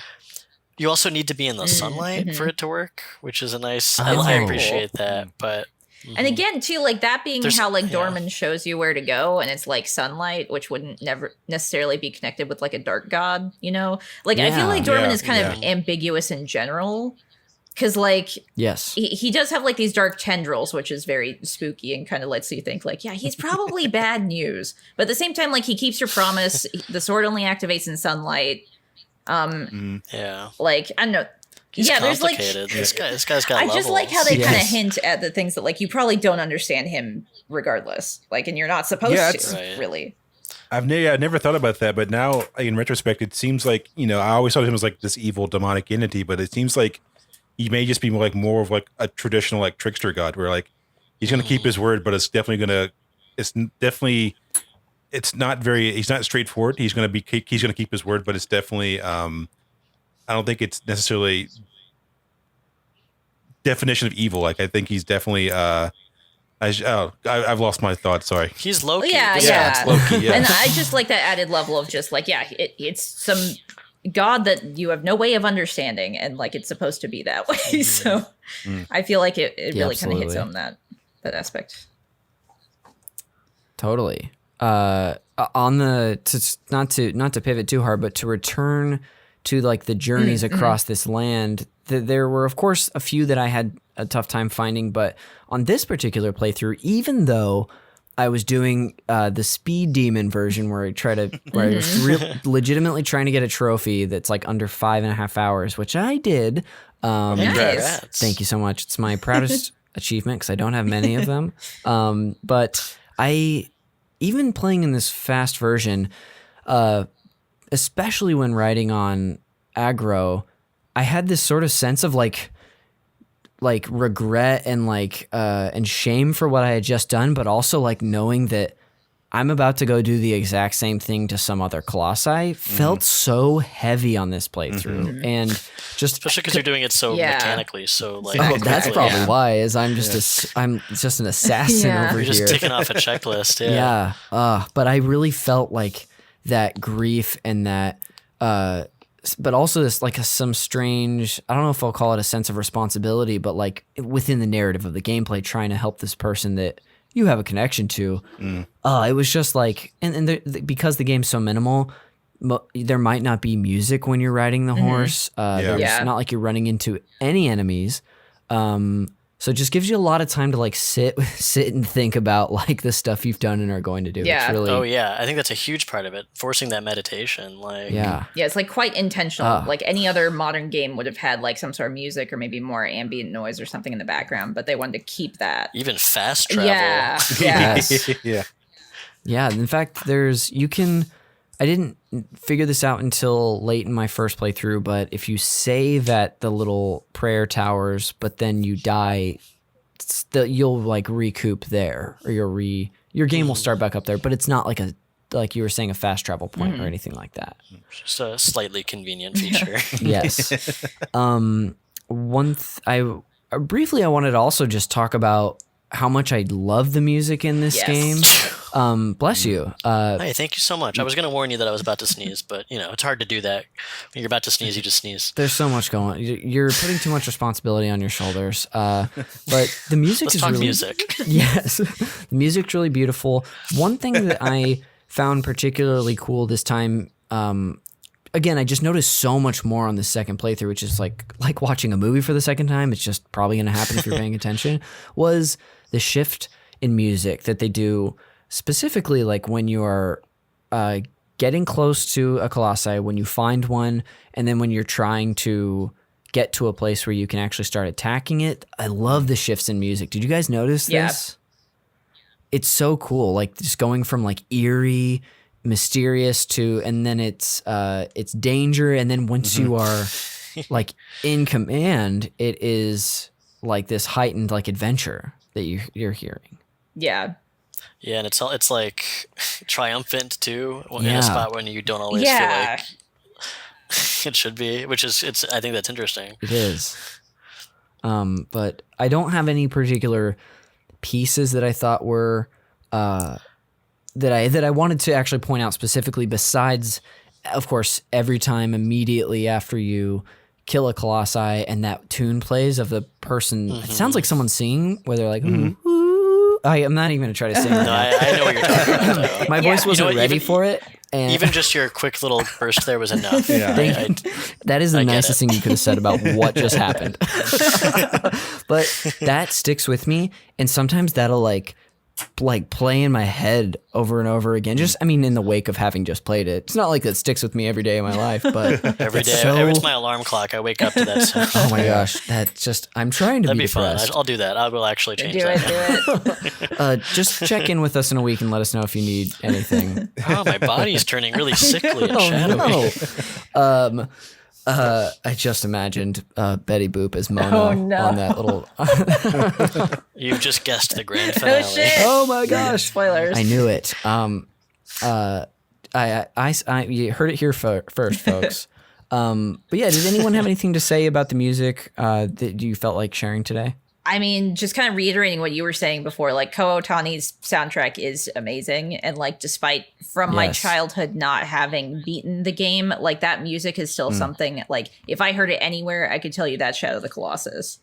You also need to be in the sunlight for it to work, which is a nice. I Oh. appreciate that, but. And again, too, like that being There's- how like yeah. Dorman shows you where to go, and it's like sunlight, which wouldn't never necessarily be connected with like a dark god, you know? Like I feel like Dorman is kind of ambiguous in general, because like Yes. he does have like these dark tendrils, which is very spooky and kind of lets you think like, yeah, he's probably bad news. But at the same time, like he keeps your promise. The sword only activates in sunlight. Yeah. Like I don't know. He's there's like complicated. This guy's got I levels. just like how they kind of Yes. hint at the things that like you probably don't understand him regardless. Like, and you're not supposed to Right. really. I've never thought about that, but now in retrospect, it seems like, I always thought of him as like this evil demonic entity, but it seems like he may just be more of like a traditional like trickster god, where like he's going to keep his word, but it's not straightforward. He's going to keep his word, but it's definitely, I don't think it's necessarily definition of evil. Like I think he's definitely, I've lost my thought. Sorry. He's Loki. Yeah, This yeah. guy's Loki. Yeah. And I just like that added level of just like, it's some god that you have no way of understanding, and like it's supposed to be that way. So I feel like it really kind of hits absolutely. home that aspect. Totally. On not to pivot too hard, but to return to like the journeys across this land, there were of course a few that I had a tough time finding, but on this particular playthrough, even though I was doing the speed demon version where I was legitimately trying to get a trophy that's like under 5.5 hours, which I did. Nice. Congrats. Thank you so much. It's my proudest achievement because I don't have many of them. But even playing in this fast version, especially when writing on aggro, I had this sort of sense of like regret and and shame for what I had just done, but also like knowing that I'm about to go do the exact same thing to some other Colossi felt so heavy on this playthrough. And just Especially because you're doing it so mechanically, so like that's quickly. probably why, is I'm just I'm just an assassin over You're just here. ticking off a checklist. Yeah. But I really felt like that grief and that, but also this like some strange, I don't know if I'll call it a sense of responsibility, but like within the narrative of the gameplay, trying to help this person that you have a connection to. It was just like, and because the game's so minimal, there might not be music when you're riding the horse. It's not like you're running into any enemies. So it just gives you a lot of time to like sit and think about like the stuff you've done and are going to do. Yeah. It's really, Oh yeah, I think that's a huge part of it. Forcing that meditation, like yeah. Yeah, it's like quite intentional. Like any other modern game would have had like some sort of music or maybe more ambient noise or something in the background, but they wanted to keep that. even fast travel. Yeah. Yes. Yeah. Yeah, in fact, I didn't figure this out until late in my first playthrough, but if you save at the little prayer towers, but then you die, you'll like recoup there, or your game will start back up there, but it's not like you were saying, a fast travel point or anything like that. Just a slightly convenient feature. Yes. Briefly, I wanted to also just talk about how much I love the music in this game. Bless you. Hey, thank you so much. I was going to warn you that I was about to sneeze, but it's hard to do that. When you're about to sneeze, you just sneeze. There's so much going. You're putting too much responsibility on your shoulders. But the music Let's is talk really music. Yes, the music's really beautiful. One thing that I found particularly cool this time. Again, I just noticed so much more on the second playthrough, which is like watching a movie for the second time. It's just probably going to happen if you're paying attention. Was the shift in music that they do, specifically like when you are getting close to a Colossi, when you find one, and then when you're trying to get to a place where you can actually start attacking it. I love the shifts in music. Did you guys notice this? It's so cool. Like just going from like eerie, mysterious to, and then it's danger. And then once you are like in command, it is like this heightened like adventure that you're hearing. Yeah. Yeah, and it's like triumphant too, in a spot when you don't always feel like it should be, which is I think that's interesting. It is. But I don't have any particular pieces that I thought were that I wanted to actually point out specifically, besides, of course, every time immediately after you kill a Colossi and that tune plays of the person. It sounds like someone's singing where they're like, ooh, ooh. I'm not even going to try to sing right No, now. I know what you're talking about, though. My voice wasn't You know what, ready for it. And Even just your quick little burst there was enough. Yeah. that is the I get nicest it. thing you could have said about what just happened. But that sticks with me, and sometimes that'll like play in my head over and over again. Just, I mean, in the wake of having just played it. It's not like it sticks with me every day of my life, but Every day, so, it's my alarm clock. I wake up to that sound. oh my gosh, that just, I'm trying to That'd be be fun. depressed. I'll do that. I will actually change Do that. it. Just check in with us in a week and let us know if you need anything. Oh, my body's turning really sickly and shadowy. No. I just imagined Betty Boop as Mona Oh, no. on that little. You've just guessed the grand finale. Oh shit! Oh my gosh! Spoilers. I knew it. You heard it here first, folks. But yeah, did anyone have anything to say about the music that you felt like sharing today? I mean, just kind of reiterating what you were saying before, like Ko Otani's soundtrack is amazing. And like, despite from my Yes. childhood not having beaten the game, like that music is still something like if I heard it anywhere, I could tell you that's Shadow of the Colossus.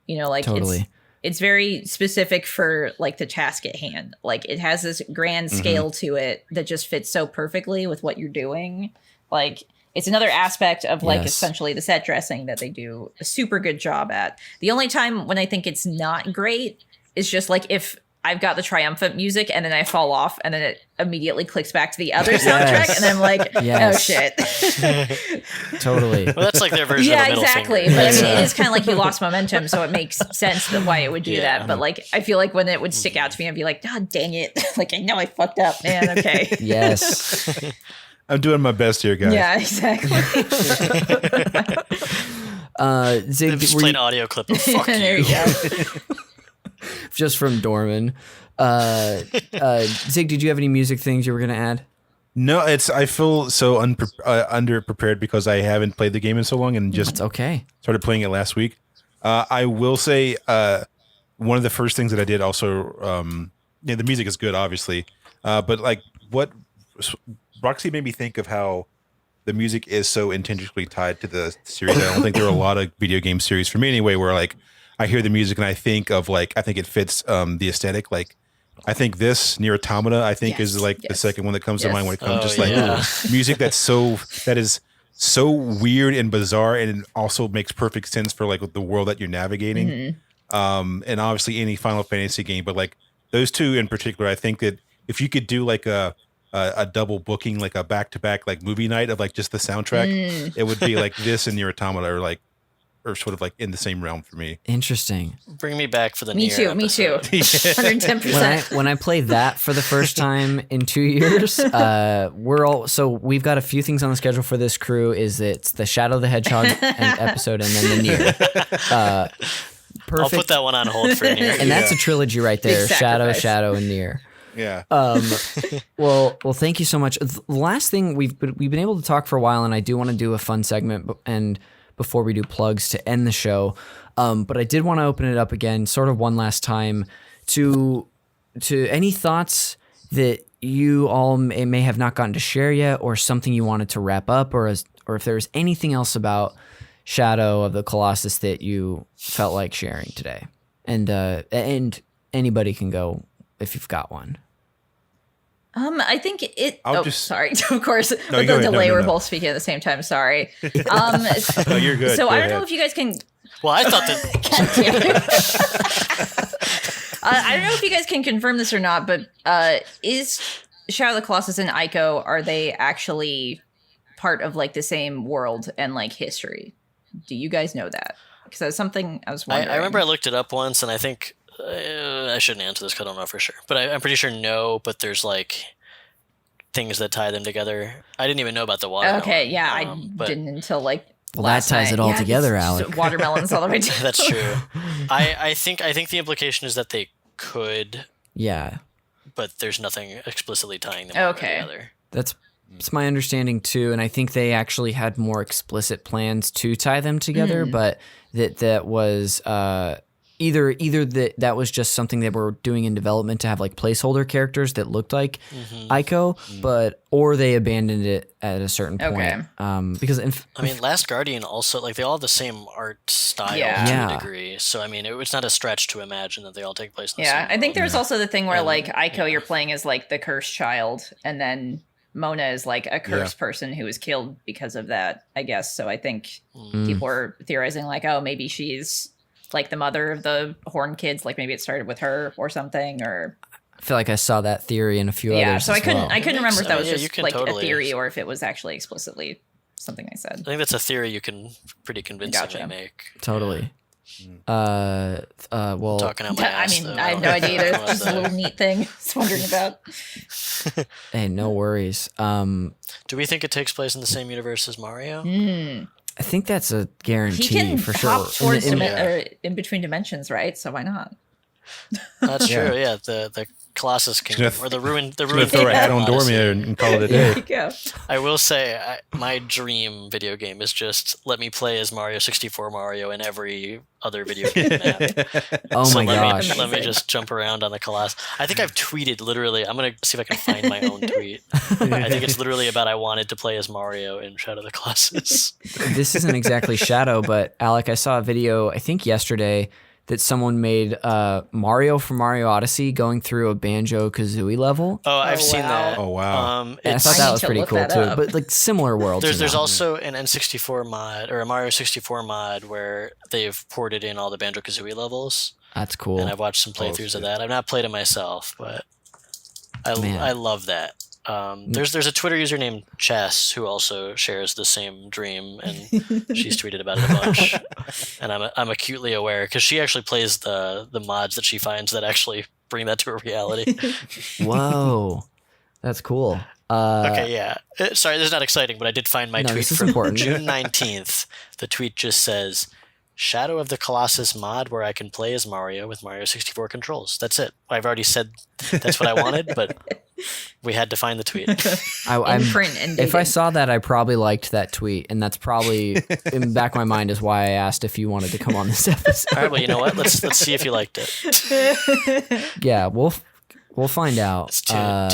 You know, like Totally. it's very specific for like the task at hand. Like it has this grand scale to it that just fits so perfectly with what you're doing. Like it's another aspect of like Yes. essentially the set dressing that they do a super good job at. The only time when I think it's not great is just like if I've got the triumphant music and then I fall off and then it immediately clicks back to the other soundtrack and I'm like, Yes. oh shit. Totally. Well, that's like their version of Yeah, the middle exactly. finger. But I That's, mean, it is kind of like you lost momentum, so it makes sense that why it would do Yeah. that. But like, I feel like when it would stick out to me, I'd be like, God dang it! Like I know I fucked up, man. Okay. Yes. I'm doing my best here, guys. Yeah, exactly. Zig, just were play you- an audio clip of fuck There you. you go. just from Dorman. Zig, did you have any music things you were going to add? No, I feel so underprepared because I haven't played the game in so long and just It's okay. started playing it last week. I will say one of the first things that I did also, the music is good, obviously, but like what Roxy made me think of how the music is so intentionally tied to the series. I don't think there are a lot of video game series for me anyway, where like I hear the music and I think of like, I think it fits the aesthetic. Like I think this Near Automata, I think is like the second one that comes to mind when it comes just like music that is so weird and bizarre, and it also makes perfect sense for like the world that you're navigating. And obviously any Final Fantasy game, but like those two in particular, I think that if you could do like a double booking, like a back-to-back like movie night of like just the soundtrack, it would be like this and Near Automata or sort of like in the same realm for me. Interesting. Bring me back for the Me Nier too. Me too. episode. 110%. When I play that for the first time in 2 years, we've got a few things on the schedule for this crew. It's the Shadow the Hedgehog episode and then the Nier. Perfect. I'll put that one on hold for Nier. And that's a trilogy right there: Big Shadow, sacrifice. Shadow, and Nier. Yeah. Well, thank you so much. The last thing we've been able to talk for a while, and I do want to do a fun segment and before we do plugs to end the show. But I did want to open it up again, sort of one last time, to any thoughts that you all may have not gotten to share yet, or something you wanted to wrap up, or if there's anything else about Shadow of the Colossus that you felt like sharing today. And anybody can go if you've got one. I think it. Sorry. Of course, with go the ahead. delay, No. we're both speaking at the same time. Sorry. No, you're good. So Go I don't know ahead. if you guys can. Well, I thought that I don't know if you guys can confirm this or not, but is Shadow of the Colossus and Ico, are they actually part of like the same world and like history? Do you guys know that? Because that's something I was wondering. I remember I looked it up once, and I think I shouldn't answer this because I don't know for sure. But I'm pretty sure no, but there's like things that tie them together. I didn't even know about the watermelon. Okay, yeah, I didn't until like Well, that ties it all together, Alec. Watermelons all the way down. That's true. I think the implication is that they could, Yeah. but there's nothing explicitly tying them one Okay. or the other. That's my understanding too, and I think they actually had more explicit plans to tie them together, but that was either that was just something they were doing in development to have like placeholder characters that looked like Ico, or they abandoned it at a certain point. Okay. Because I mean, Last Guardian also, like, they all have the same art style Yeah. to a degree. So, I mean, it's not a stretch to imagine that they all take place in the Yeah, same I think world. there's also the thing where like Ico, you're playing as like the cursed child, and then Mona is like a cursed person who was killed because of that, I guess. So I think people are theorizing like, oh, maybe she's like the mother of the Horn kids, like maybe it started with her or something, or I feel like I saw that theory in a few others. so I as couldn't well. I couldn't remember if that was you just can like totally- a theory or if it was actually explicitly something they said. I think that's a theory you can pretty convincingly Gotcha. make. Totally. Well, Talking out my I ass, mean, though. I have no idea. There's Come just a on, little neat thing I was wondering about. hey, no worries. Do we think it takes place in the same universe as Mario? I think that's a guarantee He can for sure. hop towards In- in between dimensions, right? So why not? That's true. Yeah, the Colossus Kingdom gonna or the ruined Gonna throw a hat on Odyssey. Dormir and call it a There day. you go. I will say, my dream video game is just let me play as Mario 64 Mario in every other video game map. oh So my gosh. let me Amazing. just jump around on the Colossus. I think I've tweeted literally. I'm gonna see if I can find my own tweet. I think it's literally about I wanted to play as Mario in Shadow of the Colossus. This isn't exactly Shadow, but Alec, I saw a video, I think yesterday, that someone made Mario from Mario Odyssey going through a Banjo-Kazooie level. Oh, I've Oh, seen wow. that. Oh, wow. And I It's, thought I that need was to pretty look cool that too. up. But like similar worlds. there's you know? also an N64 mod or a Mario 64 mod where they've ported in all the Banjo-Kazooie levels, That's cool. and I've watched some playthroughs of that. I've not played it myself, but Man. I love that. There's a Twitter user named Chess who also shares the same dream, and she's tweeted about it a bunch. And I'm acutely aware because she actually plays the mods that she finds that actually bring that to a reality. Whoa, that's cool. Okay, yeah. Sorry, this is not exciting, but I did find my No, tweet this is from important. June 19th. The tweet just says, Shadow of the Colossus mod where I can play as Mario with Mario 64 controls. That's it. I've already said that's what I wanted, but we had to find the tweet. I'm- Imprint and if I dating. saw that, I probably liked that tweet, and that's probably in the back of my mind is why I asked if you wanted to come on this episode. All right, well, you know what? Let's see if you liked it. Yeah, we'll find out. It's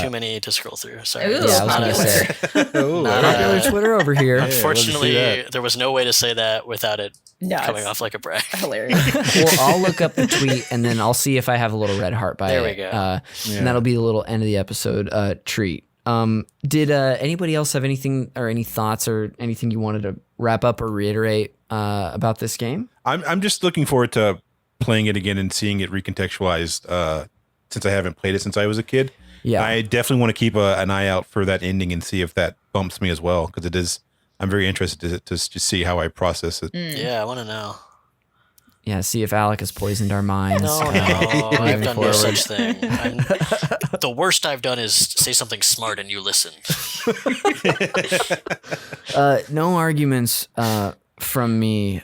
too many to scroll through. Sorry. Ooh, It's Yeah, I was not gonna a- say Oh, not wow. popular Twitter over here. love to see Unfortunately, that. there was no way to say that without it No, coming it's off like a brag. hilarious. Well, I'll look up the tweet and then I'll see if I have a little red heart by There it. we go. And that'll be the little end of the episode treat. Did anybody else have anything or any thoughts or anything you wanted to wrap up or reiterate about this game? I'm just looking forward to playing it again and seeing it recontextualized since I haven't played it since I was a kid. Yeah. I definitely want to keep an eye out for that ending and see if that bumps me as well, because it is. I'm very interested to just see how I process it. Yeah, I want to know. Yeah, see if Alec has poisoned our minds. No, moving I've done no forward. such thing. The worst I've done is say something smart and you listen. No arguments from me.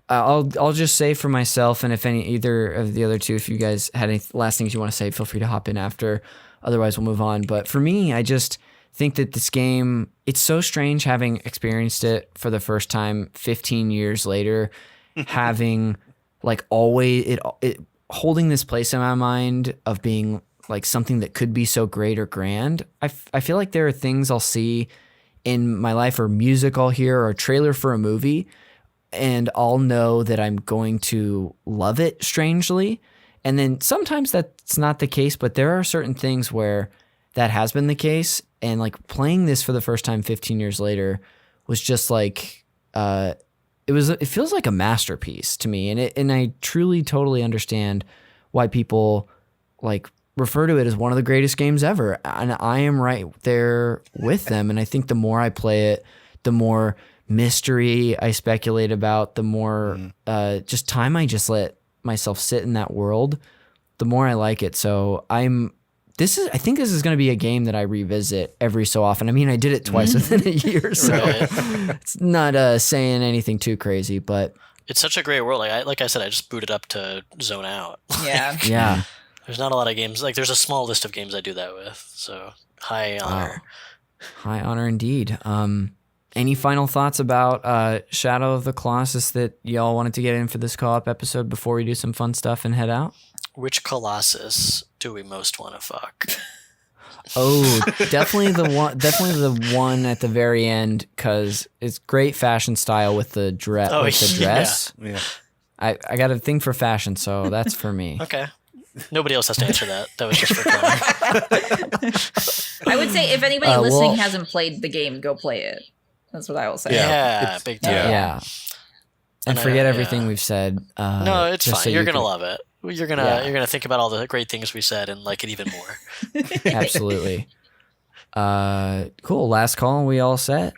I'll just say for myself, and if either of the other two, if you guys had any last things you want to say, feel free to hop in after. Otherwise, we'll move on. But for me, I just think that this game, it's so strange having experienced it for the first time 15 years later, having like always it holding this place in my mind of being like something that could be so great or grand. I feel like there are things I'll see in my life or music I'll hear or a trailer for a movie, and I'll know that I'm going to love it strangely. And then sometimes that's not the case, but there are certain things where that has been the case. And like playing this for the first time 15 years later was just like, it feels like a masterpiece to me. And I truly, totally understand why people like refer to it as one of the greatest games ever. And I am right there with them. And I think the more I play it, the more mystery I speculate about, the more just time I just let myself sit in that world, the more I like it. So I think this is going to be a game that I revisit every so often. I mean, I did it twice within a year, so it's not saying anything too crazy, but it's such a great world. Like I said, I just booted up to zone out. Yeah. yeah. There's not a lot of games. Like, there's a small list of games I do that with. So high honor. High honor indeed. Any final thoughts about Shadow of the Colossus that y'all wanted to get in for this co-op episode before we do some fun stuff and head out? Which Colossus do we most want to fuck? Oh, definitely the one at the very end, because it's great fashion style with the dress. Yeah. I got a thing for fashion, so that's for me. Okay. Nobody else has to answer that. That was just for Connor. I would say if anybody listening hasn't played the game, go play it. That's what I will say. Yeah, big time. Yeah. And forget everything we've said. No, it's fine. so You're gonna love it. You're gonna think about all the great things we said and like it even more. Absolutely. Cool. Last call. We all set?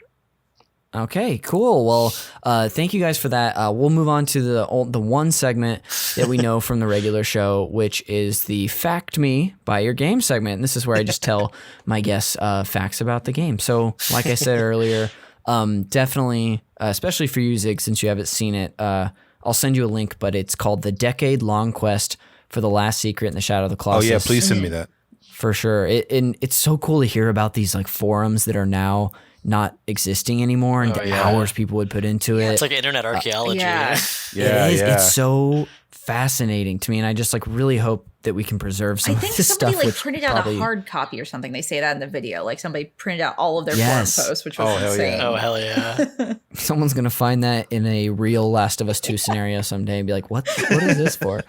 Okay, cool. Well, thank you guys for that. We'll move on to the one segment that we know from the regular show, which is the Fact Me by Your Game segment. And this is where I just tell my guests facts about the game. So, like I said earlier, definitely, especially for you, Zig, since you haven't seen it, I'll send you a link, but it's called The Decade-Long Quest for the Last Secret in the Shadow of the Colossus. Oh, yeah, please send me that. For sure. And it's so cool to hear about these like forums that are now not existing anymore and the hours people would put into it. It's like internet archaeology. It's so fascinating to me, and I just like really hope that we can preserve some of this stuff. I think somebody like printed out a hard copy or something. They say that in the video. Like somebody printed out all of their forum posts, which was insane. Oh, hell yeah. Someone's going to find that in a real Last of Us 2 scenario someday and be like, what is this for?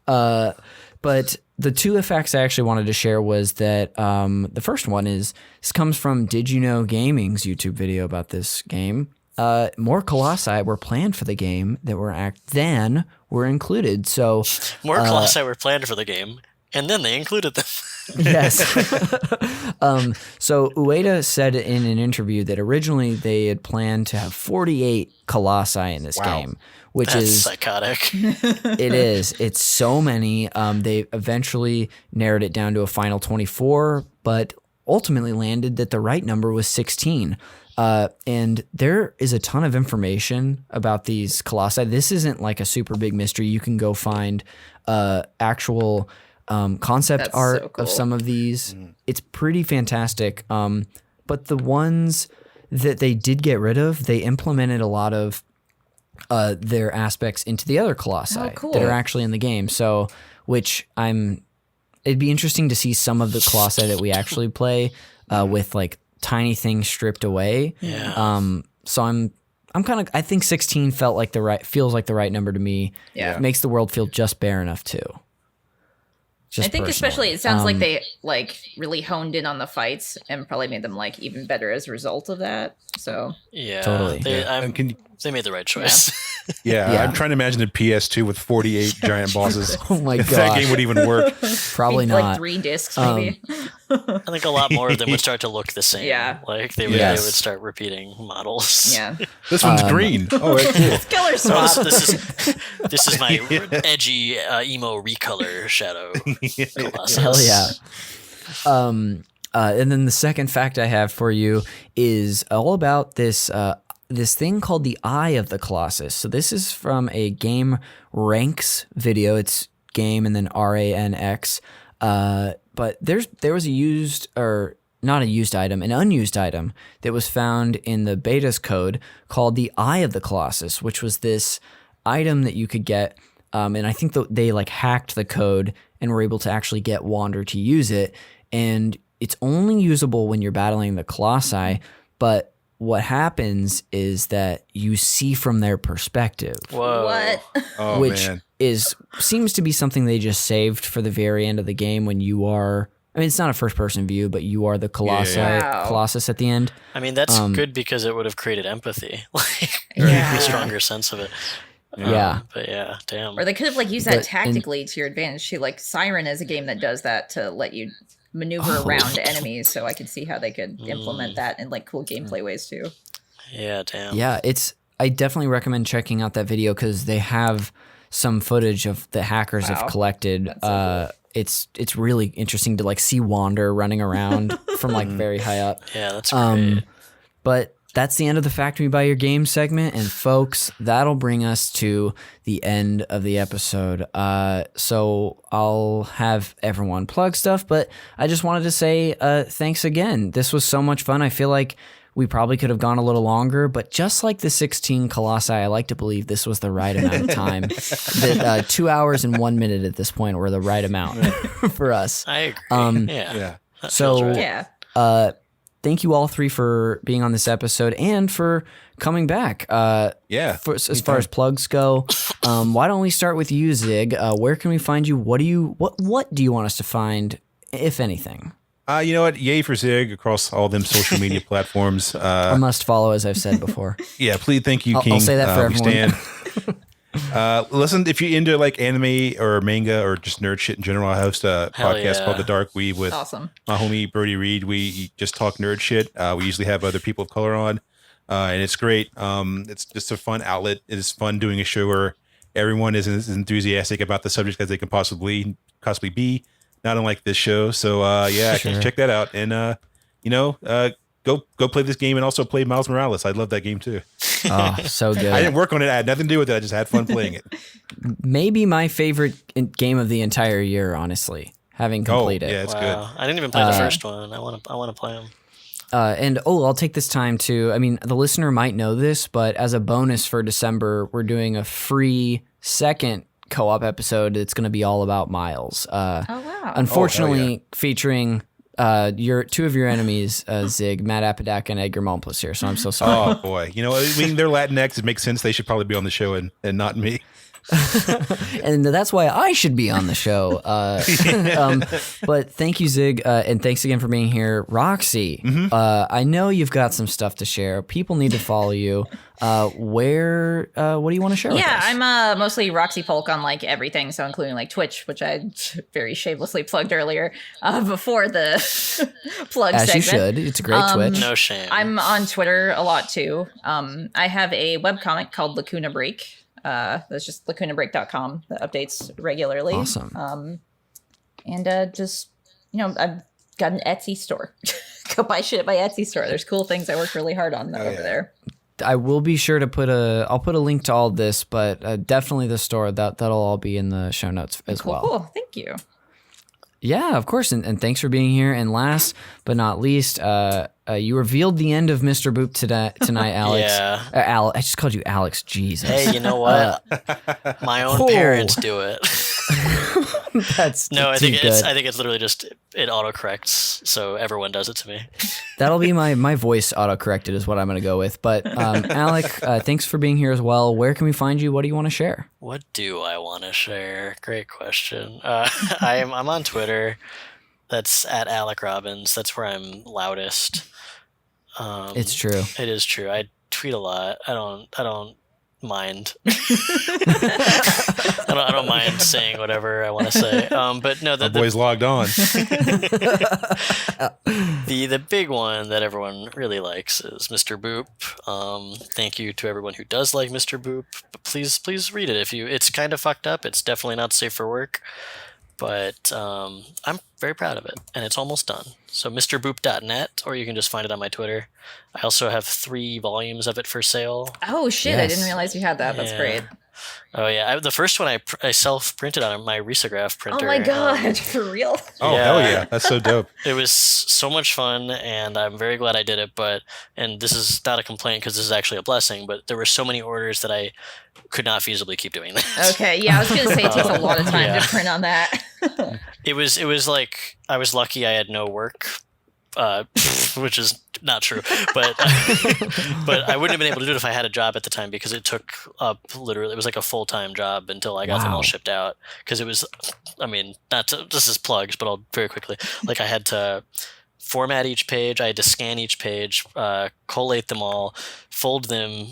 But the two facts I actually wanted to share was that the first one is, this comes from Did You Know Gaming's YouTube video about this game. More Colossi were planned for the game that were included. So more Colossi were planned for the game, and then they included them. Yes. So Ueda said in an interview that originally they had planned to have 48 Colossi in this game, which is psychotic. It is. It's so many. They eventually narrowed it down to a final 24, but ultimately landed that the right number was 16. And there is a ton of information about these Colossi. This isn't like a super big mystery. You can go find actual concept art of some of these. It's pretty fantastic. But the ones that they did get rid of, they implemented a lot of their aspects into the other Colossi that are actually in the game. So, it'd be interesting to see some of the Colossi that we actually play with like tiny things stripped away. Yeah. So I think 16 feels like the right number to me. Yeah. It makes the world feel just bare enough too. I think especially it sounds like they like really honed in on the fights and probably made them like even better as a result of that. So yeah, totally. They made the right choice. Yeah, I'm trying to imagine a PS2 with 48 giant bosses. Oh my god, that game would even work. Probably not. Like 3 discs, maybe. I think a lot more of them would start to look the same. Yeah, like they would start repeating models. Yeah, this one's green. Oh, it's cool. Color swap. This is my edgy emo recolor shadow. Colossus. Hell yeah. And then the second fact I have for you is all about this this thing called the Eye of the Colossus. So this is from a Game Ranks video. It's game and then RANX. But there was an unused item that was found in the beta's code called the Eye of the Colossus, which was this item that you could get. And I think they like hacked the code and were able to actually get Wander to use it. And it's only usable when you're battling the Colossi, but what happens is that you see from their perspective. Whoa. What? Oh, which man. seems to be something they just saved for the very end of the game when you are, I mean, it's not a first person view, but you are the Colossus at the end. I mean, that's good because it would have created empathy, like a stronger sense of it. But yeah, damn. Or they could have like used that tactically to your advantage too. Like Siren is a game that does that to let you maneuver around enemies. So I could see how they could implement that in like cool gameplay ways too. Yeah, damn. Yeah, I definitely recommend checking out that video because they have some footage of the hackers have collected. That's so cool. It's really interesting to like see Wander running around from like very high up. Yeah, that's great. But that's the end of the Fact Me By Your Game segment. And folks, that'll bring us to the end of the episode. So I'll have everyone plug stuff, but I just wanted to say thanks again. This was so much fun. I feel like we probably could have gone a little longer, but just like the 16 Colossi, I like to believe this was the right amount of time. That 2 hours and 1 minute at this point were the right amount for us. I agree. Yeah. That feels So, Yeah. Thank you all three for being on this episode and for coming back. As far as plugs go, why don't we start with you, Zig? Where can we find you? What do you want us to find, if anything? You know what? Yay for Zig across all them social media platforms. A must follow, as I've said before. Yeah, please. Thank you, King. I'll say that for we everyone. stand. Listen, if you're into like anime or manga or just nerd shit in general, I host a podcast called The Dark Weave with Awesome. my homie Brody Reed. We just talk nerd shit. We usually have other people of color on, and it's great. It's just a fun outlet. It is fun doing a show where everyone is as enthusiastic about the subject as they can possibly be. Not unlike this show. So check that out. And go play this game and also play Miles Morales. I love that game too. Oh, so good. I didn't work on it. I had nothing to do with it. I just had fun playing it. Maybe my favorite game of the entire year, honestly, having completed. Yeah, it's wow. good. I didn't even play the first one. I want to play them. I'll take this time to, I mean, the listener might know this, but as a bonus for December, we're doing a free second co-op episode. It's going to be all about Miles. Oh, wow. Unfortunately, featuring two of your enemies, Zig, Matt Apodaca and Edgar Momplis here. So I'm so sorry. Oh boy, I mean, they're Latinx. It makes sense. They should probably be on the show and not me. And that's why I should be on the show. But thank you, Zig, and thanks again for being here. Roxy, I know you've got some stuff to share. People need to follow you. What do you want to share with us? Yeah, I'm mostly Roxy Polk on like everything, so including like Twitch, which I very shamelessly plugged earlier before the plug As segment. you should. It's a great Twitch. No shame. I'm on Twitter a lot too. I have a webcomic called Lacuna Break. That's just lacunabreak.com that updates regularly. Awesome. And just, I've got an Etsy store. Go buy shit at my Etsy store. There's cool things I work really hard on over there. I will be sure to I'll put a link to all this, but definitely the store that'll all be in the show notes as well. Cool. Thank you. Yeah, of course. And thanks for being here. And last but not least, you revealed the end of Mr. Boop tonight, Alex. Yeah. I just called you Alex. Jesus. Hey, you know what? My own parents do it. That's No, I too think good. it's literally just it autocorrects, so everyone does it to me. That'll be my voice autocorrected is what I'm going to go with. But Alec, thanks for being here as well. Where can we find you? What do you want to share? What do I want to share? Great question. I'm on Twitter. That's at Alec Robbins. That's where I'm loudest. It's true. It is true. I tweet a lot. I don't mind. I don't mind saying whatever I want to say. But no, The boys logged on. The big one that everyone really likes is Mr. Boop. Thank you to everyone who does like Mr. Boop. But please read it. It's kind of fucked up. It's definitely not safe for work. But I'm very proud of it, and it's almost done. So MrBoop.net, or you can just find it on my Twitter. I also have 3 volumes of it for sale. Oh, shit. Yes. I didn't realize you had that. That's great. Oh, yeah. The first one I self-printed on my Risograph printer. Oh, my God. For real? Oh, hell yeah. That's so dope. It was so much fun, and I'm very glad I did it. And this is not a complaint because this is actually a blessing, but there were so many orders that I could not feasibly keep doing that. Okay. Yeah, I was going to say it takes a lot of time to print on that. It was like I was lucky I had no work, which is not true. But but I wouldn't have been able to do it if I had a job at the time because it took up literally it was like a full-time job until I got them all shipped out. Because it was, I mean, this is plugs, but I'll very quickly like I had to format each page, I had to scan each page, collate them all, fold them.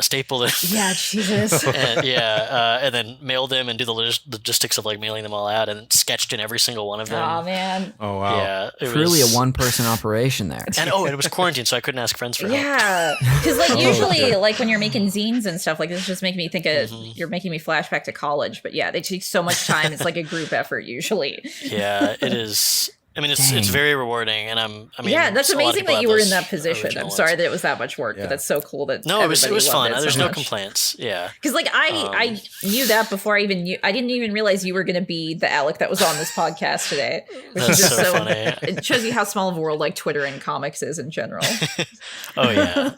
staple them. Yeah, Jesus. And then mail them and do the logistics of like mailing them all out, and sketched in every single one of them. Oh man. Oh wow. Yeah, it Truly was, a one-person operation there. And it was quarantine, so I couldn't ask friends for help. Yeah, because like usually, okay. like when you're making zines and stuff, like this just making me think of you're making me flashback to college. But yeah, they take so much time. It's like a group effort usually. Yeah, it is. I mean, it's very rewarding, and yeah, that's a lot of amazing people that you have were in those that position. original I'm ones. sorry that it was that much work, but that's so cool that No, it was fun. So There's no much. complaints. Yeah, Because like I knew that before I even knew. I didn't even realize you were going to be the Alec that was on this podcast today. Which That's is just so funny. It shows you how small of a world like Twitter and comics is in general. Oh yeah,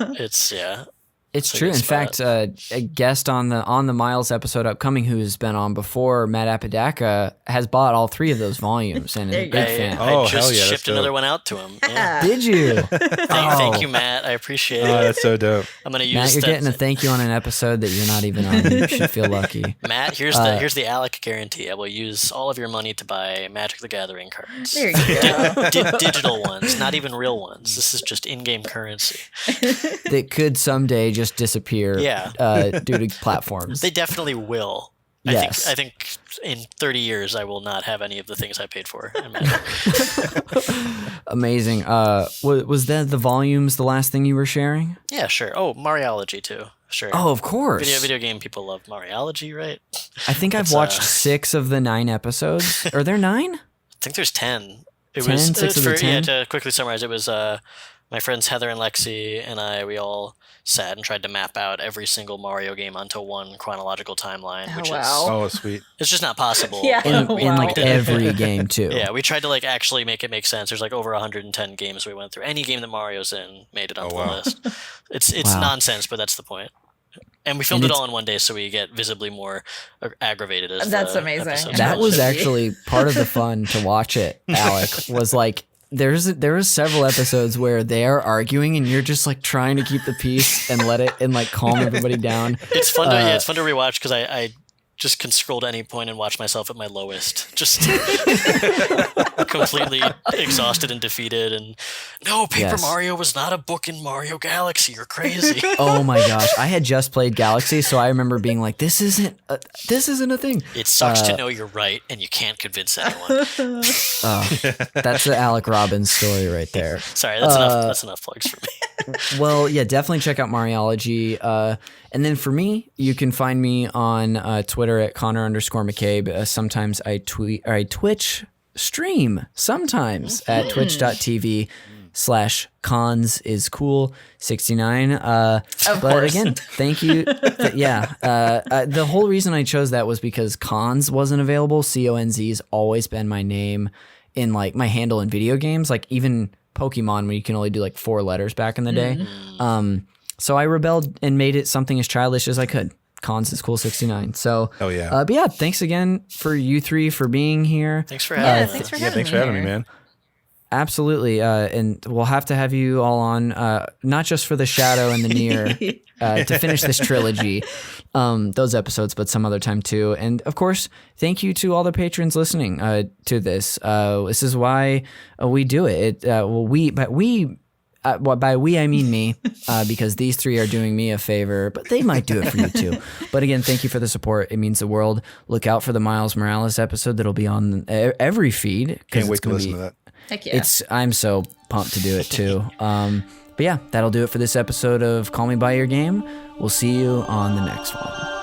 It's a true. good In spot. fact, a guest on the Miles episode upcoming who's been on before, Matt Apodaca, has bought all 3 of those volumes and is a There you big go. fan. Oh, I just hell yeah, that's shipped another dope. one out to him. Yeah. Did you? Thank you, Matt. I appreciate Oh, it. that's so dope. I'm gonna use Matt, you're that. getting a thank you on an episode that you're not even on. You should feel lucky. Matt, here's the Alec guarantee. I will use all of your money to buy Magic the Gathering cards. There you go. Digital ones, not even real ones. This is just in-game currency. That could someday just disappear due to platforms. They definitely will. Yes. I think in 30 years I will not have any of the things I paid for. in Magic. Amazing. Was that the volumes the last thing you were sharing? Yeah, sure. Oh, Mariology too. Sure. Oh, of course. Video game people love Mariology, right? I think I've watched 6 of the 9 episodes. Are there 9? I think there's 10. 10? 6 of the 10? Yeah, to quickly summarize, it was my friends Heather and Lexi and I, we all sat and tried to map out every single Mario game onto one chronological timeline, Oh, which wow. Oh, sweet. it's just not possible. Yeah. In, Oh, in like wow. every game too. Yeah, we tried to like actually make it make sense. There's like over 110 games we went through. Any game that Mario's in made it onto wow. the list. It's Wow. nonsense, but that's the point. And we filmed And it all in one day, so we get visibly more aggravated as That's the amazing. episodes That go was on. actually part of the fun to watch it, Alec, was like there was several episodes where they are arguing and you're just like trying to keep the peace and let it and like calm everybody down. It's fun to rewatch because I just can scroll to any point and watch myself at my lowest, just completely exhausted and defeated. And no, Paper Yes. Mario was not a book in Mario Galaxy. You're crazy. Oh my gosh, I had just played Galaxy, so I remember being like, this isn't a thing. It sucks to know you're right and you can't convince anyone. That's the Alec Robbins story right there. Sorry, that's enough. That's enough plugs for me. Well, yeah, definitely check out Mariology. And then for me, you can find me on Twitter at Connor_McCabe. Sometimes I tweet or I Twitch stream sometimes at twitch.tv/consiscool69. But course. again, thank you. The whole reason I chose that was because Cons wasn't available. CONZ's always been my name in like my handle in video games, like even Pokemon when you can only do like 4 letters back in the day. So I rebelled and made it something as childish as I could. Cons is cool 69. So, Oh, yeah. but yeah, thanks again for you 3 for being here. Thanks for having me. Thanks for Yeah, having thanks me for having me, here. man. Absolutely. And we'll have to have you all on, not just for the Shadow and the Near to finish this trilogy, those episodes, but some other time too. And of course, thank you to all the patrons listening to this. This is why we do it. By we, I mean me, because these 3 are doing me a favor, but they might do it for you too. But again, thank you for the support. It means the world. Look out for the Miles Morales episode that'll be on every feed. Can't wait to listen to that. Heck yeah. I'm so pumped to do it too. But yeah, that'll do it for this episode of Call Me By Your Game. We'll see you on the next one.